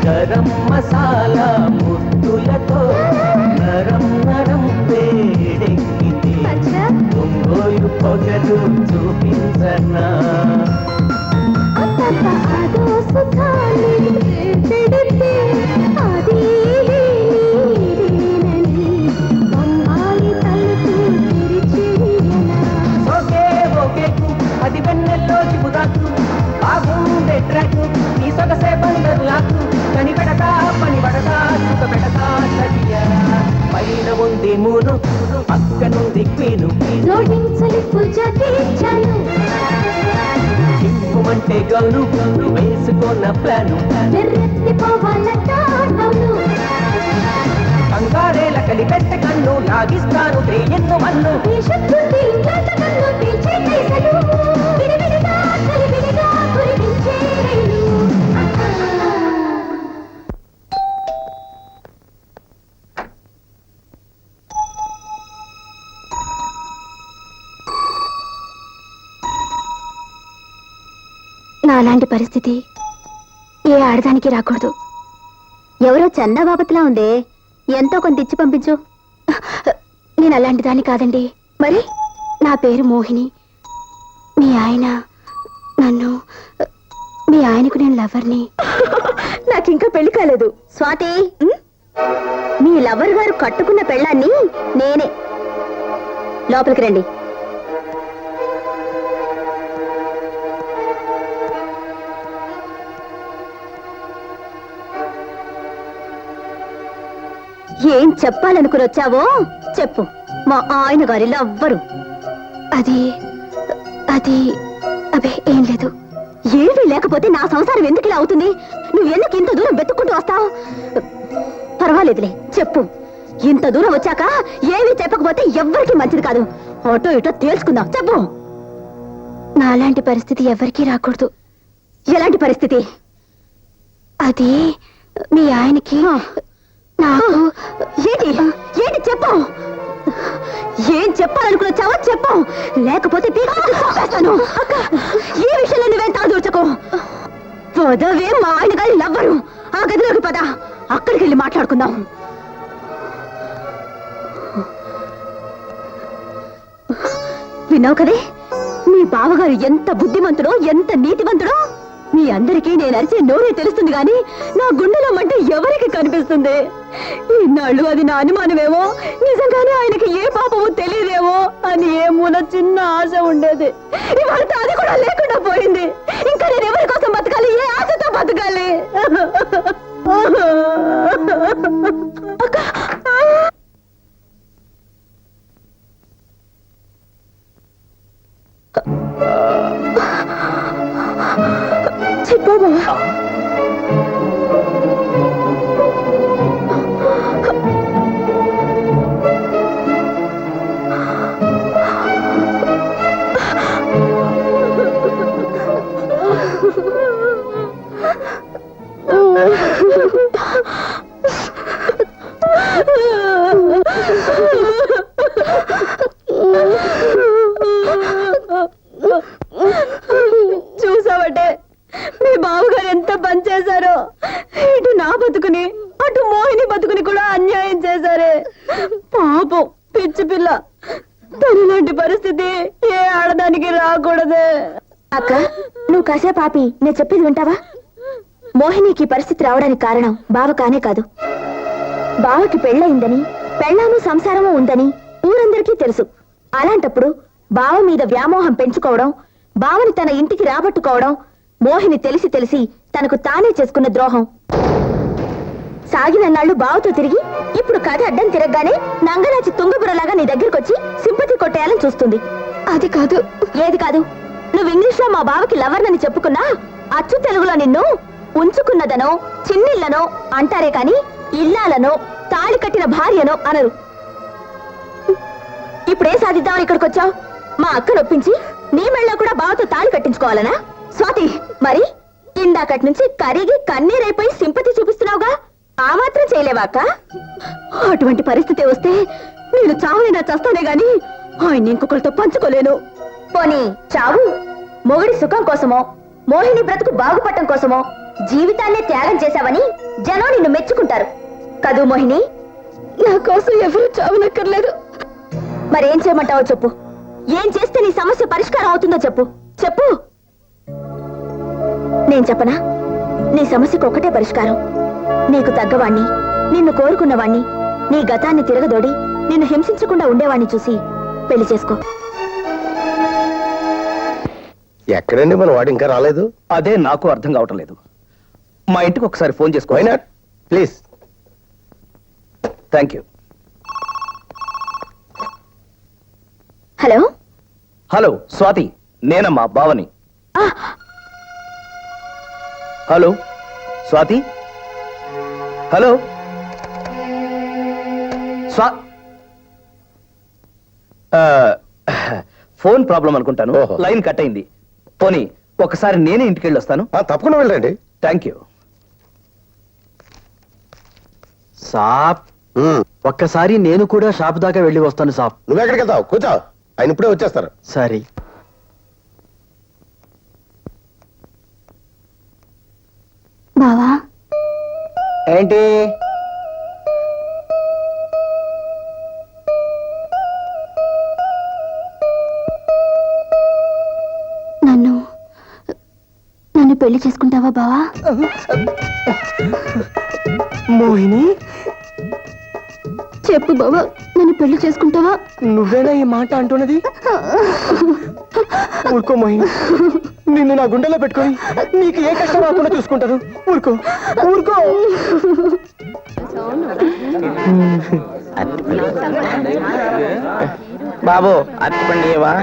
గరం మసాలా ముద్దులతో నరం నరం వేడెక్కితే ఒంగోలు పొగలు చూపించనా ఓకే ఓకే అది వెన్నెల్లో చిబుదాకు బాగుండే ట్రాక్ నీ సొగసే బందరు లాకు కనిపెడతా పనిపడతా చుక్క పెడతా చదియా పైన ఉంది మూను పక్కనుంది క్వీను చిక్కుమంటే గౌను వేసుకున్న ప్లాను కంగారేల కలిపెట్ట కన్ను లాగిస్తాను ఎన్ను మన్ను నాలాంటి పరిస్థితి ఏ ఆడదానికి రాకూడదు. ఎవరో చందా బాబత్లా ఉందే, ఎంతో కొంత ఇచ్చి పంపించు. నేను అలాంటి దాన్ని కాదండి. మరి నా పేరు మోహిని. మీ ఆయనకు నేను లవర్ని. నాకింకా పెళ్లి కాలేదు. స్వాతి, మీ లవర్ గారు కట్టుకున్న పెళ్ళాన్ని నేనే. లోపలికి రండి. ఏం చెప్పాలనుకుని వచ్చావో చెప్పు. మా ఆయన గారి లవ్వరు. అది అబే ఏం లేదు. ఏమీ లేకపోతే నా సంసారం ఎందుకు ఇలా అవుతుంది? నువ్వు ఎందుకు ఇంత దూరం వెతుక్కుంటూ వస్తావు? పర్వాలేదులే, చెప్పు. ఇంత దూరం వచ్చాక ఏమీ చెప్పకపోతే ఎవ్వరికీ మంచిది కాదు. అటో ఇటో తేల్చుకుందాం, చెప్పు. నాలాంటి పరిస్థితి ఎవరికీ రాకూడదు. ఎలాంటి పరిస్థితి? అది మీ ఆయనకి నాకు. ఏంటి చెప్పు. ఏం చెప్పాలనుకుని వచ్చావో చెప్పు, లేకపోతే తీసేస్తాను. ఈ విషయంలో నువ్వేం తాళదూర్చకు. పదవే మా ఆయన గారి లవ్వరు. ఆ గదిలోకి పద, అక్కడికి వెళ్ళి మాట్లాడుకుందాం. విన్నావు కదే, మీ బావగారు ఎంత బుద్ధిమంతుడో, ఎంత నీతివంతుడో. మీ అందరికీ నేను అరిచే నోరే తెలుస్తుంది గాని నా గుండెలో మంటే ఎవరికి కనిపిస్తుంది? ఇన్నాళ్ళు అది నా అనుమానమేమో, నిజంగానే ఆయనకి ఏ పాపమో తెలియదేమో అని ఏ మూల చిన్న ఆశ ఉండేది. ఇవాళ అది కూడా లేకుండా పోయింది. ఇంకా నేను ఎవరి కోసం బతకాలి? ఏ ఆశతో బతకాలి? చెప్పవా? చూసావటే మీ బావగారు ఎంత పని చేశారో. ఇటు నా బతుకుని, అటు మోహిని బతుకుని కూడా అన్యాయం చేశారే. పాపం పిచ్చి పిల్ల. తనలాంటి పరిస్థితి ఏ ఆడదానికి రాకూడదే. అక్క, నువ్వు కాసేపు ఆపి నేను చెప్పేది వింటావా? మోహినికి పరిస్థితి రావడానికి కారణం బావ కానే కాదు. బావకి పెళ్ళయిందని, పెళ్ళాము సంసారము ఉందని ఊరందరికీ తెలుసు. అలాంటప్పుడు బావ మీద వ్యామోహం పెంచుకోవడం, బావని తన ఇంటికి రాబట్టుకోవడం మోహిని తెలిసి తెలిసి తనకు తానే చేసుకున్న ద్రోహం. సాగినన్నాళ్ళు బావతో తిరిగి ఇప్పుడు కథ అడ్డం తిరగగానే నంగరాజు తుంగబురలాగా నీ దగ్గరికి వచ్చి సింపతి కొట్టేయాలని చూస్తుంది. అది కాదు. ఏది కాదు? నువ్వు ఇంగ్లీష్ లో మా బావకి లవర్నని చెప్పుకున్నా అచ్చు తెలుగులో నిన్ను ఉంచుకున్నదనో చిన్నిళ్ళనో అంటారే కాని ఇల్లాలనో తాళి కట్టిన భార్యనో అనరు. ఇప్పుడే సాధిద్దామని ఇక్కడికి వచ్చావు? మా అక్క నొప్పించి నీ మెళ్ళలో కూడా బావతో తాళి కట్టించుకోవాలనా? స్వాతి, మరి ఇందాకటి నుంచి కరిగి కన్నీరైపోయి సింపతి చూపిస్తున్నావుగా, ఆ మాత్రం చేయలేవా అక్క? అటువంటి పరిస్థితి వస్తే నేను చావైనా చస్తానే గాని ఆయన ఇంకొకరితో పంచుకోలేను. పోనీ చావు. మొగుడి సుఖం కోసమో మోహిని బ్రతుకు బాగుపడటం కోసమో జీవితాన్నే త్యాగం చేశావని జనం నిన్ను మెచ్చుకుంటారు కదూ మోహిని? నా కోసం ఎవరు చావనక్కర్లేదు. మరేం చేయమంటావో చెప్పు. ఏం చేస్తే నీ సమస్య పరిష్కారం అవుతుందో చెప్పు. చెప్పు. నేను చెప్పనా? నీ సమస్యకు ఒకటే పరిష్కారం. నీకు తగ్గవాణ్ణి, నిన్ను కోరుకున్నవాణ్ణి, నీ గతాన్ని తిరగదోడి నిన్ను హింసించకుండా ఉండేవాణ్ణి చూసి పెళ్లి చేసుకో. ఎక్కడండి మన వాడు ఇంకా రాలేదు? అదే నాకు అర్థం కావటం లేదు. మా ఇంటికి ఒకసారి ఫోన్ చేసుకో. Why not? Please. Thank you. Hello. Hello Swathi, నేనమ్మా బావని. ఆ, hello Swathi. Hello phone problem అనుకుంటాను. ఓహో. లైన్ కట్ అయింది. పోనీ ఒకసారి నేనే ఇంటికి వెళ్ళి వస్తాను. తప్పకుండా వెళ్ళండి. Thank you. సాప్, ఒక్కసారి నేను కూడా షాప్ దాకా వెళ్ళి వస్తాను సాప్. నువ్వెక్కడికి వెళ్తావు? కూర్చో, ఆయన ఇప్పుడే వచ్చేస్తారు. సరే. బావా, ఏంటి? నన్ను పెళ్లి చేసుకుంటావా బావా? మోహిని, చెప్పు బావా, నన్ను పెళ్లి చేసుకుంటావా? నువ్వేనా ఈ మాట అంటున్నది? ఊరుకో మోహిని, నిన్ను నా గుండెలో పెట్టుకొని నీకు ఏ కష్టం రాకుండా చూసుకుంటాను. ఊరుకో, ఊరుకో. బాబు అట్టుపండి ఏవా?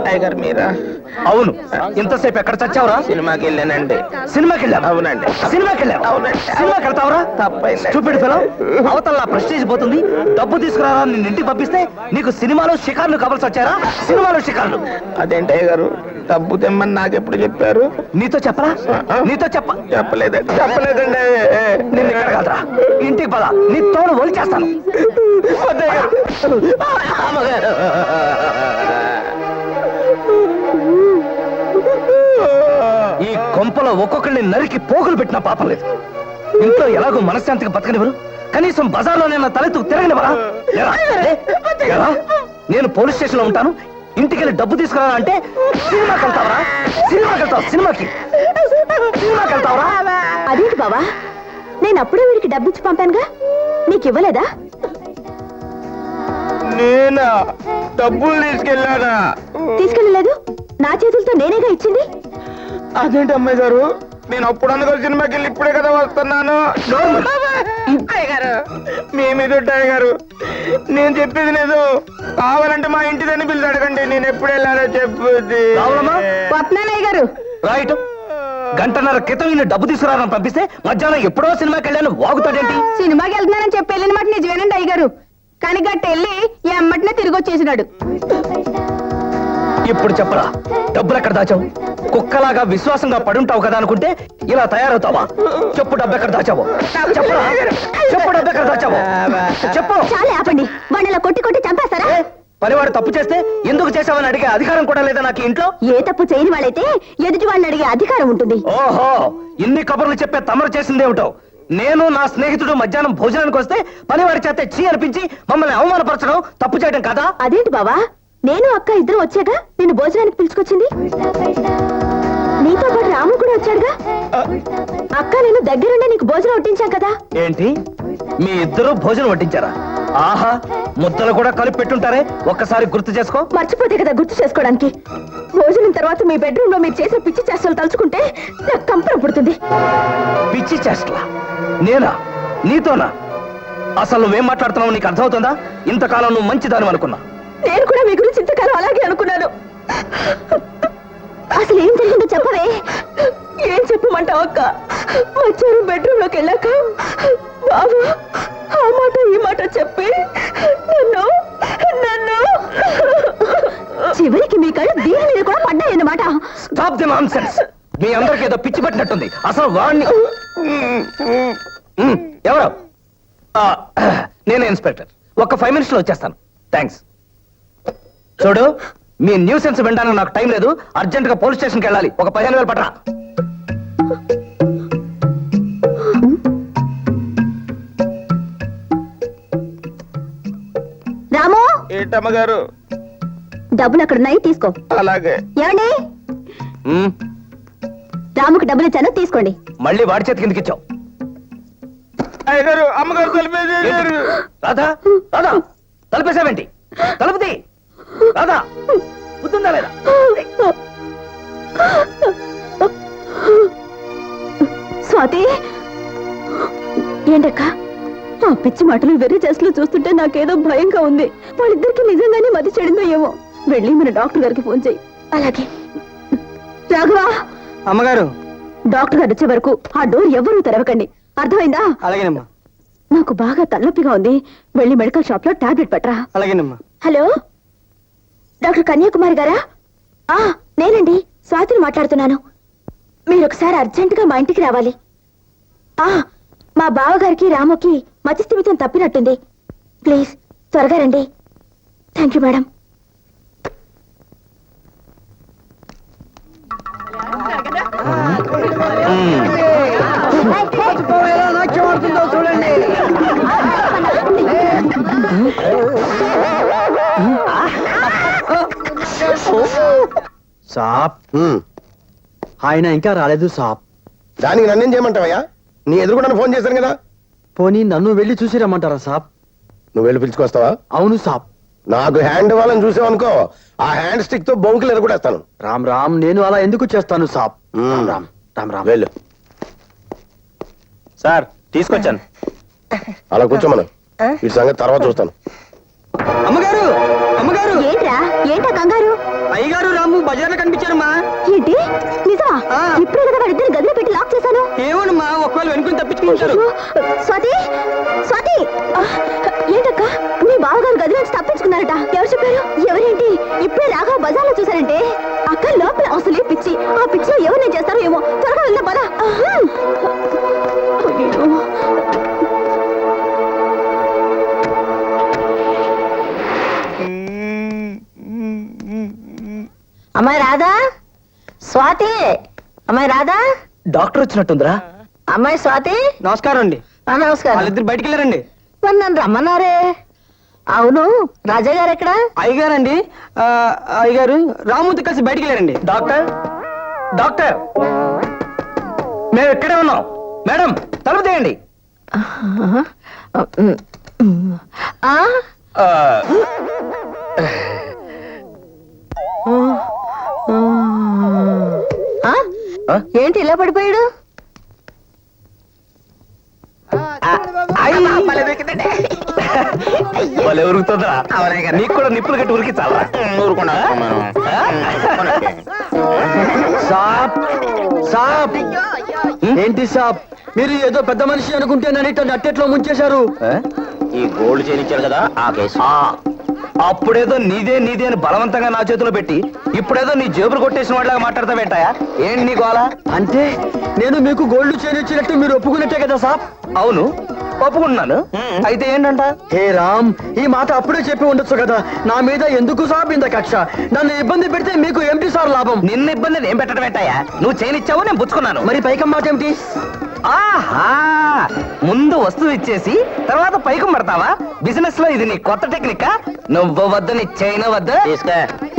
టైగర్ మీరా? అవును. ఇంతసేపు ఎక్కడ చచ్చావురా? సినిమాకి వెళ్ళానండి. సినిమాకి వెళ్ళావు? అవునండి. సినిమాకి వెళ్ళావు? అవునండి. సినిమాకి వెళ్తావురా? తప్పైంది. చూపిడు పిల్ల, అవతల నా ప్రెస్టేజ్ పోతుంది. డబ్బు తీసుకురారా నిన్ను ఇంటికి పంపిస్తే నీకు సినిమాలో షికార్లు కావాల్సి వచ్చారా? సినిమాలో షికార్లు. అదేంటే గారు, డబ్బు తెమ్మని నాకెప్పుడు చెప్పారు? నీతో చెప్పరా? నీతో చెప్పలేదండి. నిన్ను ఇక్కడ కాదురా, ఇంటికి పద. నీ తోడు ఒలి చేస్తాను. ఈ కొంపలో ఒక్కొక్కరిని నరికి పోగులు పెట్టిన పాపం లేదు. ఇంట్లో ఎలాగో మనశ్శాంతిగా బతకనివ్వరు, కనీసం బజార్లోనే నా తలెత్తు తిరగనివ్వరా? ఎలా? నేను పోలీస్ స్టేషన్ లో ఉంటాను, ఇంటికి వెళ్ళి డబ్బు తీసుకురా అంటే సినిమాకి వెళ్తావరా? సినిమాకి వెళ్తావు? సినిమాకి వెళ్తావరా? అదేంటి బావా, నేను అప్పుడే వీడికి డబ్బిచ్చి పంపానుగా, నీకు ఇవ్వలేదా? నేనా డబ్బులు తీసుకెళ్ళానా? తీసుకెళ్ళలేదు, నా చేతులతో నేనేగా ఇచ్చింది. అదేంటి అమ్మాయి గారు, నేను అప్పుడు అనుకో సినిమాకి వెళ్ళి ఇప్పుడే కదా వస్తున్నాను. గారు మీ మీద ఉంటాయి గారు, నేను చెప్పేది లేదు. కావాలంటే మా ఇంటి దాన్ని పిలిచి అడగండి, నేను ఎప్పుడు వెళ్ళాలో చెప్పుద్ది. వస్తున్నానయ్య గారు. రైట్. గంటన్నర క్రితం ఈయన డబ్బు తీసుకురావని పంపిస్తే మధ్యాహ్నం ఎప్పుడో సినిమాకి వెళ్ళాను వాగుతాడేంటి? సినిమాకి వెళ్తున్నానని చెప్పి వెళ్ళిన మాట నిజమేనండి అయ్యగారు, కానీ గట్టి వెళ్ళి ఎమ్మటినే తిరిగి వచ్చేసినాడు. ఇప్పుడు చెప్పరా, డబ్బులు ఎక్కడ దాచావు? కుక్కలాగా విశ్వాసంగా పడుంటావు కదా అనుకుంటే ఇలా తయారవుతావా? చెప్పు, డబ్బు ఎక్కడ దాచావు? చెప్పరా, చెప్పు, డబ్బు ఎక్కడ దాచావు? చెప్పు. చాలా ఆపండి, వాళ్ళ కొట్టి కొట్టి చంపేస్తారా? పనివాడు తప్పు చేస్తే ఎందుకు చేసావని అడిగే అధికారం కూడా లేదా నాకు ఇంట్లో? ఏ తప్పు చేయని వాళ్ళైతే ఎదుటి వాళ్ళని అడిగే అధికారం ఉంటుంది. ఓహో, ఇన్ని కబుర్లు చెప్పే తమరు చేసిందేమిటో. నేను నా స్నేహితుడు మధ్యాహ్నం భోజనానికి వస్తే పనివాడి చేత చీ అనిపించి మమ్మల్ని అవమానపరచడం తప్పు చేయడం కదా? అదేంటి బావా, నేను అక్క ఇద్దరు వచ్చాక నిన్ను భోజనానికి పిలుచుకొచ్చింది. నీతో పాటు రాము కూడా వచ్చాడుగా. అక్క నేను దగ్గరుండే నీకు భోజనం వడ్డించాం కదా. ఏంటి, మీ ఇద్దరు భోజనం వడ్డించారా? ఆహా, ముద్దలు కూడా కలిపి పెట్టుంటారే, ఒక్కసారి గుర్తు చేసుకో. మర్చిపోతే కదా గుర్తు చేసుకోవడానికి. భోజనం తర్వాత మీ బెడ్రూమ్ లో మీరు చేసే పిచ్చి చేష్టలు తలుచుకుంటే నాకు కంపరం పుడుతుంది. పిచ్చి చేష్టలా? నేనా? నీతోనా? అసలు నువ్వేం మాట్లాడుతున్నావు నీకు అర్థమవుతుందా? ఇంతకాలం నువ్వు మంచిదాని అనుకున్నా. నేను కూడా మీ గురించి ఇంతకాలం అలాగే అనుకున్నాను. అసలు ఏం జరిగిందో చెప్పవే. ఏం చెప్పమంటావు అక్క? వచ్చారు బెడ్రూమ్ లోకి వెళ్ళాక బాబు ఆ మాట ఈ మాట చెప్పి నన్ను నన్ను చివరికి మీ కళ్ళు దీని మీద కూడా పడ్డాయన్నమాట. Stop the nonsense. మీ అందరికి ఏదో పిచ్చి పట్టినట్టుంది. అసలు వాడిని ఎవరు? నేనే ఇన్స్పెక్టర్. ఒక 5 minutes లో వచ్చేస్తాను. థ్యాంక్స్. చూడు, మీ న్యూసెన్స్ వినడానికి నాకు టైం లేదు. అర్జెంట్ గా పోలీస్ స్టేషన్కి వెళ్ళాలి. ఒక 15,000 పట్టరా. రాము, ఏంటమ్మగారు? డబ్బులు అక్కడ ఉన్నాయి, తీసుకో. అలాగే. ఏమండి, రాముకి డబ్బులు ఇచ్చాను, తీసుకోండి. మళ్ళీ వాడి చేతి కిందకి ఇచ్చావు. అయ్యగారు, అమ్మగారు తలిపేశారు. రాధా, రాధా, తలుపేసావేంటి? తలుపుది. రాధా, బుద్ధుందా లేదా? స్వాతి, ఏంటక్క ఆ పిచ్చి మాటలు వెర్రి చేస్తూ చూస్తుంటే నాకేదో భయంగా ఉంది. వాళ్ళిద్దరికి నిజంగానే మతి చెడిందో ఏమో. వెళ్ళి మన డాక్టర్ గారికి ఫోన్ చెయ్యి. అలాగే. రాఘవా, అమ్మగారు. డాక్టర్ గారు వచ్చే వరకు ఆ డోర్ ఎవరూ తెరవకండి, అర్థమైందా? అలాగేనమ్మా. నాకు బాగా తలనొప్పిగా ఉంది, వెళ్ళి మెడికల్ షాప్ లో టాబ్లెట్ పట్టరా. అలాగేనమ్మా. హలో, డాక్టర్ కన్యాకుమారి గారా? నేనండి, స్వాతిని మాట్లాడుతున్నాను. మీరు ఒకసారి అర్జెంటుగా మా ఇంటికి రావాలి. మా బావగారికి రాముకి మతిస్థిమితం తప్పినట్టుంది. ప్లీజ్ త్వరగా రండి. Thank you madam. సాప్, ఆయన ఇంకా రాలేదు సాప్. దానికి నన్నేం చేయమంటావయ్యా? నీ ఎదురుకుండా ఫోన్ చేశాను కదా. పోనీ నన్ను వెళ్ళి చూసి రమ్మంటారా సాప్? నువ్వు వెళ్ళి పిలుచుకొస్తావా? అవును సాప్. నాకు హ్యాండ్ ఇవ్వాలని చూసావనుకో, ఆ హ్యాండ్ స్టిక్ తో బొంకులు ఎరగొడేస్తాను. రామ్ రామ్, నేను అలా ఎందుకు చేస్తాను సాప్? రామ్ రామ్, రామ్ రామ్. వెళ్ళు. సార్, తీసుకొచ్చాను. అలా కూర్చోమను, ఈ సంగతి తర్వాత చూస్తాను. అమ్మగారు, అమ్మగారు. ఏంట్రా, ఏంటా కంగారు? అయ్యగారు రాము బజార్లో కనిపించారమ్మా. ఏంటి, నిజమా? ఇప్పుడే కదా వాడిద్దరిని గదిలో పెట్టి లాక్ చేశాను. ఏమోనమ్మా, ఒకవేళ వెనుకొని తప్పించుకుంటారు. స్వాతి, స్వాతి, ఏంటక్క, మీ బావగారు గది నుంచి తప్పించుకున్నారట. ఎవరు చెప్పారు? ఎవరేంటి? ఇప్పుడే రాఘవ బజార్లో చూసారంటే. అక్క లోపల అసలే పిచ్చి. ఆ పిచ్చిలో ఎవరిని చేస్తారో ఏమో. త్వరగా వెళ్దాం పద. అమ్మాయి రాధా, స్వాతి, అమ్మాయి రాధా. డాక్టర్ వచ్చినట్టుందిరా. అమ్మాయి స్వాతి. నమస్కారం అండి. నమస్కారం. వాళ్ళిద్దరు బయటికి వెళ్ళారండి. మరి నన్ను రమ్మన్నారే. అవును, రాజా గారు ఎక్కడ? అయ్యగారండి, అయ్యగారు రాముతో కలిసి బయటికి వెళ్ళారండి. డాక్టర్, డాక్టర్, మేము ఇక్కడే ఉన్నాం. మేడం, తలుపు తీయండి. ఏంటి ఇలా పడిపోయాడు? వాళ్ళు ఉరుకుతుందిరా. నీకు కూడా నిప్పులు కట్టి ఉరికి చాలా ఊరుకున్నా. సాప్, సాప్. ఏంటి సాప్, మీరు ఏదో పెద్ద మనిషి అనుకుంటే నన్ను అట్టెట్లో ముంచేశారు. ఈ గోల్డ్ చేయించారు కదా ఆ కేసు. అప్పుడేదో నీదే నీదే అని బలవంతంగా నా చేతిలో పెట్టి ఇప్పుడేదో నీ జేబులు కొట్టేసిన వాళ్ళగా మాట్లాడతావేంటాయా? ఏంటి నీ గోలా? అంటే నేను మీకు గోల్డ్ చైన్ ఇచ్చినట్టు మీరు ఒప్పుకున్నట్టే కదా సాప్? అవును, ఒప్పుకుంటున్నాను. అయితే ఏంటంట? హే రామ్, ఈ మాట అప్పుడే చెప్పి ఉండొచ్చు కదా. నా మీద ఎందుకు సాప్ ఇంత కక్ష? నన్ను ఇబ్బంది పెడితే మీకు ఏమిటి సార్ లాభం? నిన్న ఇబ్బంది ఏం పెట్టడం ఏంటయ్యా? నువ్వు చైన్ ఇచ్చావు, నేను పుచ్చుకున్నాను. మరి పైకం మాట ఏమిటి? ఆహా, ముందు వస్తువు ఇచ్చేసి తర్వాత పైకం పడతావా? బిజినెస్ లో ఇది నీ కొత్త టెక్నిక్. నువ్వు వద్దు, నీ చైన్ వద్దు.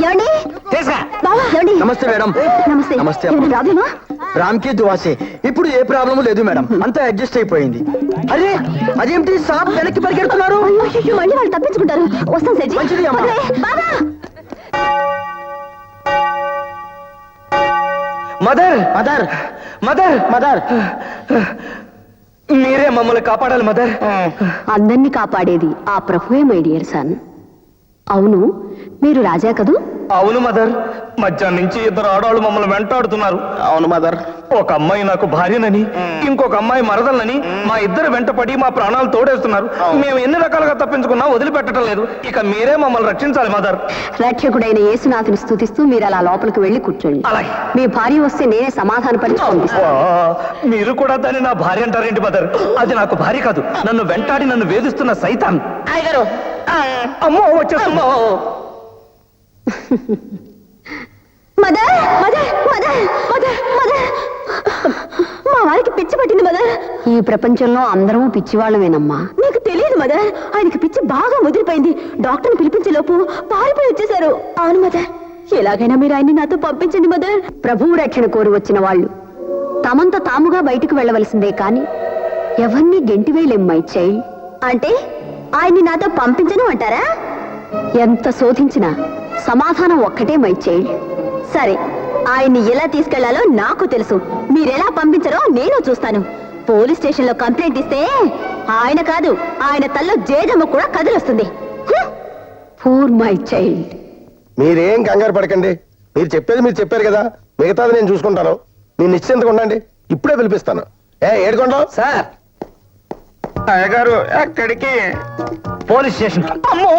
ఏమండి? తీసుకా. బావా, ఏమండి? నమస్తే మేడం. నమస్తే. నమస్తే. ఏమైనా ప్రాబ్లమా? రామ్ కి దువాసే. ఇప్పుడు ఏ ప్రాబ్లం లేదు మేడం, అంతా అడ్జస్ట్ అయిపోయింది. అరే అదేమిటి సాప్ వెనక్కి పరిగెడుతున్నారు? అయ్యో, మళ్ళీ వాళ్ళు తప్పించుకుంటారు. వస్తాం సెడ్జి. మంచిది అమ్మా. బాబా మదర్ మదర్ మదర్ మదర్ మీరే మమ్మల్ని కాపాడాలి మదర్. అందరినీ కాపాడేది ఆ ప్రభువే మై డియర్ సన్. అవును, మీరు రాజా కదూ? అవును మదర్, మధ్యాహ్నం నుంచి ఇద్దరు ఆడవాళ్ళు మమ్మల్ని వెంటాడుతున్నారు. అవును మదర్. ఒక అమ్మాయి నాకు భార్యనని, ఇంకొక అమ్మాయి మరదలని మా ఇద్దరు వెంటపడి మా ప్రాణాలు తోడేస్తున్నారు. మేము ఎన్ని రకాలుగా తప్పించుకున్నా వదిలిపెట్టడం లేదు. ఇక మీరే మమ్మల్ని రక్షించాలి మదర్. రక్షకుడైన యేసునాథుని స్తుతిస్తూ మీరు అలా లోపలికి వెళ్లి కూర్చోండి. అలాగే. మీ భార్య వస్తే నేనే సమాధానపరిచి పంపిస్తాను. మీరు కూడా దాన్ని నా భార్య అంటారేంటి మదర్? అది నాకు భార్య కాదు, నన్ను వెంటాడి నన్ను వేధిస్తున్న సైతాన్. అయ్యగారు అమ్మో వచ్చేస్తుందో. Mother mother mother mother mother మా వారికి పిచ్చి పట్టింది మదర్. ఈ ప్రపంచంలో అందరం పిచ్చివాళ్ళమేనమ్మా. నీకు తెలియదు మదర్, ఆయనకి పిచ్చి బాగా ముదిరిపోయింది. డాక్టర్ని పిలిపించే లోపు పారిపోయి వచ్చేశారు. అవును మదర్, ఎలాగైనా మీరు ఆయన్ని నాతో పంపించండి మదర్. ప్రభువు రక్షణ కోరి వచ్చిన వాళ్ళు తమంత తాముగా బయటకు వెళ్ళవలసిందే కాని ఎవరిని గెంటివేయలేం మై చైల్డ్. అంటే ఆయన్ని నాతో పంపించను అంటారా? ఎంత శోధించినా సమాధానం ఒక్కటే మై చైల్డ్. సరే, ఆయన్ని ఎలా తీసుకెళ్లాలో నాకు తెలుసు. మీరెలా పంపించరో నేను చూస్తాను. పోలీస్ స్టేషన్ లో కంప్లైంట్ ఇస్తే ఆయన కాదు, ఆయన తల్లో జేజమ్మ కూడా కదిలొస్తుంది. Poor my child. మీరేం కంగారు పడకండి. మీరు చెప్పేది మీరు చెప్పారు కదా, మిగతాది నేను చూసుకుంటాను. మీరు నిశ్చింతగా ఉండండి, ఇప్పుడే పిలిపిస్తాను. ఏడుకొండరావు సార్, అయ్యగారు ఎక్కడికి? Police station. అమ్మో,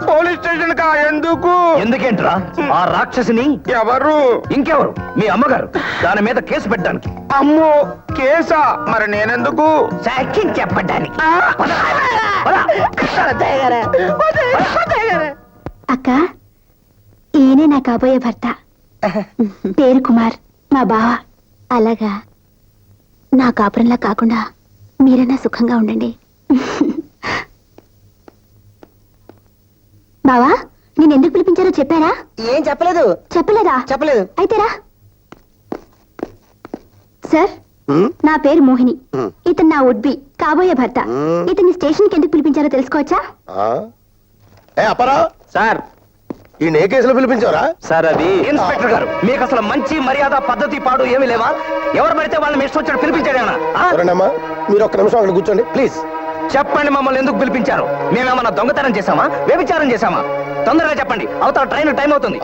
పోలీస్ స్టేషన్ కా? ఎందుకు? ఎందుకేంట్రా? ఆ రాక్షసిని ఎవరు? ఇంకెవరు? మీ అమ్మగారు. దాని మీద కేసు పెట్టడానికి. అమ్మో, కేసా? మరి నేనెందుకు? సాక్ష్యం చెప్పడానికి. అక్క, ఈయనే నా కాబోయే భర్త. పేరు కుమార్, మా బావ. అలాగా, నా కాపురంలా కాకుండా మీరైనా సుఖంగా ఉండండి. బావా, నేను ఎందుకు పిలిపించారో చెప్పారా? ఏం చెప్పలేదు. చెప్పలేదా? చెప్పలేదు. అయితేరా. సార్, నా పేరు మోహిని. ఇతను నా వుడ్ బి కాబోయే భర్త. ఇతన్ని స్టేషన్ కి ఎందుకు పిలిపించారో తెలుసుకోవచ్చా? అపరా సార్, ఈ ఏ కేసులో పిలిపించారా? సార్, అది ఇన్స్పెక్టర్ గారు, మీకు అసలు మంచి మర్యాద పద్ధతి పాడు ఏమీ లేవా? ఎవరు పడితే వాళ్ళని ఇష్టం వచ్చాడు పిలిపించాడేమన్నా? ఎవరండమ్మా? మీరు ఒక్క నిమిషం అక్కడ కూర్చోండి ప్లీజ్. చెప్పండి, మమ్మల్ని ఎందుకు పిలిపించారు? మేమేమన్నా దొంగతనం చేశామా, వ్యభిచారం చేశామా? తొందరగా చెప్పండి, అవతల ట్రైన్ టైం అవుతుంది.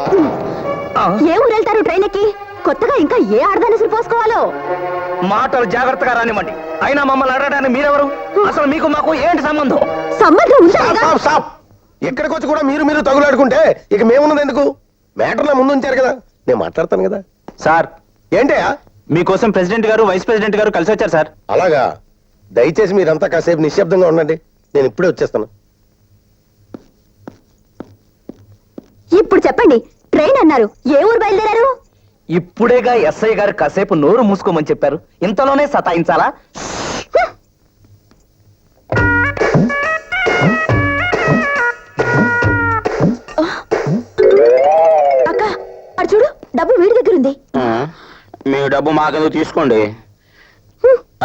ఏ ఊరు వెళ్తారు ట్రైన్ ఎక్కి? కొత్తగా ఇంకా ఏ ఆడదాని పోసుకోవాలో. మాటలు జాగ్రత్తగా రానివ్వండి. అయినా మమ్మల్ని అడగడానికి మీరెవరు? అసలు మీకు మాకు ఏంటి సంబంధం? సంబంధం ఉందా? Stop, stop. ఎక్కడికి వచ్చి కూడా మీరు మీరు తగులాడుకుంటే ఇక మేమున్నది ఎందుకు? మ్యాటర్ నా ముందు ఉంచారు కదా, నేను మాట్లాడతాను కదా. సార్, ఏంటయ్యా? మీకోసం ప్రెసిడెంట్ గారు, వైస్ ప్రెసిడెంట్ గారు కలిసి వచ్చారు సార్. అలాగా? దయచేసి మీరంతా కాసేపు నిశ్శబ్దంగా ఉండండి, నేను ఇప్పుడే వచ్చేస్తాను. ఇప్పుడు చెప్పండి, ట్రైన్ అన్నారు, ఏ ఊరు బయలుదేరారు? ఇప్పుడేగా ఎస్ఐ గారు కాసేపు నోరు మూసుకోమని చెప్పారు, ఇంతలోనే సతాయించాలా? అక్క, అటు చూడు, డబ్బు వీడి దగ్గర ఉంది. మీ డబ్బు మాకెందుకు తీసుకోండి.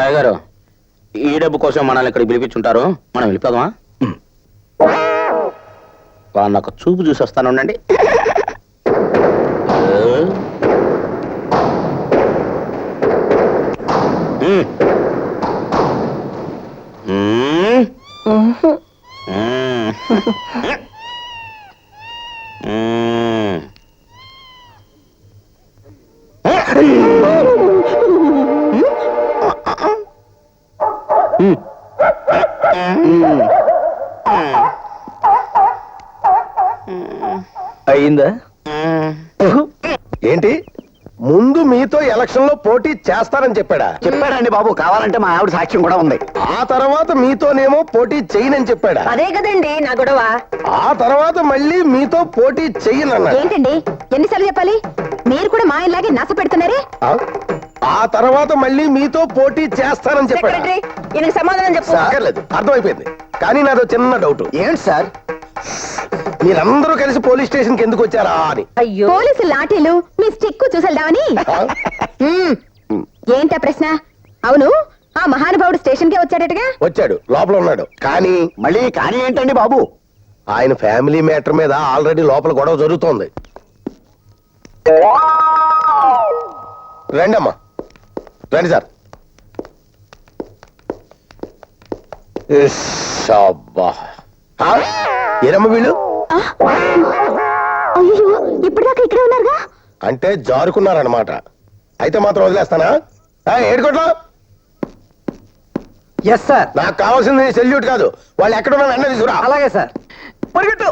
అయ్యగారు, ఈ డబ్బు కోసం మనల్ని ఇక్కడ పిలిపించుంటారు, మనం వెళ్ళిపోదామా? వాళ్ళు నాకు చూపు చూసి వస్తాను, ఉండండి. అయిందా? ఏంటి, ముందు మీతో ఎలక్షన్ లో పోటీ చేస్తానని చెప్పాడా? చెప్పాడండి బాబు, కావాలంటే మా ఆవిడ సాక్ష్యం కూడా ఉంది. ఆ తర్వాత మీతోనేమో పోటీ చెయ్యనని చెప్పాడా? అదే కదండి నా గొడవ. ఆ తర్వాత మళ్ళీ మీతో పోటీ చెయ్యనన్నా? ఏంటండి ఎన్నిసార్లు చెప్పాలి? మీరు కూడా మా ఇలాగే నస పెడుతున్నారే. ఆ తర్వాత మళ్ళీ మీతో పోటీ చేస్తానని చెప్పాడా? సెక్రటరీ, ఈయనకి సమాధానం చెప్పు. అక్కర్లేదు, అర్థమైపోయింది. కానీ నాదో చిన్న డౌట్. ఏంటి సార్? మీరందరూ కలిసి పోలీస్ స్టేషన్ కి ఎందుకు వచ్చారా అని. అయ్యో, పోలీసు లాఠీలు మీ స్టిక్ చూసెళ్దామని. ఏంటా ప్రశ్న? అవును, ఆ మహానుభావుడు స్టేషన్ కే వచ్చాడటగా. వచ్చాడు, లోపల ఉన్నాడు. కానీ మళ్ళీ కానీ ఏంటండి బాబు? ఆయన ఫ్యామిలీ మ్యాటర్ మీద ఆల్రెడీ లోపల గొడవ జరుగుతోంది. రండి అమ్మా, రండి సార్. ఏరమ్మ వీళ్ళు? అయ్యో ఇప్పటిదాకా ఇక్కడే ఉన్నారుగా. అంటే జారుకున్నారన్నమాట. అయితే మాత్రం వదిలేస్తానా? ఏడుకోట్లో ఎస్ సార్. నాకు కావాల్సింది సెల్యూట్ కాదు, వాళ్ళు ఎక్కడున్నా వెంటనే తీసుకురా. అలాగే సార్. పరిగెట్టు.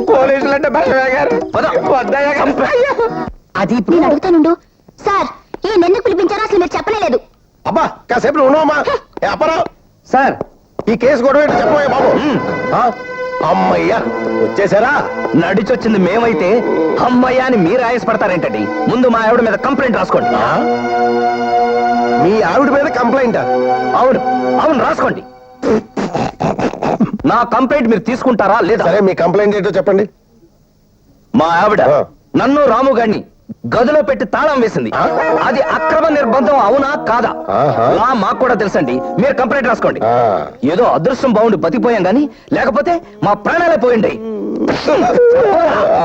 పోలీసులు అంటే భయమే గారు. వద్దయ్య గారు. అది నేను అడుగుతానుండు. సార్ ఈ ఎందుకు పిలిపించారో అసలు మీరు చెప్పలేదు. అబ్బా కాసేపు ఉన్నావమ్మా. అప్పారావు సార్, ఈ కేసు గొడవ ఏంటో చెప్పబోయే బాబు. అమ్మయ్యా వచ్చేసారా? నడిచొచ్చింది మేమైతే అమ్మయ్య అని మీరు ఆయాసపడతారేంటండి? ముందు మా ఆవిడ మీద కంప్లైంట్ రాసుకోండి. మీ ఆవిడ మీద కంప్లైంట్? అవును అవును, రాసుకోండి. నా కంప్లైంట్ మీరు తీసుకుంటారా లేదా? సరే మీ కంప్లైంట్ ఏంటో చెప్పండి. మా ఆవిడ ఆ. నన్ను రాము గారిని గదిలో పెట్టి తాళం వేసింది. అది అక్రమ నిర్బంధం అవునా కాదా? ఆహా. మాకు కూడా తెలుసండి. మీరు కంప్లైంట్ రాసుకోండి. ఆ. ఏదో అదృష్టం బాగుండి బతిపోయాం గాని లేకపోతే మా ప్రాణాలే పోయిండే.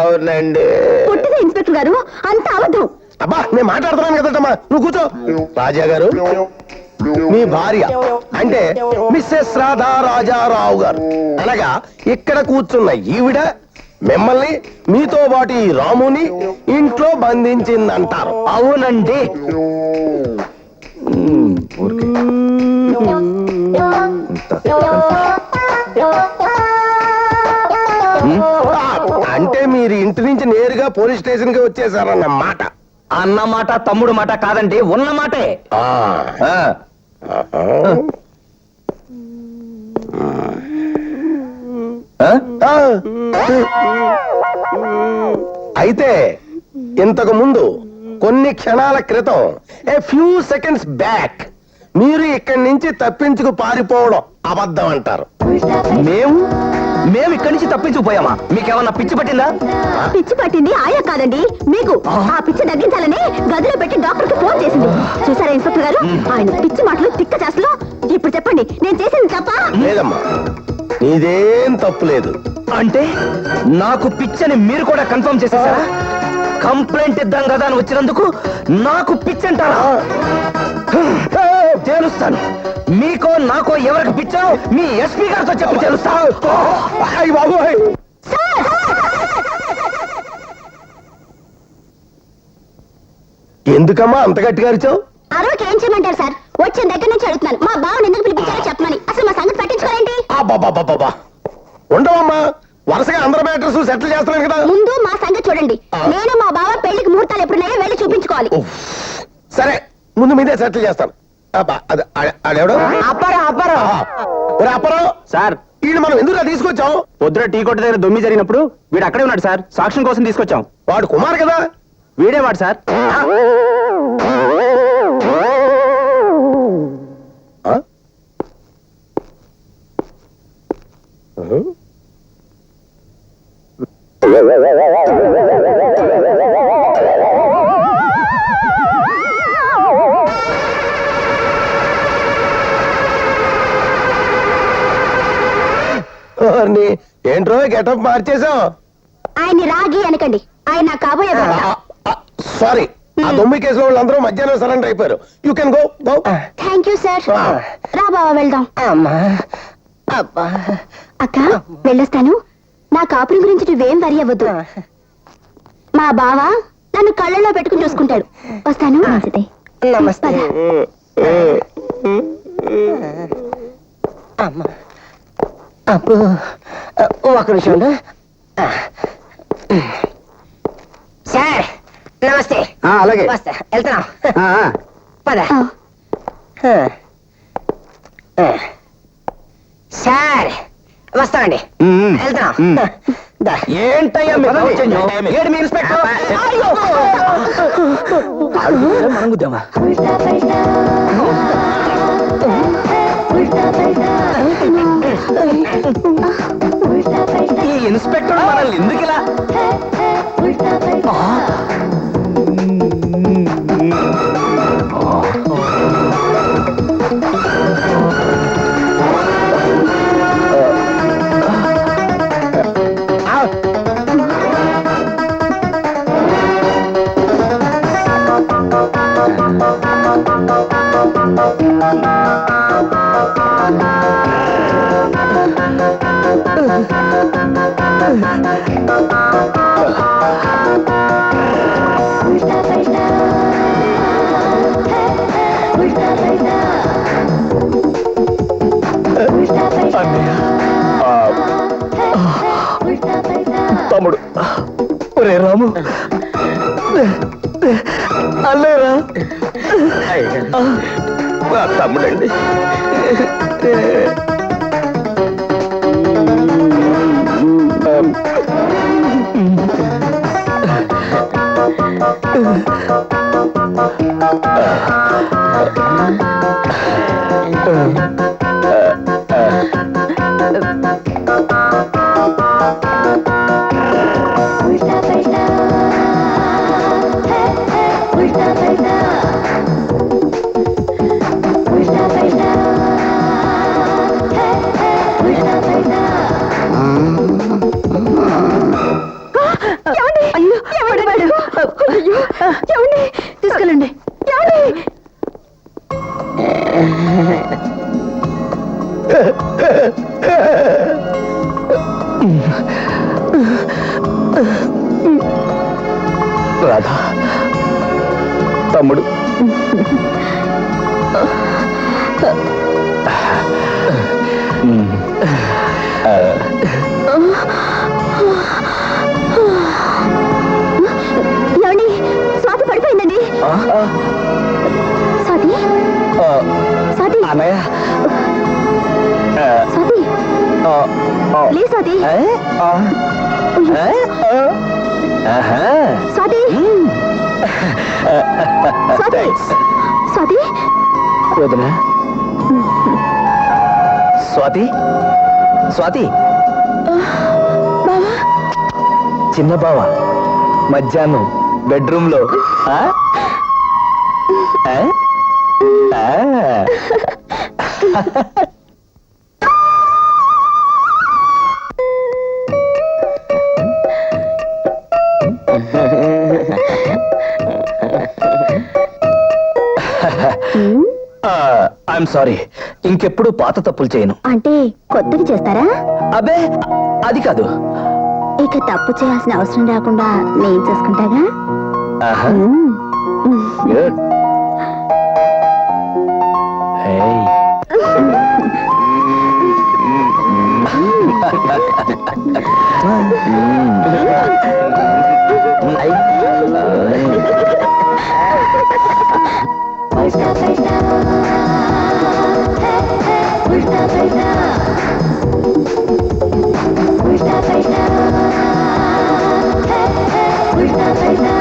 అవునండి. పుట్టిన ఇన్స్పెక్టర్ గారు అంత అబద్ధం. అబ్బా నేను మాట్లాడుతున్నాను కదమ్మా, నువ్వు కూర్చో. రాజా గారు, మీ భార్య అంటే మిస్సెస్ రాధా రాజారావు గారు అనగా ఇక్కడ కూర్చున్న ఈవిడ మిమ్మల్ని మీతో పాటు ఈ రాముని ఇంట్లో బంధించిందంటారు. అవునండి. అంటే మీరు ఇంటి నుంచి నేరుగా పోలీస్ స్టేషన్ కి వచ్చేసారన్నమాట. అన్నమాట తమ్ముడు మాట కాదండి, ఉన్న మాటే. అయితే ఇంతకు ముందు కొన్ని క్షణాల క్రితం ఫ్యూ సెకండ్స్ బ్యాక్ మీరు ఇక్కడి నుంచి తప్పించుకు పారిపోవడం అబద్ధం అంటారు. మేము ఇక్కడి నుంచి తప్పించుకుపోయామా? మీకేమన్నా పిచ్చి పట్టిందా? పిచ్చి పట్టింది ఆయా కాదండి మీకు. ఆ పిచ్చి తగ్గించాలని గదిలో పెట్టి డాక్టర్ కి ఫోన్ చేసింది. చూసారా ఇన్స్పెక్టర్ గారు, ఆయన పిచ్చి మాటలు తిక్క చేస్తలో. ఇప్పుడు చెప్పండి, నేను చేసింది తప్ప? లేదమ్మా, నీదేం తప్పు లేదు. అంటే నాకు పిచ్చని మీరు కూడా కన్ఫర్మ్ చేసేసారా? కంప్లైంట్ ఇద్దాం కదా అని వచ్చినందుకు నాకు పిచ్చంటారా? తెలుస్తాను. మీకో నాకో ఎవరికి పిచ్చో మీ ఎస్పీ గారితో చెప్పి తెలుస్తా. ఎందుకమ్మా అంత గట్టిగా అరిచావు? అరవకి ఏం చేయమంటారు సార్? వచ్చిన దగ్గర నుంచి అడుగుతున్నాను. మా బావని ఎందుకు పిలిపించారో చెప్పమని. అసలు మా సంగతి పట్టించుకోరేంటి? అబ్బా ఉండవమ్మా, వరుసగా అందరి మ్యాటర్స్ సెటిల్ చేస్తున్నాను కదా. ముందు మా సంగతి చూడండి. నేను మా బావ పెళ్లికి ముహూర్తాలు ఎప్పుడున్నాయో వెళ్ళి చూపించుకోవాలి. సరే ముందు మీదే సెటిల్ చేస్తాను. అడెవడు? అప్పారావు సార్, వీళ్ళు మనం ఎందుకు తీసుకొచ్చాం? పొద్దున టీ కొట్టు దగ్గర దొమ్మి జరిగినప్పుడు వీడు అక్కడే ఉన్నాడు సార్. సాక్ష్యం కోసం తీసుకొచ్చాం. వాడు కుమార్ కదా? వీడే వాడు సార్. ఏంట్రో గెటప్ మార్చేసాం. ఆయన్ని రాగి అనకండి, ఆయన నా కాబోయే భర్త. సారీ, ఆ దొమ్మి కేసులో వాళ్ళందరూ మధ్యాహ్నం సరెండర్ అయిపోయారు. You can go. Thank you sir. రా బావా వెళ్దాం. అక్క వెళ్ళొస్తాను. నా కాపురం గురించి నువ్వేం వరి అవ్వద్దు. మా బావ నన్ను కళ్ళల్లో పెట్టుకుని చూసుకుంటాడు. వస్తాను. నమస్తే. అప్పుడు ఒక నిమిషం. సార్ నమస్తే. అలాగే వస్తా, వెళ్తున్నాం. పద. సార్ వస్తానండి, వెళ్తున్నాం. ఏంటయ్యా మీ దౌర్జన్యం? ఏడు మీ ఇన్స్పెక్టర్? మనం గుద్దామా? ఈ ఇన్స్పెక్టర్ మనల్ని ఎందుకు ఇలా తమ్ముడు, ఒరే రాము, అల్లేరా తమ్ముడండి. తీసుకెళ్ళండి. రాధా, తమ్ముడు, ఏమండి, స్వాతి పడిపోయిందండి. స్వాతి, స్వాతి, అన్నయ్య, స్వాతి, లేదు స్వాతి, స్వాతి, స్వాతి, స్వాతి, వదినా, స్వాతి, స్వాతి, చిన్న బావ మధ్యాహ్నం బెడ్రూమ్ లో ఐఎమ్ సారీ, ఇంకెప్పుడు పాత తప్పులు చేయను. అంటే కొత్తవి చేస్తారా? అబే, అది కాదు. ఇక తప్పు చేయాల్సిన అవసరం రాకుండా నేను చేసుకుంటాగా. గుడ్. ఉల్టా